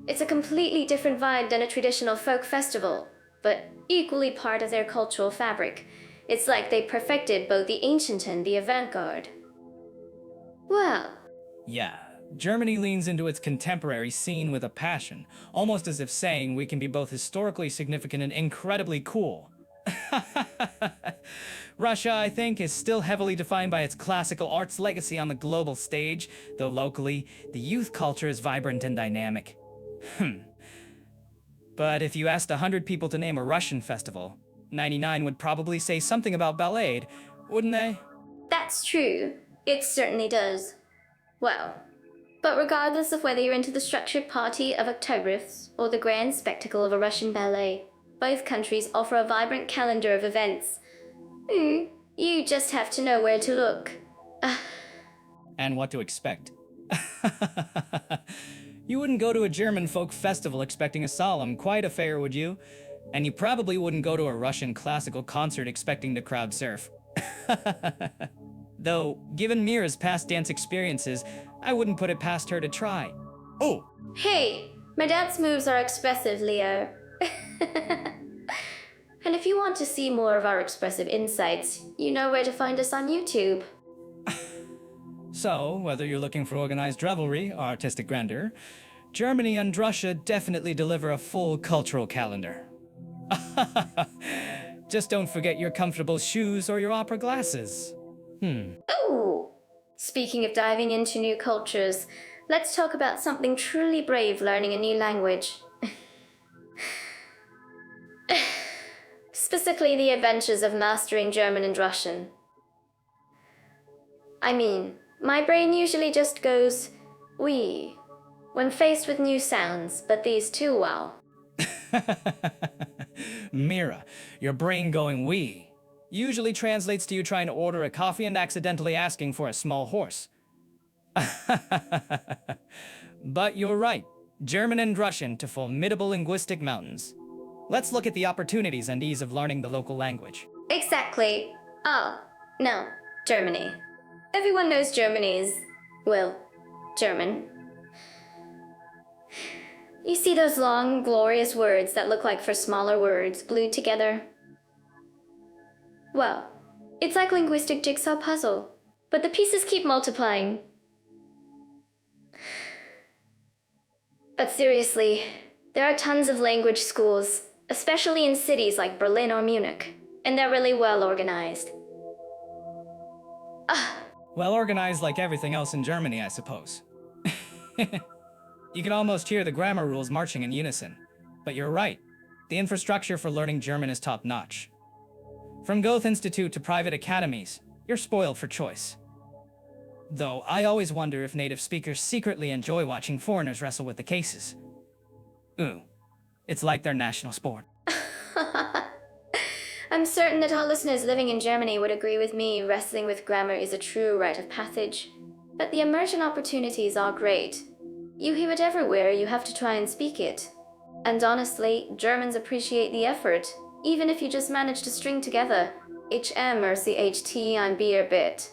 It's a completely different vibe than a traditional folk festival, but equally part of their cultural fabric. It's like they perfected both the ancient and the avant-garde. Well. Yeah, Germany leans into its contemporary scene with a passion, almost as if saying we can be both historically significant and incredibly cool. Russia, I think, is still heavily defined by its classical arts legacy on the global stage, though locally, the youth culture is vibrant and dynamic. But if you asked 100 people to name a Russian festival, 99 would probably say something about ballet, wouldn't they? That's true. It certainly does. Well, but regardless of whether you're into the structured party of Oktoberfest or the grand spectacle of a Russian ballet, both countries offer a vibrant calendar of events. You just have to know where to look. And what to expect. You wouldn't go to a German folk festival expecting a solemn, quiet affair, would you? And you probably wouldn't go to a Russian classical concert expecting to crowd surf. Though, given Mira's past dance experiences, I wouldn't put it past her to try. Oh! Hey, my dance moves are expressive, Leo. And if you want to see more of our expressive insights, you know where to find us on YouTube. So, whether you're looking for organized revelry, artistic grandeur, Germany and Russia definitely deliver a full cultural calendar. Just don't forget your comfortable shoes or your opera glasses. Ooh! Speaking of diving into new cultures, let's talk about something truly brave learning a new language. Specifically the adventures of mastering German and Russian. I mean, my brain usually just goes, oui, when faced with new sounds, but these too, wow. Mira, your brain going wee usually translates to you trying to order a coffee and accidentally asking for a small horse. But you're right, German and Russian to formidable linguistic mountains. Let's look at the opportunities and ease of learning the local language. Exactly. Oh, no, Germany. Everyone knows Germany is, well, German. You see those long, glorious words that look like for smaller words glued together? Well, it's like linguistic jigsaw puzzle, but the pieces keep multiplying. But seriously, there are tons of language schools, especially in cities like Berlin or Munich, and they're really well organized. Well organized like everything else in Germany, I suppose. You can almost hear the grammar rules marching in unison. But you're right, the infrastructure for learning German is top-notch. From Goethe Institute to private academies, you're spoiled for choice. Though I always wonder if native speakers secretly enjoy watching foreigners wrestle with the cases. Ooh, it's like their national sport. I'm certain that all listeners living in Germany would agree with me, wrestling with grammar is a true rite of passage. But the immersion opportunities are great. You hear it everywhere, you have to try and speak it. And honestly, Germans appreciate the effort, even if you just manage to string together HM or CHT on beer bit.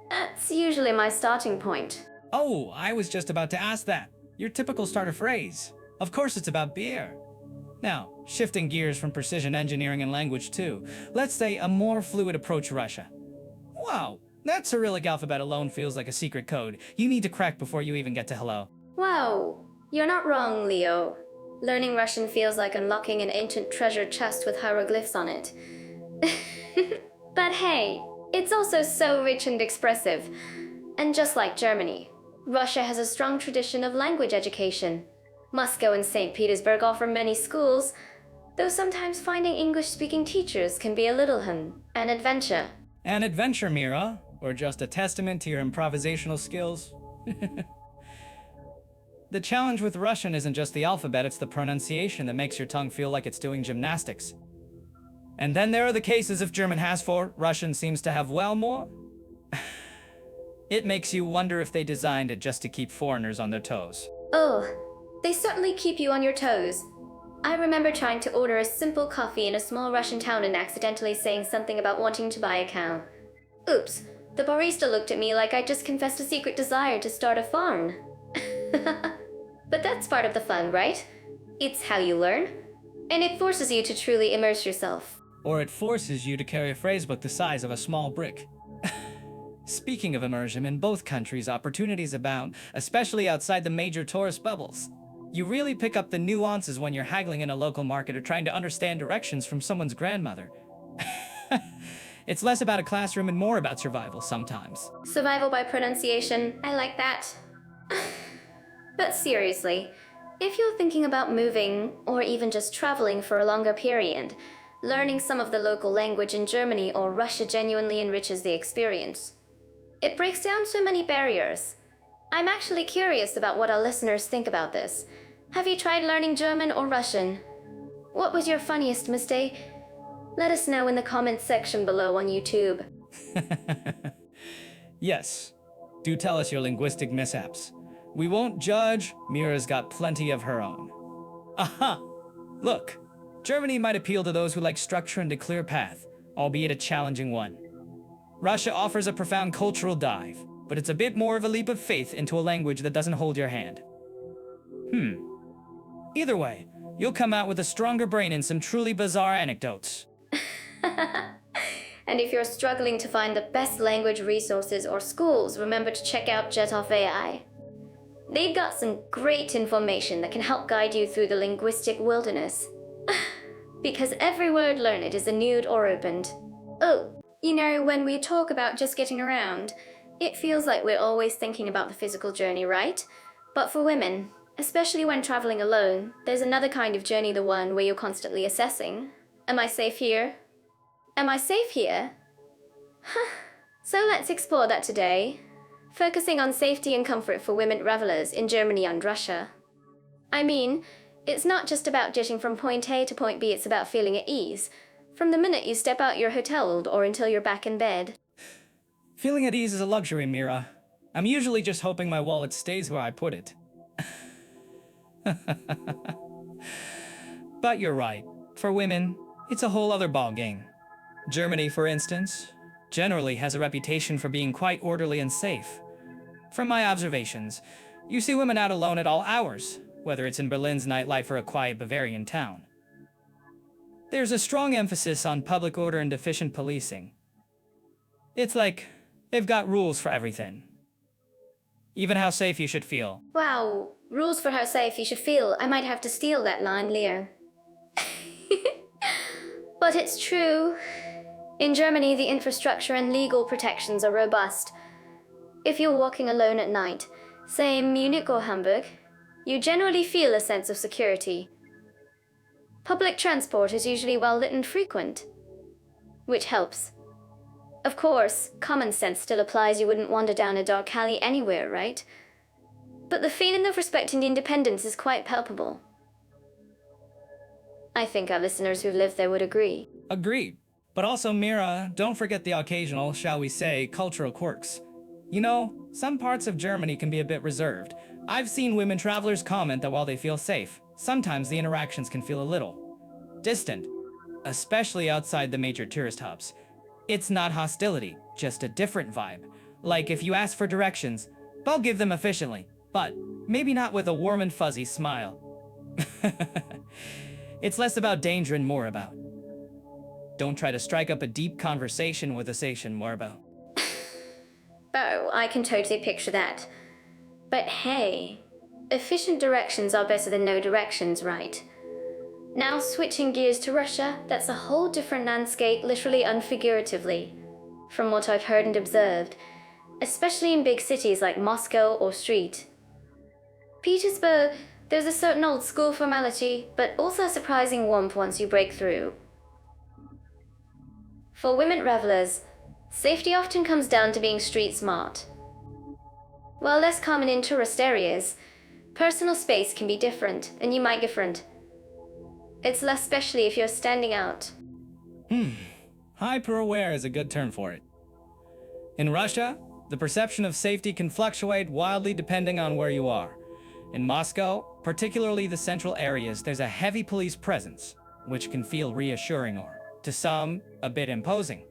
That's usually my starting point. Oh, I was just about to ask that. Your typical starter phrase. Of course it's about beer. Now, shifting gears from precision engineering and language to, let's say, a more fluid approach to Russia. Wow, that Cyrillic alphabet alone feels like a secret code you need to crack before you even get to hello. Wow, you're not wrong, Leo. Learning Russian feels like unlocking an ancient treasure chest with hieroglyphs on it. But hey, it's also so rich and expressive. And just like Germany, Russia has a strong tradition of language education. Moscow and St. Petersburg offer many schools, though sometimes finding English-speaking teachers can be a little an adventure. An adventure, Mira, or just a testament to your improvisational skills? The challenge with Russian isn't just the alphabet, it's the pronunciation that makes your tongue feel like it's doing gymnastics. And then there are the cases if German has 4, Russian seems to have well more. It makes you wonder if they designed it just to keep foreigners on their toes. Oh, they certainly keep you on your toes. I remember trying to order a simple coffee in a small Russian town and accidentally saying something about wanting to buy a cow. Oops, the barista looked at me like I just confessed a secret desire to start a farm. But that's part of the fun, right? It's how you learn. And it forces you to truly immerse yourself. Or it forces you to carry a phrasebook the size of a small brick. Speaking of immersion, in both countries, opportunities abound, especially outside the major tourist bubbles. You really pick up the nuances when you're haggling in a local market or trying to understand directions from someone's grandmother. It's less about a classroom and more about survival sometimes. Survival by pronunciation, I like that. But seriously, if you're thinking about moving, or even just traveling for a longer period, learning some of the local language in Germany or Russia genuinely enriches the experience. It breaks down so many barriers. I'm actually curious about what our listeners think about this. Have you tried learning German or Russian? What was your funniest mistake? Let us know in the comments section below on YouTube. Yes, do tell us your linguistic mishaps. We won't judge, Mira's got plenty of her own. Aha! Look, Germany might appeal to those who like structure and a clear path, albeit a challenging one. Russia offers a profound cultural dive, but it's a bit more of a leap of faith into a language that doesn't hold your hand. Either way, you'll come out with a stronger brain and some truly bizarre anecdotes. And if you're struggling to find the best language resources or schools, remember to check out Jetoff AI. They've got some great information that can help guide you through the linguistic wilderness. Because every word learned is annued or opened. Oh, you know, when we talk about just getting around, it feels like we're always thinking about the physical journey, right? But for women, especially when traveling alone, there's another kind of journey, the one where you're constantly assessing. Am I safe here? Am I safe here? So let's explore that today, focusing on safety and comfort for women travelers in Germany and Russia. I mean, it's not just about getting from point A to point B, it's about feeling at ease, from the minute you step out your hotel or until you're back in bed. Feeling at ease is a luxury, Mira. I'm usually just hoping my wallet stays where I put it. But you're right. For women, it's a whole other ballgame. Germany, for instance, generally has a reputation for being quite orderly and safe. From my observations, you see women out alone at all hours, whether it's in Berlin's nightlife or a quiet Bavarian town. There's a strong emphasis on public order and efficient policing. It's like they've got rules for everything. Even how safe you should feel. Wow, rules for how safe you should feel. I might have to steal that line, Leo. But it's true. In Germany, the infrastructure and legal protections are robust. If you're walking alone at night, say in Munich or Hamburg, you generally feel a sense of security. Public transport is usually well lit and frequent, which helps. Of course, common sense still applies. You wouldn't wander down a dark alley anywhere, right? But the feeling of respect and independence is quite palpable. I think our listeners who've lived there would agree. Agreed. But also, Mira, don't forget the occasional, shall we say, cultural quirks. You know, some parts of Germany can be a bit reserved. I've seen women travelers comment that while they feel safe, sometimes the interactions can feel a little distant, especially outside the major tourist hubs. It's not hostility, just a different vibe. Like if you ask for directions, they'll give them efficiently, but maybe not with a warm and fuzzy smile. It's less about danger and more about don't try to strike up a deep conversation with a Sation Morbo. Oh, I can totally picture that. But hey, efficient directions are better than no directions, right? Now switching gears to Russia, that's a whole different landscape, literally and figuratively, from what I've heard and observed, especially in big cities like Moscow or Street. Petersburg, there's a certain old school formality, but also surprising warmth once you break through. For women travelers, safety often comes down to being street smart. While less common in tourist areas, personal space can be different, and you might different. It's less especially if you're standing out. Hyper-aware is a good term for it. In Russia, the perception of safety can fluctuate wildly depending on where you are. In Moscow, particularly the central areas, there's a heavy police presence, which can feel reassuring or, to some, a bit imposing.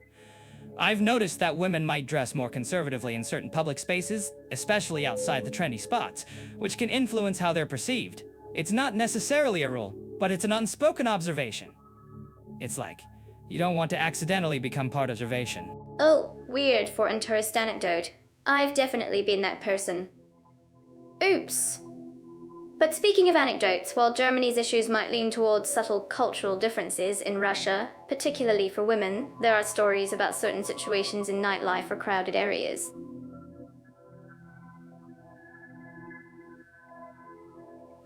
I've noticed that women might dress more conservatively in certain public spaces, especially outside the trendy spots, which can influence how they're perceived. It's not necessarily a rule, but it's an unspoken observation. It's like, you don't want to accidentally become part of observation. Oh, weird for an tourist anecdote. I've definitely been that person. Oops. But speaking of anecdotes, while Germany's issues might lean towards subtle cultural differences in Russia, particularly for women, there are stories about certain situations in nightlife or crowded areas.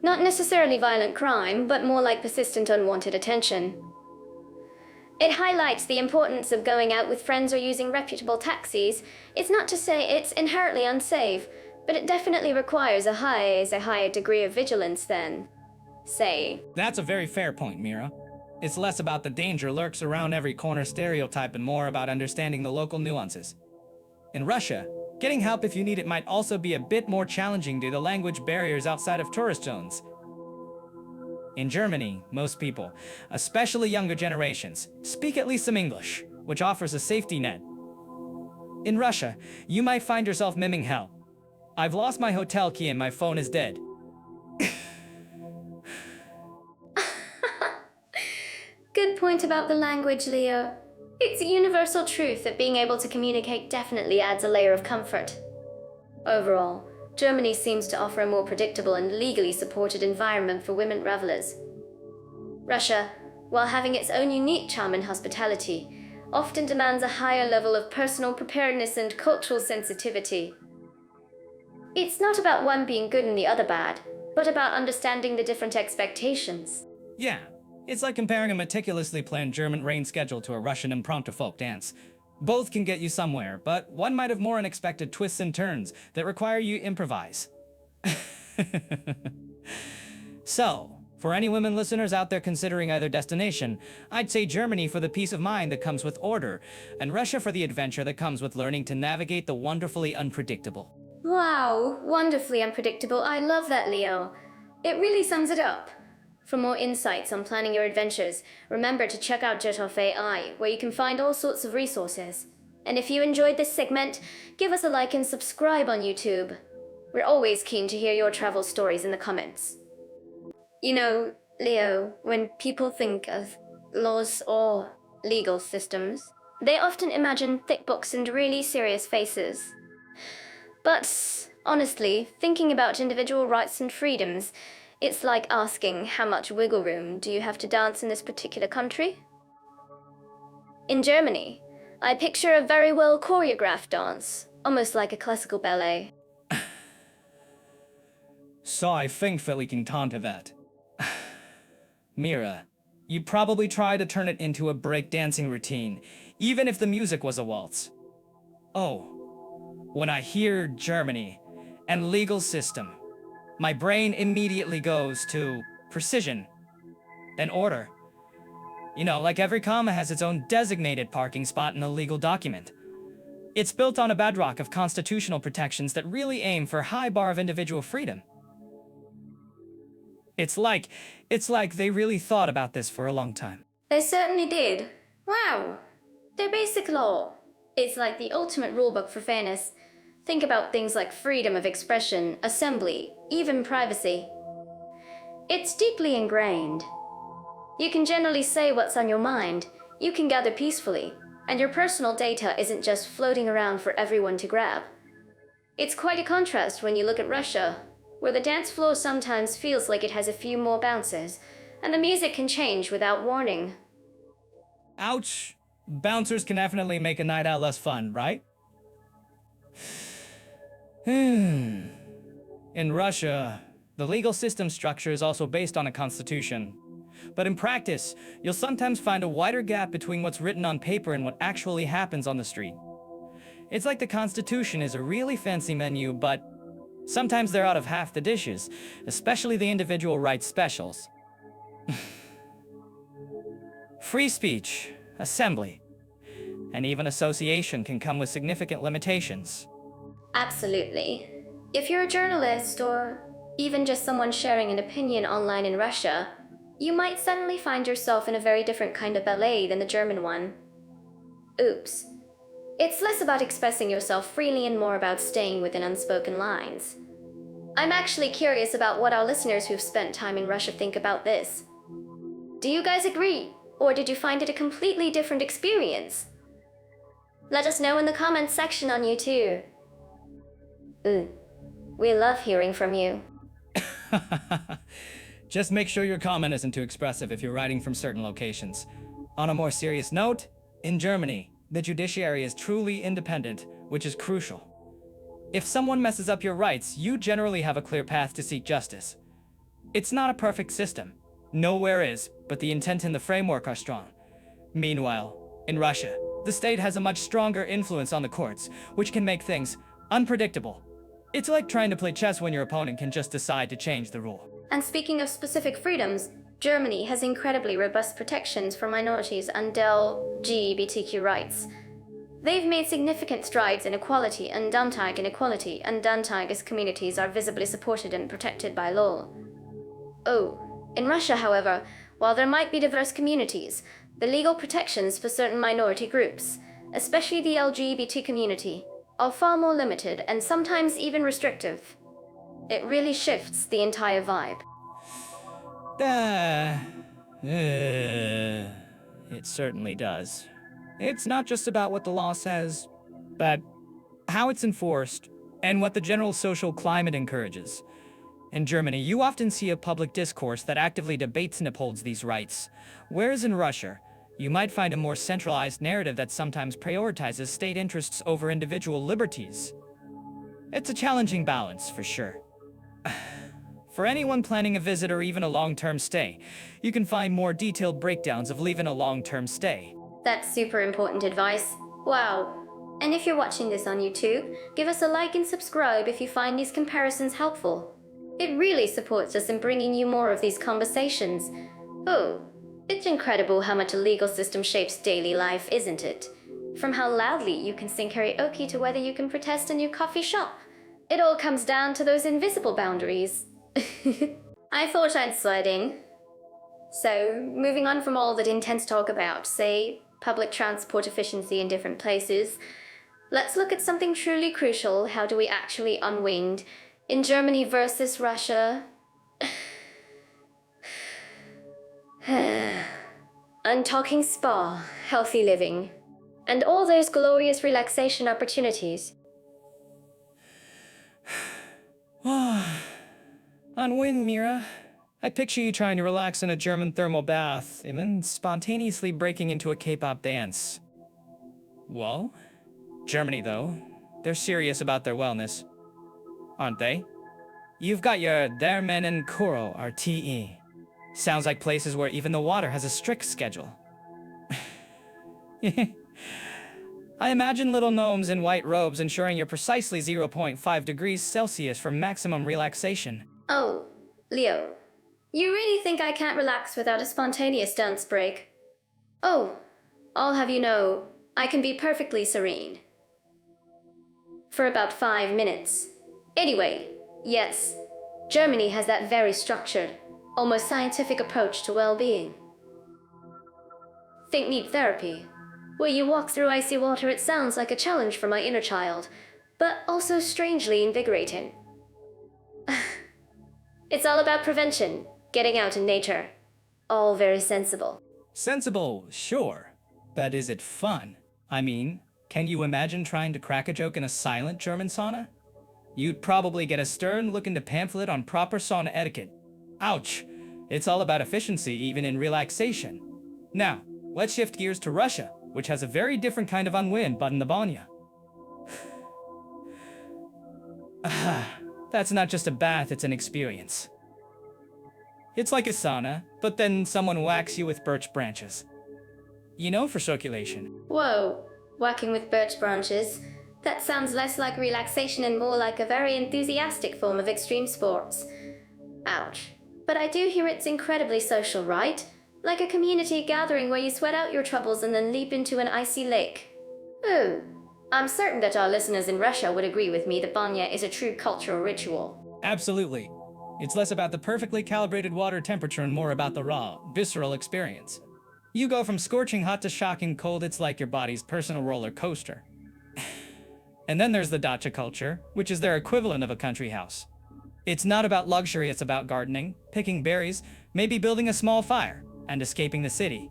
Not necessarily violent crime, but more like persistent unwanted attention. It highlights the importance of going out with friends or using reputable taxis. It's not to say it's inherently unsafe, but it definitely requires a higher degree of vigilance than, say... That's a very fair point, Mira. It's less about the danger lurks around every corner stereotype and more about understanding the local nuances. In Russia, getting help if you need it might also be a bit more challenging due to language barriers outside of tourist zones. In Germany, most people, especially younger generations, speak at least some English, which offers a safety net. In Russia, you might find yourself miming hell. I've lost my hotel key and my phone is dead. Good point about the language, Leo. It's a universal truth that being able to communicate definitely adds a layer of comfort. Overall, Germany seems to offer a more predictable and legally supported environment for women travelers. Russia, while having its own unique charm and hospitality, often demands a higher level of personal preparedness and cultural sensitivity. It's not about one being good and the other bad, but about understanding the different expectations. Yeah, it's like comparing a meticulously planned German rain schedule to a Russian impromptu folk dance. Both can get you somewhere, but one might have more unexpected twists and turns that require you improvise. So, for any women listeners out there considering either destination, I'd say Germany for the peace of mind that comes with order, and Russia for the adventure that comes with learning to navigate the wonderfully unpredictable. Wow, wonderfully unpredictable. I love that, Leo. It really sums it up. For more insights on planning your adventures, remember to check out Jetov AI, where you can find all sorts of resources. And if you enjoyed this segment, give us a like and subscribe on YouTube. We're always keen to hear your travel stories in the comments. You know, Leo, when people think of laws or legal systems, they often imagine thick books and really serious faces. But honestly, thinking about individual rights and freedoms, it's like asking how much wiggle room do you have to dance in this particular country? In Germany, I picture a very well choreographed dance, almost like a classical ballet. So I think that we can turn to that. Mira, you probably try to turn it into a break-dancing routine, even if the music was a waltz. Oh, when I hear Germany and legal system, my brain immediately goes to precision, then order. You know, like every comma has its own designated parking spot in a legal document. It's built on a bedrock of constitutional protections that really aim for a high bar of individual freedom. It's like they really thought about this for a long time. They certainly did. Wow. Their basic law. It's like the ultimate rulebook for fairness. Think about things like freedom of expression, assembly, even privacy. It's deeply ingrained. You can generally say what's on your mind, you can gather peacefully, and your personal data isn't just floating around for everyone to grab. It's quite a contrast when you look at Russia, where the dance floor sometimes feels like it has a few more bounces, and the music can change without warning. Ouch! Bouncers can definitely make a night out less fun, right? In Russia, the legal system structure is also based on a constitution. But in practice, you'll sometimes find a wider gap between what's written on paper and what actually happens on the street. It's like the Constitution is a really fancy menu, but sometimes they're out of half the dishes, especially the individual rights specials. Free speech, assembly, and even association can come with significant limitations. Absolutely. If you're a journalist or even just someone sharing an opinion online in Russia, you might suddenly find yourself in a very different kind of ballet than the German one. Oops. It's less about expressing yourself freely and more about staying within unspoken lines. I'm actually curious about what our listeners who've spent time in Russia think about this. Do you guys agree? Or did you find it a completely different experience? Let us know in the comments section on YouTube. We love hearing from you. Just make sure your comment isn't too expressive if you're writing from certain locations. On a more serious note, in Germany, the judiciary is truly independent, which is crucial. If someone messes up your rights, you generally have a clear path to seek justice. It's not a perfect system. Nowhere is, but the intent and the framework are strong. Meanwhile, in Russia, the state has a much stronger influence on the courts, which can make things unpredictable. It's like trying to play chess when your opponent can just decide to change the rule. And speaking of specific freedoms, Germany has incredibly robust protections for minorities and LGBTQ rights. They've made significant strides in equality and anti-inequality, and anti-communities are visibly supported and protected by law. Oh, In Russia, however, while there might be diverse communities, the legal protections for certain minority groups, especially the LGBT community, are far more limited and sometimes even restrictive. It really shifts the entire vibe. It certainly does. It's not just about what the law says, but how it's enforced and what the general social climate encourages. In Germany, you often see a public discourse that actively debates and upholds these rights, whereas in Russia, you might find a more centralized narrative that sometimes prioritizes state interests over individual liberties. It's a challenging balance, for sure. For anyone planning a visit or even a long-term stay, you can find more detailed breakdowns of leaving a long-term stay. That's super important advice. Wow. And if you're watching this on YouTube, give us a like and subscribe if you find these comparisons helpful. It really supports us in bringing you more of these conversations. Oh, it's incredible how much a legal system shapes daily life, isn't it? From how loudly you can sing karaoke to whether you can protest in your coffee shop. It all comes down to those invisible boundaries. I thought I'd slide in. So, moving on from all that intense talk about, say, public transport efficiency in different places, let's look at something truly crucial. How do we actually unwind? In Germany versus Russia. I'm talking spa, healthy living, and all those glorious relaxation opportunities. Unwind, Mira. I picture you trying to relax in a German thermal bath, and then spontaneously breaking into a K-pop dance. Well, Germany, though, they're serious about their wellness, aren't they? You've got your Dermen and Kuro, RTE. Sounds like places where even the water has a strict schedule. I imagine little gnomes in white robes ensuring you're precisely 0.5 degrees Celsius for maximum relaxation. Oh, Leo, you really think I can't relax without a spontaneous dance break? Oh, I'll have you know, I can be perfectly serene. For about 5 minutes. Anyway, yes, Germany has that very structured, almost scientific approach to well-being. Think neat therapy. Where you walk through icy water, it sounds like a challenge for my inner child, but also strangely invigorating. It's all about prevention, getting out in nature. All very sensible. Sensible, sure. But is it fun? I mean, can you imagine trying to crack a joke in a silent German sauna? You'd probably get a stern look into pamphlet on proper sauna etiquette. Ouch! It's all about efficiency even in relaxation. Now, let's shift gears to Russia, which has a very different kind of unwind but in the banya. That's not just a bath, it's an experience. It's like a sauna, but then someone whacks you with birch branches. You know, for circulation. Whoa, whacking with birch branches. That sounds less like relaxation and more like a very enthusiastic form of extreme sports. Ouch. But I do hear it's incredibly social, right? Like a community gathering where you sweat out your troubles and then leap into an icy lake. Ooh, I'm certain that our listeners in Russia would agree with me that banya is a true cultural ritual. Absolutely. It's less about the perfectly calibrated water temperature and more about the raw, visceral experience. You go from scorching hot to shocking cold, it's like your body's personal roller coaster. And then there's the dacha culture, which is their equivalent of a country house. It's not about luxury, it's about gardening, picking berries, maybe building a small fire, and escaping the city.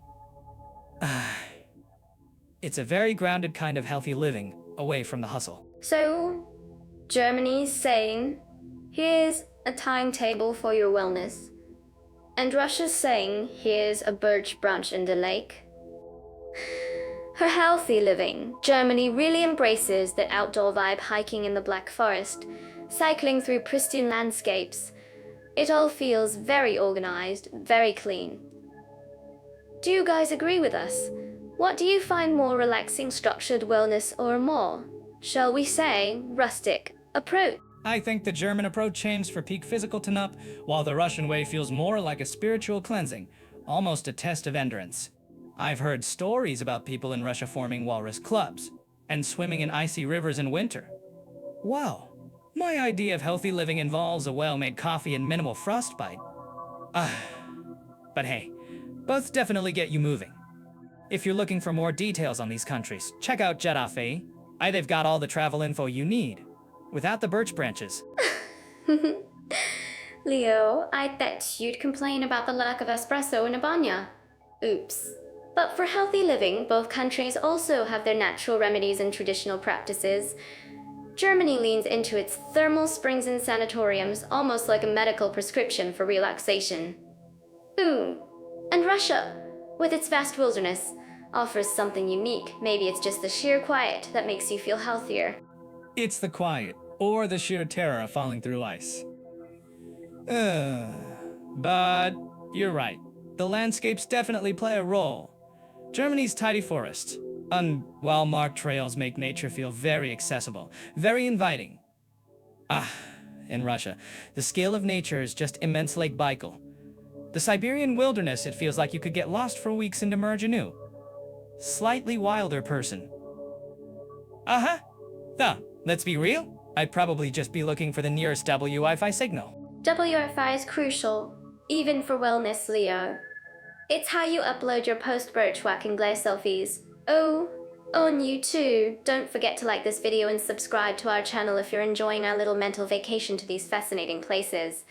It's a very grounded kind of healthy living, away from the hustle. So, Germany's saying, here's a timetable for your wellness. And Russia's saying, here's a birch branch in the lake. For healthy living, Germany really embraces the outdoor vibe, hiking in the Black Forest, cycling through pristine landscapes. It all feels very organized, very clean. Do you guys agree with us? What do you find more relaxing, structured wellness or a more, shall we say, rustic approach? I think the German approach aims for peak physical tone-up, while the Russian way feels more like a spiritual cleansing, almost a test of endurance. I've heard stories about people in Russia forming walrus clubs, and swimming in icy rivers in winter. Wow, my idea of healthy living involves a well-made coffee and minimal frostbite. But hey, both definitely get you moving. If you're looking for more details on these countries, check out Jeddah. They've got all the travel info you need, without the birch branches. Leo, I bet you'd complain about the lack of espresso in Albania. Oops. But for healthy living, both countries also have their natural remedies and traditional practices. Germany leans into its thermal springs and sanatoriums almost like a medical prescription for relaxation. Boom. And Russia, with its vast wilderness, offers something unique. Maybe it's just the sheer quiet that makes you feel healthier. It's the quiet, or the sheer terror of falling through ice. But you're right. The landscapes definitely play a role. Germany's tidy forests and well-marked trails make nature feel very accessible, very inviting. In Russia, the scale of nature is just immense. Lake Baikal. The Siberian wilderness, it feels like you could get lost for weeks and emerge a new, slightly wilder person. Let's be real. I'd probably just be looking for the nearest Wi-Fi signal. Wi-Fi is crucial, even for wellness, Leo. It's how you upload your post-birch whacking glare selfies. Oh, on you too. Don't forget to like this video and subscribe to our channel if you're enjoying our little mental vacation to these fascinating places.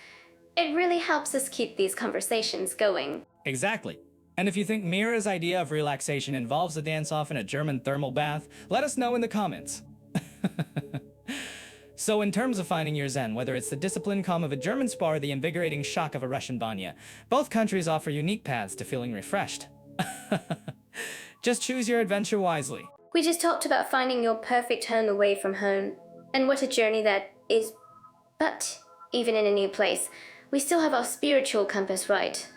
It really helps us keep these conversations going. Exactly. And if you think Mira's idea of relaxation involves a dance-off in a German thermal bath, let us know in the comments. So in terms of finding your zen, whether it's the disciplined calm of a German spa or the invigorating shock of a Russian banya, both countries offer unique paths to feeling refreshed. Just choose your adventure wisely. We just talked about finding your perfect home away from home, and what a journey that is. But even in a new place, we still have our spiritual compass, right?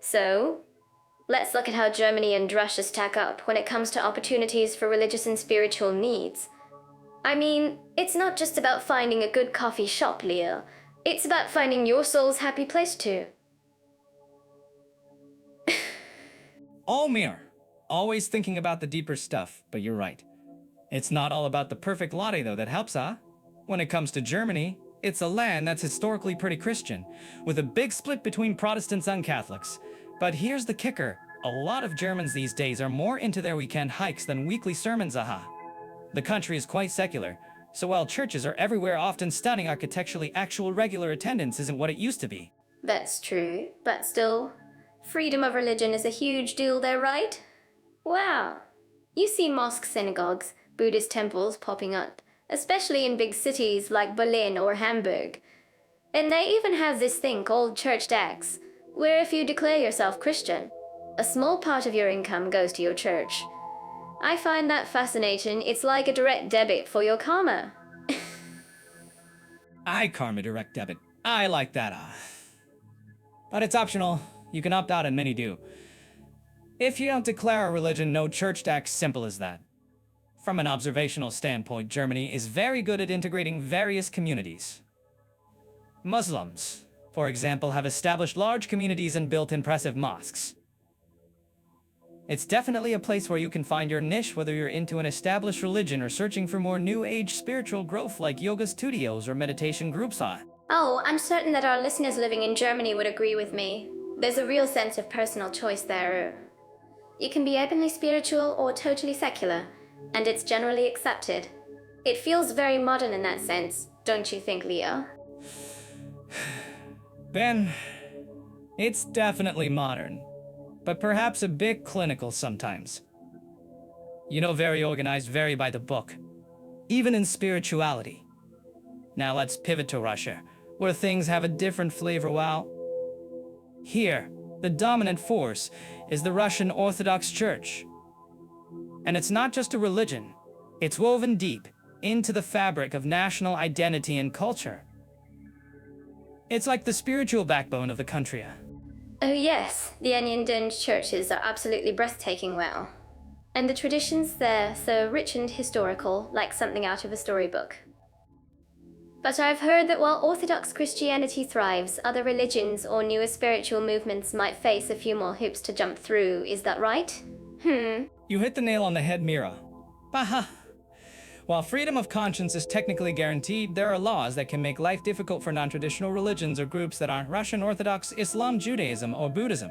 So, let's look at how Germany and Russia stack up when it comes to opportunities for religious and spiritual needs. I mean, it's not just about finding a good coffee shop, Leo. It's about finding your soul's happy place too. Mir. Always thinking about the deeper stuff, but you're right. It's not all about the perfect latte though that helps, huh? When it comes to Germany, it's a land that's historically pretty Christian, with a big split between Protestants and Catholics. But here's the kicker. A lot of Germans these days are more into their weekend hikes than weekly sermons, The country is quite secular, so while churches are everywhere, often stunning architecturally, actual regular attendance isn't what it used to be. That's true, but still, freedom of religion is a huge deal there, right? Wow. You see mosques, synagogues, Buddhist temples popping up, especially in big cities like Berlin or Hamburg. And they even have this thing called church tax, where if you declare yourself Christian, a small part of your income goes to your church. I find that fascinating. It's like a direct debit for your karma. Karma direct debit. I like that, But it's optional. You can opt out and many do. If you don't declare a religion, no church tax, simple as that. From an observational standpoint, Germany is very good at integrating various communities. Muslims, for example, have established large communities and built impressive mosques. It's definitely a place where you can find your niche, whether you're into an established religion or searching for more new age spiritual growth like yoga studios or meditation groups. Oh, I'm certain that our listeners living in Germany would agree with me. There's a real sense of personal choice there. You can be openly spiritual or totally secular, and it's generally accepted. It feels very modern in that sense, don't you think, Leo? Ben, it's definitely modern, but perhaps a bit clinical sometimes. Very organized, very by the book, even in spirituality. Now let's pivot to Russia, where things have a different flavor. Here, the dominant force is the Russian Orthodox Church. And it's not just a religion, it's woven deep into the fabric of national identity and culture. It's like the spiritual backbone of the country. Oh yes, the onion domed churches are absolutely breathtaking. And the traditions there so rich and historical, like something out of a storybook. But I've heard that while Orthodox Christianity thrives, other religions or newer spiritual movements might face a few more hoops to jump through. Is that right? You hit the nail on the head, Mira. While freedom of conscience is technically guaranteed, there are laws that can make life difficult for non-traditional religions or groups that aren't Russian Orthodox, Islam, Judaism, or Buddhism.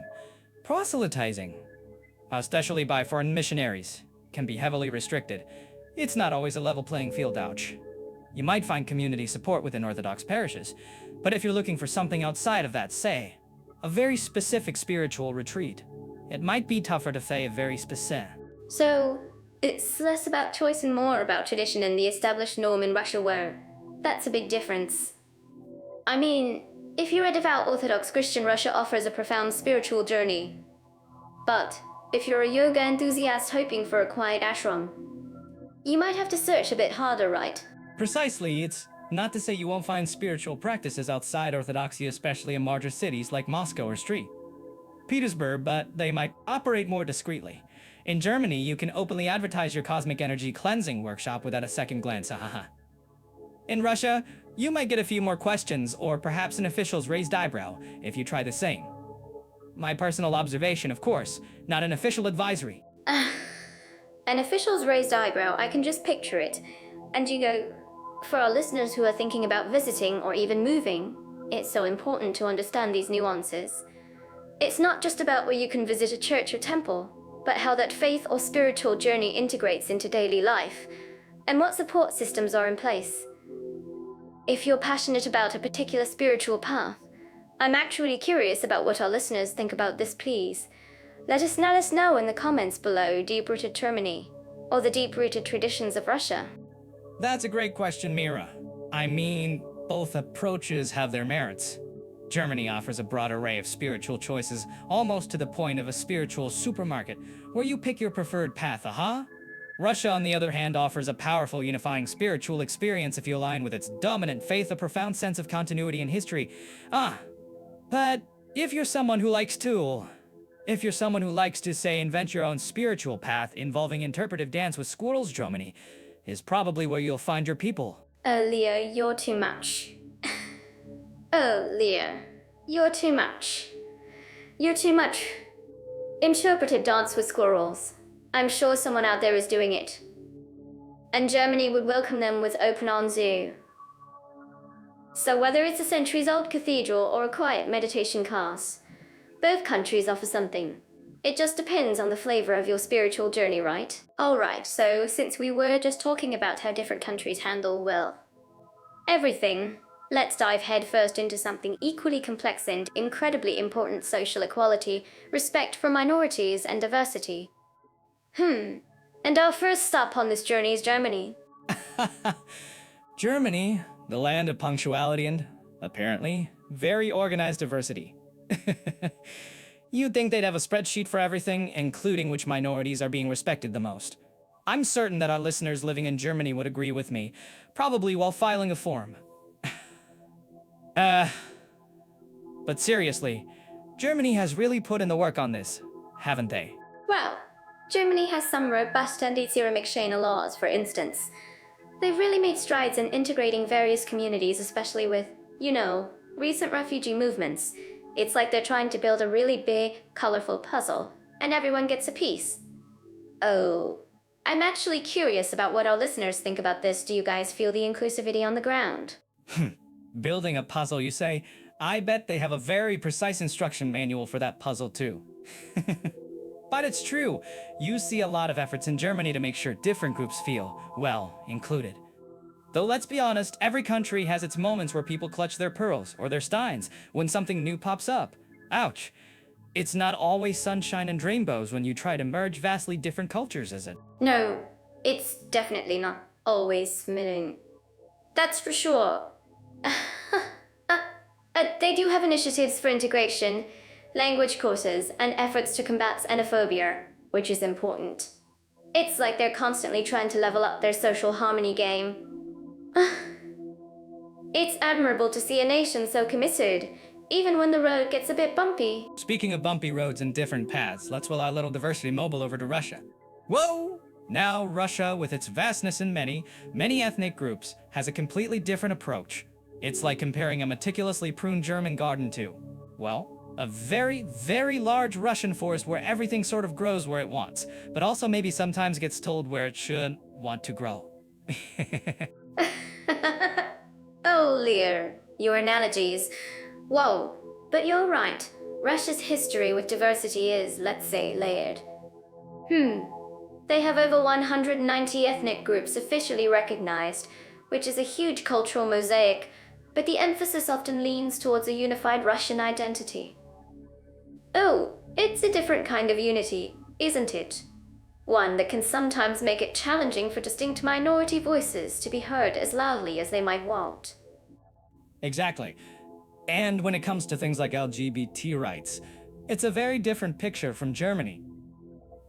Proselytizing, especially by foreign missionaries, can be heavily restricted. It's not always a level playing field, ouch. You might find community support within Orthodox parishes, but if you're looking for something outside of that, say, a very specific spiritual retreat, it might be tougher to say a very specific. So, it's less about choice and more about tradition and the established norm in Russia where that's a big difference. I mean, if you're a devout Orthodox Christian, Russia offers a profound spiritual journey. But if you're a yoga enthusiast hoping for a quiet ashram, you might have to search a bit harder, right? Precisely, it's not to say you won't find spiritual practices outside Orthodoxy, especially in larger cities like Moscow or St. Petersburg, but they might operate more discreetly. In Germany, you can openly advertise your cosmic energy cleansing workshop without a second glance, haha. In Russia, you might get a few more questions, or perhaps an official's raised eyebrow, if you try the same. My personal observation, of course, not an official advisory. An official's raised eyebrow, I can just picture it. And you go, for our listeners who are thinking about visiting or even moving, it's so important to understand these nuances. It's not just about where you can visit a church or temple, but how that faith or spiritual journey integrates into daily life, and what support systems are in place. If you're passionate about a particular spiritual path, I'm actually curious about what our listeners think about this, please. Let us know in the comments below deep-rooted Germany, or the deep-rooted traditions of Russia. That's a great question, Mira. I mean, both approaches have their merits. Germany offers a broad array of spiritual choices, almost to the point of a spiritual supermarket, where you pick your preferred path, aha? Russia, on the other hand, offers a powerful unifying spiritual experience if you align with its dominant faith, a profound sense of continuity in history. But if you're someone who likes to, say, invent your own spiritual path involving interpretive dance with squirrels, Germany is probably where you'll find your people. Oh, Leo, you're too much. Oh, Leo, you're too much. You're too much. Interpretive dance with squirrels. I'm sure someone out there is doing it. And Germany would welcome them with open arms. So whether it's a centuries-old cathedral or a quiet meditation class, both countries offer something. It just depends on the flavor of your spiritual journey, right? Alright, so since we were just talking about how different countries handle, well, everything, let's dive headfirst into something equally complex and incredibly important: social equality, respect for minorities, and diversity. And our first stop on this journey is Germany. Germany, the land of punctuality and, apparently, very organized diversity. You'd think they'd have a spreadsheet for everything, including which minorities are being respected the most. I'm certain that our listeners living in Germany would agree with me, probably while filing a form. But seriously, Germany has really put in the work on this, haven't they? Well, Germany has some robust anti-ceramic laws, for instance. They've really made strides in integrating various communities, especially with, recent refugee movements. It's like they're trying to build a really big, colorful puzzle, and everyone gets a piece. Oh, I'm actually curious about what our listeners think about this. Do you guys feel the inclusivity on the ground? Building a puzzle, you say? I bet they have a very precise instruction manual for that puzzle, too. But it's true. You see a lot of efforts in Germany to make sure different groups feel, well, included. Though let's be honest, every country has its moments where people clutch their pearls or their steins when something new pops up. Ouch. It's not always sunshine and rainbows when you try to merge vastly different cultures, is it? No, it's definitely not always familiar. That's for sure. They do have initiatives for integration, language courses, and efforts to combat xenophobia, which is important. It's like they're constantly trying to level up their social harmony game. It's admirable to see a nation so committed, even when the road gets a bit bumpy. Speaking of bumpy roads and different paths, let's will our little diversity mobile over to Russia. Whoa! Now Russia, with its vastness and many ethnic groups, has a completely different approach. It's like comparing a meticulously pruned German garden to, well, a very, very large Russian forest where everything sort of grows where it wants, but also maybe sometimes gets told where it should want to grow. Oh, Lear, your analogies. Whoa, but you're right. Russia's history with diversity is, let's say, layered. They have over 190 ethnic groups officially recognized, which is a huge cultural mosaic, but the emphasis often leans towards a unified Russian identity. Oh, it's a different kind of unity, isn't it? One that can sometimes make it challenging for distinct minority voices to be heard as loudly as they might want. Exactly. And when it comes to things like LGBT rights, it's a very different picture from Germany.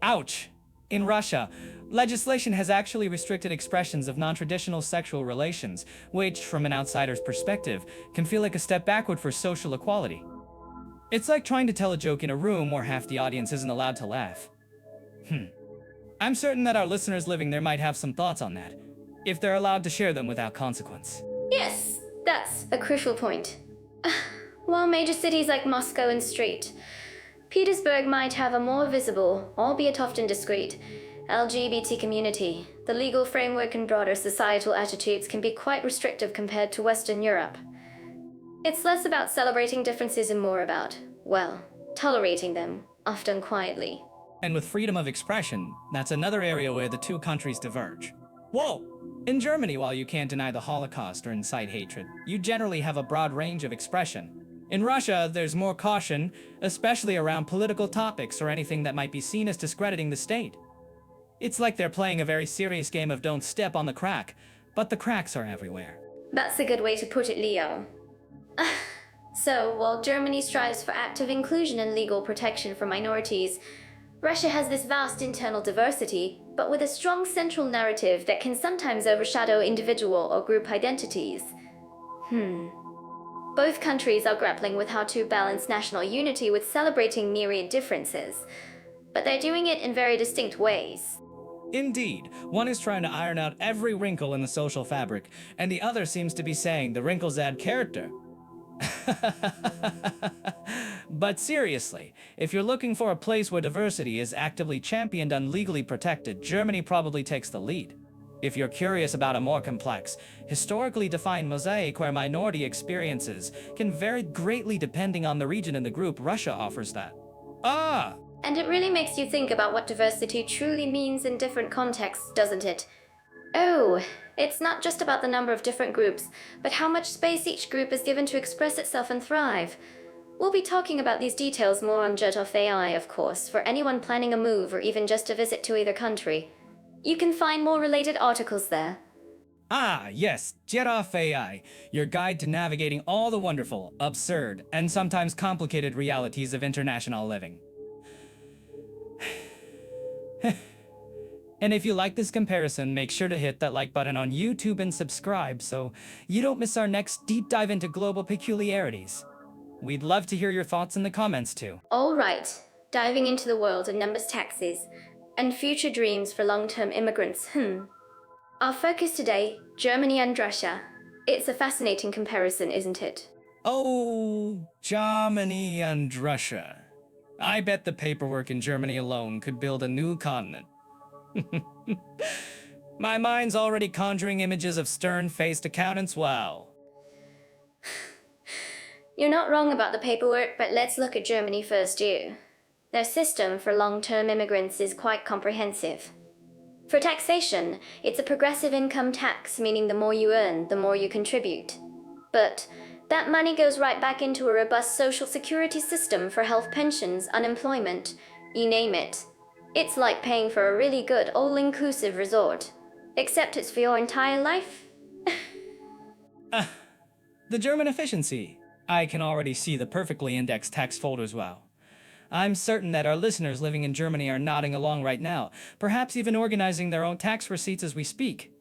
Ouch! In Russia, legislation has actually restricted expressions of non-traditional sexual relations, which, from an outsider's perspective, can feel like a step backward for social equality. It's like trying to tell a joke in a room where half the audience isn't allowed to laugh. I'm certain that our listeners living there might have some thoughts on that, if they're allowed to share them without consequence. Yes, that's a crucial point. While major cities like Moscow and St. Petersburg might have a more visible, albeit often discreet, LGBT community, the legal framework and broader societal attitudes can be quite restrictive compared to Western Europe. It's less about celebrating differences and more about, well, tolerating them, often quietly. And with freedom of expression, that's another area where the two countries diverge. Whoa! In Germany, while you can't deny the Holocaust or incite hatred, you generally have a broad range of expression. In Russia, there's more caution, especially around political topics or anything that might be seen as discrediting the state. It's like they're playing a very serious game of don't step on the crack, but the cracks are everywhere. That's a good way to put it, Leo. So, while Germany strives for active inclusion and legal protection for minorities, Russia has this vast internal diversity, but with a strong central narrative that can sometimes overshadow individual or group identities. Both countries are grappling with how to balance national unity with celebrating myriad differences, but they're doing it in very distinct ways. Indeed, one is trying to iron out every wrinkle in the social fabric, and the other seems to be saying the wrinkles add character. But seriously, if you're looking for a place where diversity is actively championed and legally protected, Germany probably takes the lead. If you're curious about a more complex, historically defined mosaic where minority experiences can vary greatly depending on the region and the group, Russia offers that. And it really makes you think about what diversity truly means in different contexts, doesn't it? Oh, it's not just about the number of different groups, but how much space each group is given to express itself and thrive. We'll be talking about these details more on Jet Off AI, of course, for anyone planning a move or even just a visit to either country. You can find more related articles there. Yes, Jet Off AI, your guide to navigating all the wonderful, absurd, and sometimes complicated realities of international living. And if you like this comparison, make sure to hit that like button on YouTube and subscribe so you don't miss our next deep dive into global peculiarities. We'd love to hear your thoughts in the comments too. All right, diving into the world of numbers, taxes, and future dreams for long-term immigrants. Our focus today, Germany and Russia. It's a fascinating comparison, isn't it? Oh, Germany and Russia. I bet the paperwork in Germany alone could build a new continent. My mind's already conjuring images of stern-faced accountants. Wow. You're not wrong about the paperwork, but let's look at Germany first, you. Their system for long-term immigrants is quite comprehensive. For taxation, it's a progressive income tax, meaning the more you earn, the more you contribute. But that money goes right back into a robust social security system for health pensions, unemployment, you name it. It's like paying for a really good, all-inclusive resort. Except it's for your entire life. The German efficiency. I can already see the perfectly indexed tax folders. Wow. I'm certain that our listeners living in Germany are nodding along right now, perhaps even organizing their own tax receipts as we speak.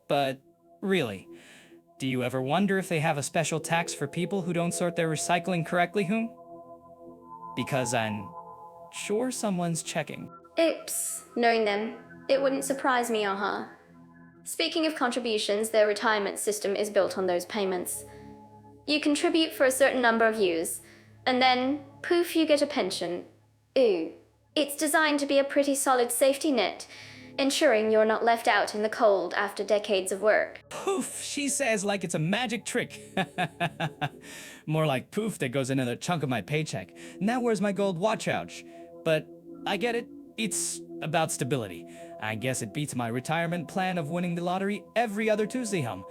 But really, do you ever wonder if they have a special tax for people who don't sort their recycling correctly, Because I'm sure someone's checking. Oops, knowing them, it wouldn't surprise me, Speaking of contributions, their retirement system is built on those payments. You contribute for a certain number of years, and then, poof, you get a pension. Ooh. It's designed to be a pretty solid safety net, ensuring you're not left out in the cold after decades of work. Poof, she says like it's a magic trick. More like poof that goes into the chunk of my paycheck. Now where's my gold watch ouch? But I get it. It's about stability. I guess it beats my retirement plan of winning the lottery every other Tuesday hum.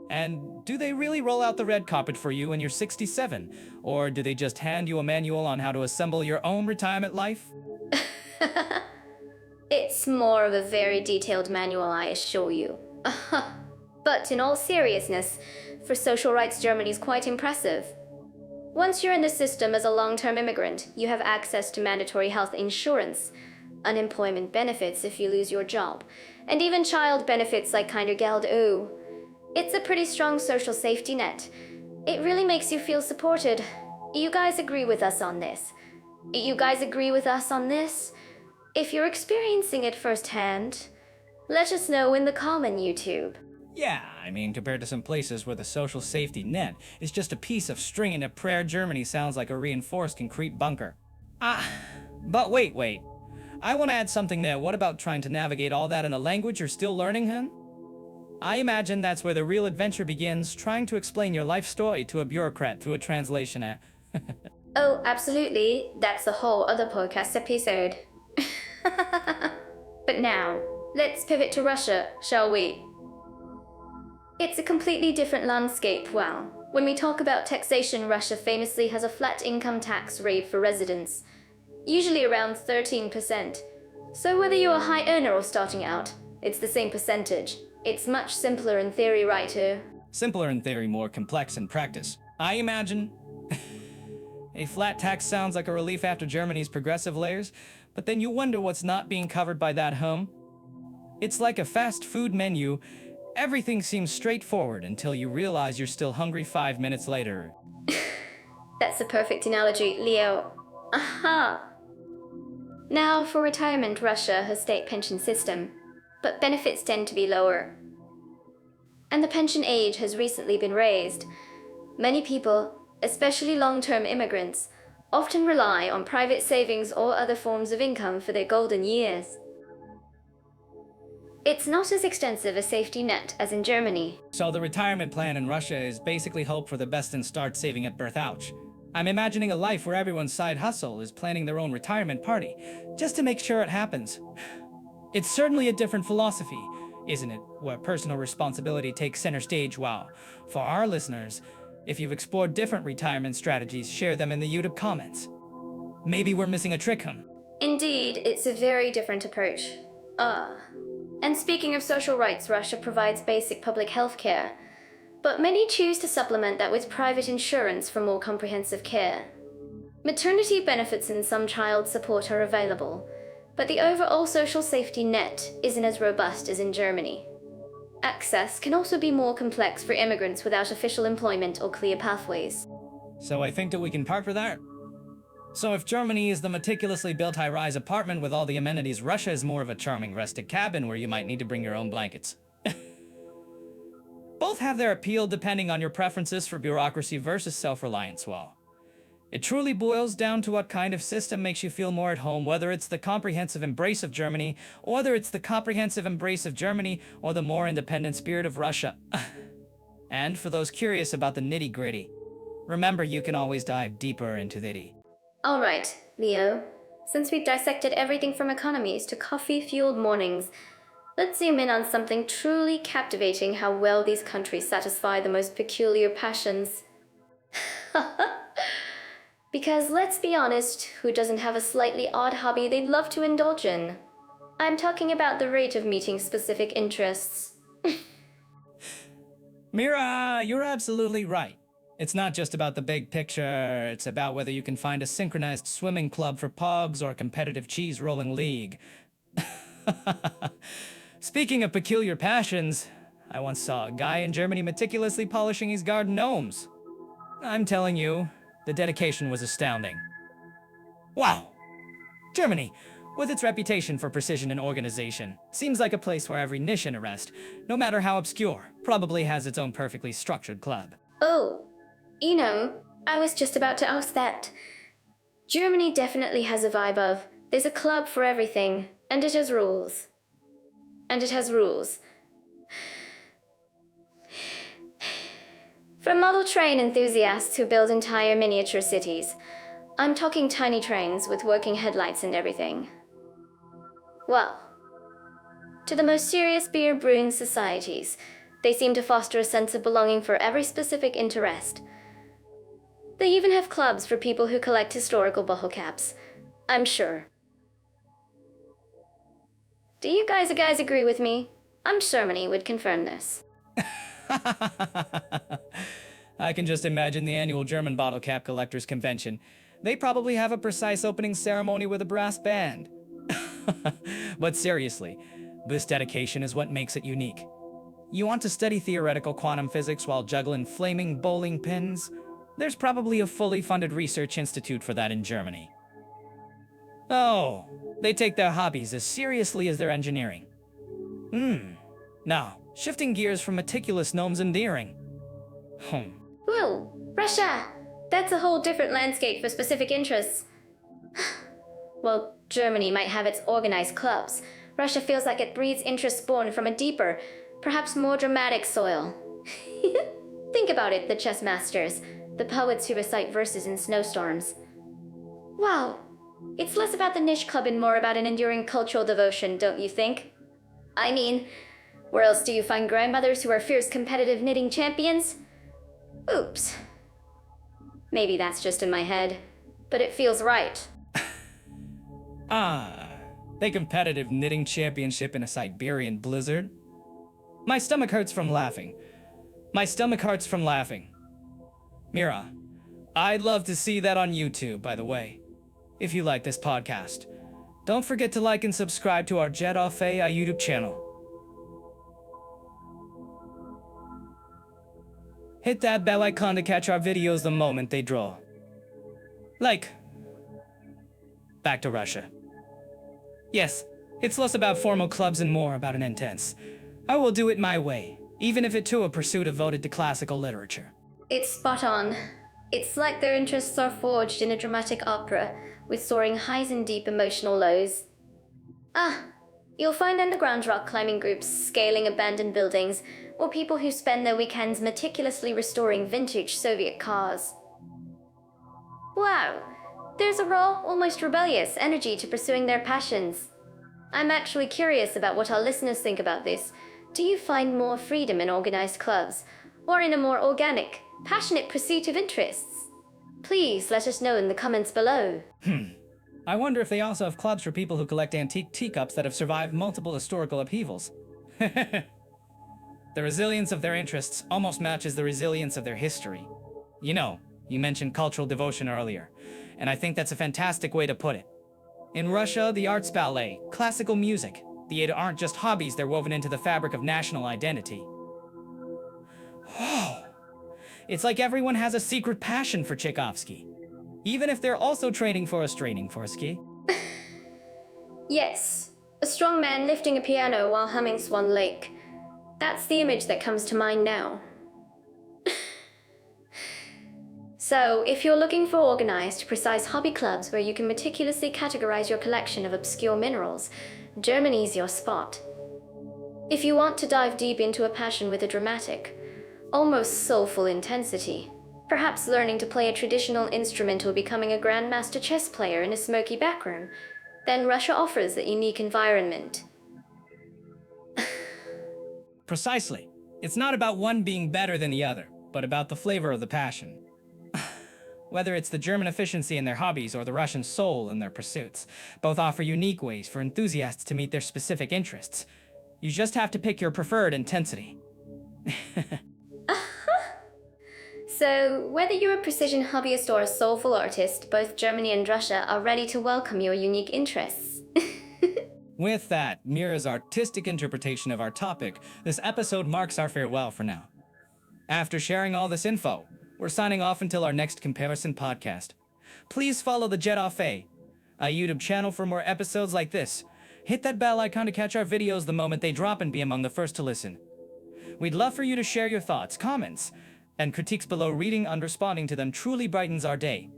And do they really roll out the red carpet for you when you're 67? Or do they just hand you a manual on how to assemble your own retirement life? It's more of a very detailed manual, I assure you. But in all seriousness, for social rights, Germany is quite impressive. Once you're in the system as a long-term immigrant, you have access to mandatory health insurance, unemployment benefits if you lose your job, and even child benefits like Kindergeld. Ooh. It's a pretty strong social safety net. It really makes you feel supported. You guys agree with us on this? If you're experiencing it firsthand, let us know in the comment, YouTube. Yeah, I mean, compared to some places where the social safety net is just a piece of string in a prayer, Germany sounds like a reinforced concrete bunker. But wait. I want to add something there. What about trying to navigate all that in a language you're still learning, huh? I imagine that's where the real adventure begins, trying to explain your life story to a bureaucrat through a translation app. Oh, absolutely. That's a whole other podcast episode. But now, let's pivot to Russia, shall we? It's a completely different landscape. Well, when we talk about taxation, Russia famously has a flat income tax rate for residents, usually around 13%. So whether you're a high earner or starting out, it's the same percentage. It's much simpler in theory, right? Simpler in theory, more complex in practice. I imagine. A flat tax sounds like a relief after Germany's progressive layers, but then you wonder what's not being covered by that home. It's like a fast food menu. Everything seems straightforward until you realize you're still hungry 5 minutes later. That's a perfect analogy, Leo. Aha! Now, for retirement, Russia has state pension system, but benefits tend to be lower. And the pension age has recently been raised. Many people, especially long-term immigrants, often rely on private savings or other forms of income for their golden years. It's not as extensive a safety net as in Germany. So the retirement plan in Russia is basically hope for the best and start saving at birth. Ouch. I'm imagining a life where everyone's side hustle is planning their own retirement party, just to make sure it happens. It's certainly a different philosophy, isn't it, where personal responsibility takes center stage. Wow. For our listeners, if you've explored different retirement strategies, share them in the YouTube comments. Maybe we're missing a trick, huh? Indeed, it's a very different approach. And speaking of social rights, Russia provides basic public health care, but many choose to supplement that with private insurance for more comprehensive care. Maternity benefits and some child support are available, but the overall social safety net isn't as robust as in Germany. Access can also be more complex for immigrants without official employment or clear pathways. So I think that we can park for that. So if Germany is the meticulously built high-rise apartment with all the amenities, Russia is more of a charming rustic cabin where you might need to bring your own blankets. Both have their appeal depending on your preferences for bureaucracy versus self-reliance. Well, it truly boils down to what kind of system makes you feel more at home, whether it's the comprehensive embrace of Germany, or the more independent spirit of Russia. And for those curious about the nitty-gritty, remember you can always dive deeper into the Alright, Leo. Since we've dissected everything from economies to coffee-fueled mornings, let's zoom in on something truly captivating: how well these countries satisfy the most peculiar passions. Because let's be honest, who doesn't have a slightly odd hobby they'd love to indulge in? I'm talking about the rate of meeting specific interests. Mira, you're absolutely right. It's not just about the big picture, it's about whether you can find a synchronized swimming club for pugs or a competitive cheese rolling league. Speaking of peculiar passions, I once saw a guy in Germany meticulously polishing his garden gnomes. I'm telling you, the dedication was astounding. Wow! Germany, with its reputation for precision and organization, seems like a place where every niche and arrest, no matter how obscure, probably has its own perfectly structured club. Oh, I was just about to ask that. Germany definitely has a vibe of, there's a club for everything, and it has rules. And it has rules. For model train enthusiasts who build entire miniature cities, I'm talking tiny trains with working headlights and everything. Well, to the most serious beer brewing societies, they seem to foster a sense of belonging for every specific interest. They even have clubs for people who collect historical bottle caps, I'm sure. Do you guys agree with me? I'm sure Mani would confirm this. I can just imagine the annual German bottle cap collectors convention. They probably have a precise opening ceremony with a brass band. But seriously, this dedication is what makes it unique. You want to study theoretical quantum physics while juggling flaming bowling pins? There's probably a fully funded research institute for that in Germany. Oh, they take their hobbies as seriously as their engineering. Now, shifting gears from meticulous gnomes endearing. Whoa, Russia! That's a whole different landscape for specific interests. Well, Germany might have its organized clubs. Russia feels like it breeds interests born from a deeper, perhaps more dramatic soil. Think about it, the chess masters, the poets who recite verses in snowstorms. Wow, it's less about the niche club and more about an enduring cultural devotion, don't you think? I mean, where else do you find grandmothers who are fierce competitive knitting champions? Oops. Maybe that's just in my head, but it feels right. The competitive knitting championship in a Siberian blizzard? My stomach hurts from laughing. Mira, I'd love to see that on YouTube, by the way. If you like this podcast, don't forget to like and subscribe to our Jet Off A YouTube channel. Hit that bell icon to catch our videos the moment they draw. Back to Russia. Yes, it's less about formal clubs and more about an intense. I will do it my way, even if it too a pursuit devoted to classical literature. It's spot on. It's like their interests are forged in a dramatic opera, with soaring highs and deep emotional lows. You'll find underground rock climbing groups scaling abandoned buildings, or people who spend their weekends meticulously restoring vintage Soviet cars. Wow, there's a raw, almost rebellious energy to pursuing their passions. I'm actually curious about what our listeners think about this. Do you find more freedom in organized clubs, or in a more organic, passionate pursuit of interests? Please let us know in the comments below. I wonder if they also have clubs for people who collect antique teacups that have survived multiple historical upheavals. The resilience of their interests almost matches the resilience of their history. You know, you mentioned cultural devotion earlier, and I think that's a fantastic way to put it. In Russia, the arts, ballet, classical music, theater aren't just hobbies, they're woven into the fabric of national identity. Whoa! It's like everyone has a secret passion for Tchaikovsky, even if they're also training for a ski. Yes, a strong man lifting a piano while humming Swan Lake. That's the image that comes to mind now. So, if you're looking for organized, precise hobby clubs where you can meticulously categorize your collection of obscure minerals, Germany's your spot. If you want to dive deep into a passion with a dramatic, almost soulful intensity, perhaps learning to play a traditional instrument or becoming a grandmaster chess player in a smoky backroom, then Russia offers that unique environment. Precisely. It's not about one being better than the other, but about the flavor of the passion. Whether it's the German efficiency in their hobbies or the Russian soul in their pursuits, both offer unique ways for enthusiasts to meet their specific interests. You just have to pick your preferred intensity. So, whether you're a precision hobbyist or a soulful artist, both Germany and Russia are ready to welcome your unique interests. With that, Mira's artistic interpretation of our topic, this episode marks our farewell for now. After sharing all this info, we're signing off until our next comparison podcast. Please follow the Jet Off A YouTube channel for more episodes like this. Hit that bell icon to catch our videos the moment they drop and be among the first to listen. We'd love for you to share your thoughts, comments, and critiques below. Reading and responding to them truly brightens our day.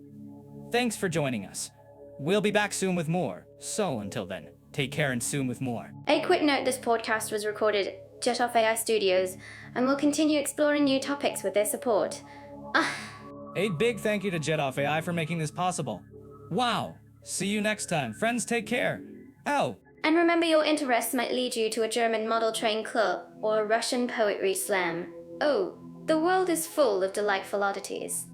Thanks for joining us. We'll be back soon with more. So until then, take Take care and soon with more. A quick note, this podcast was recorded at Jet Off AI Studios and will continue exploring new topics with their support. A big thank you to Jet Off AI for making this possible. Wow. See you next time. Friends, take care. Ow. And remember, your interests might lead you to a German model train club or a Russian poetry slam. Oh, the world is full of delightful oddities.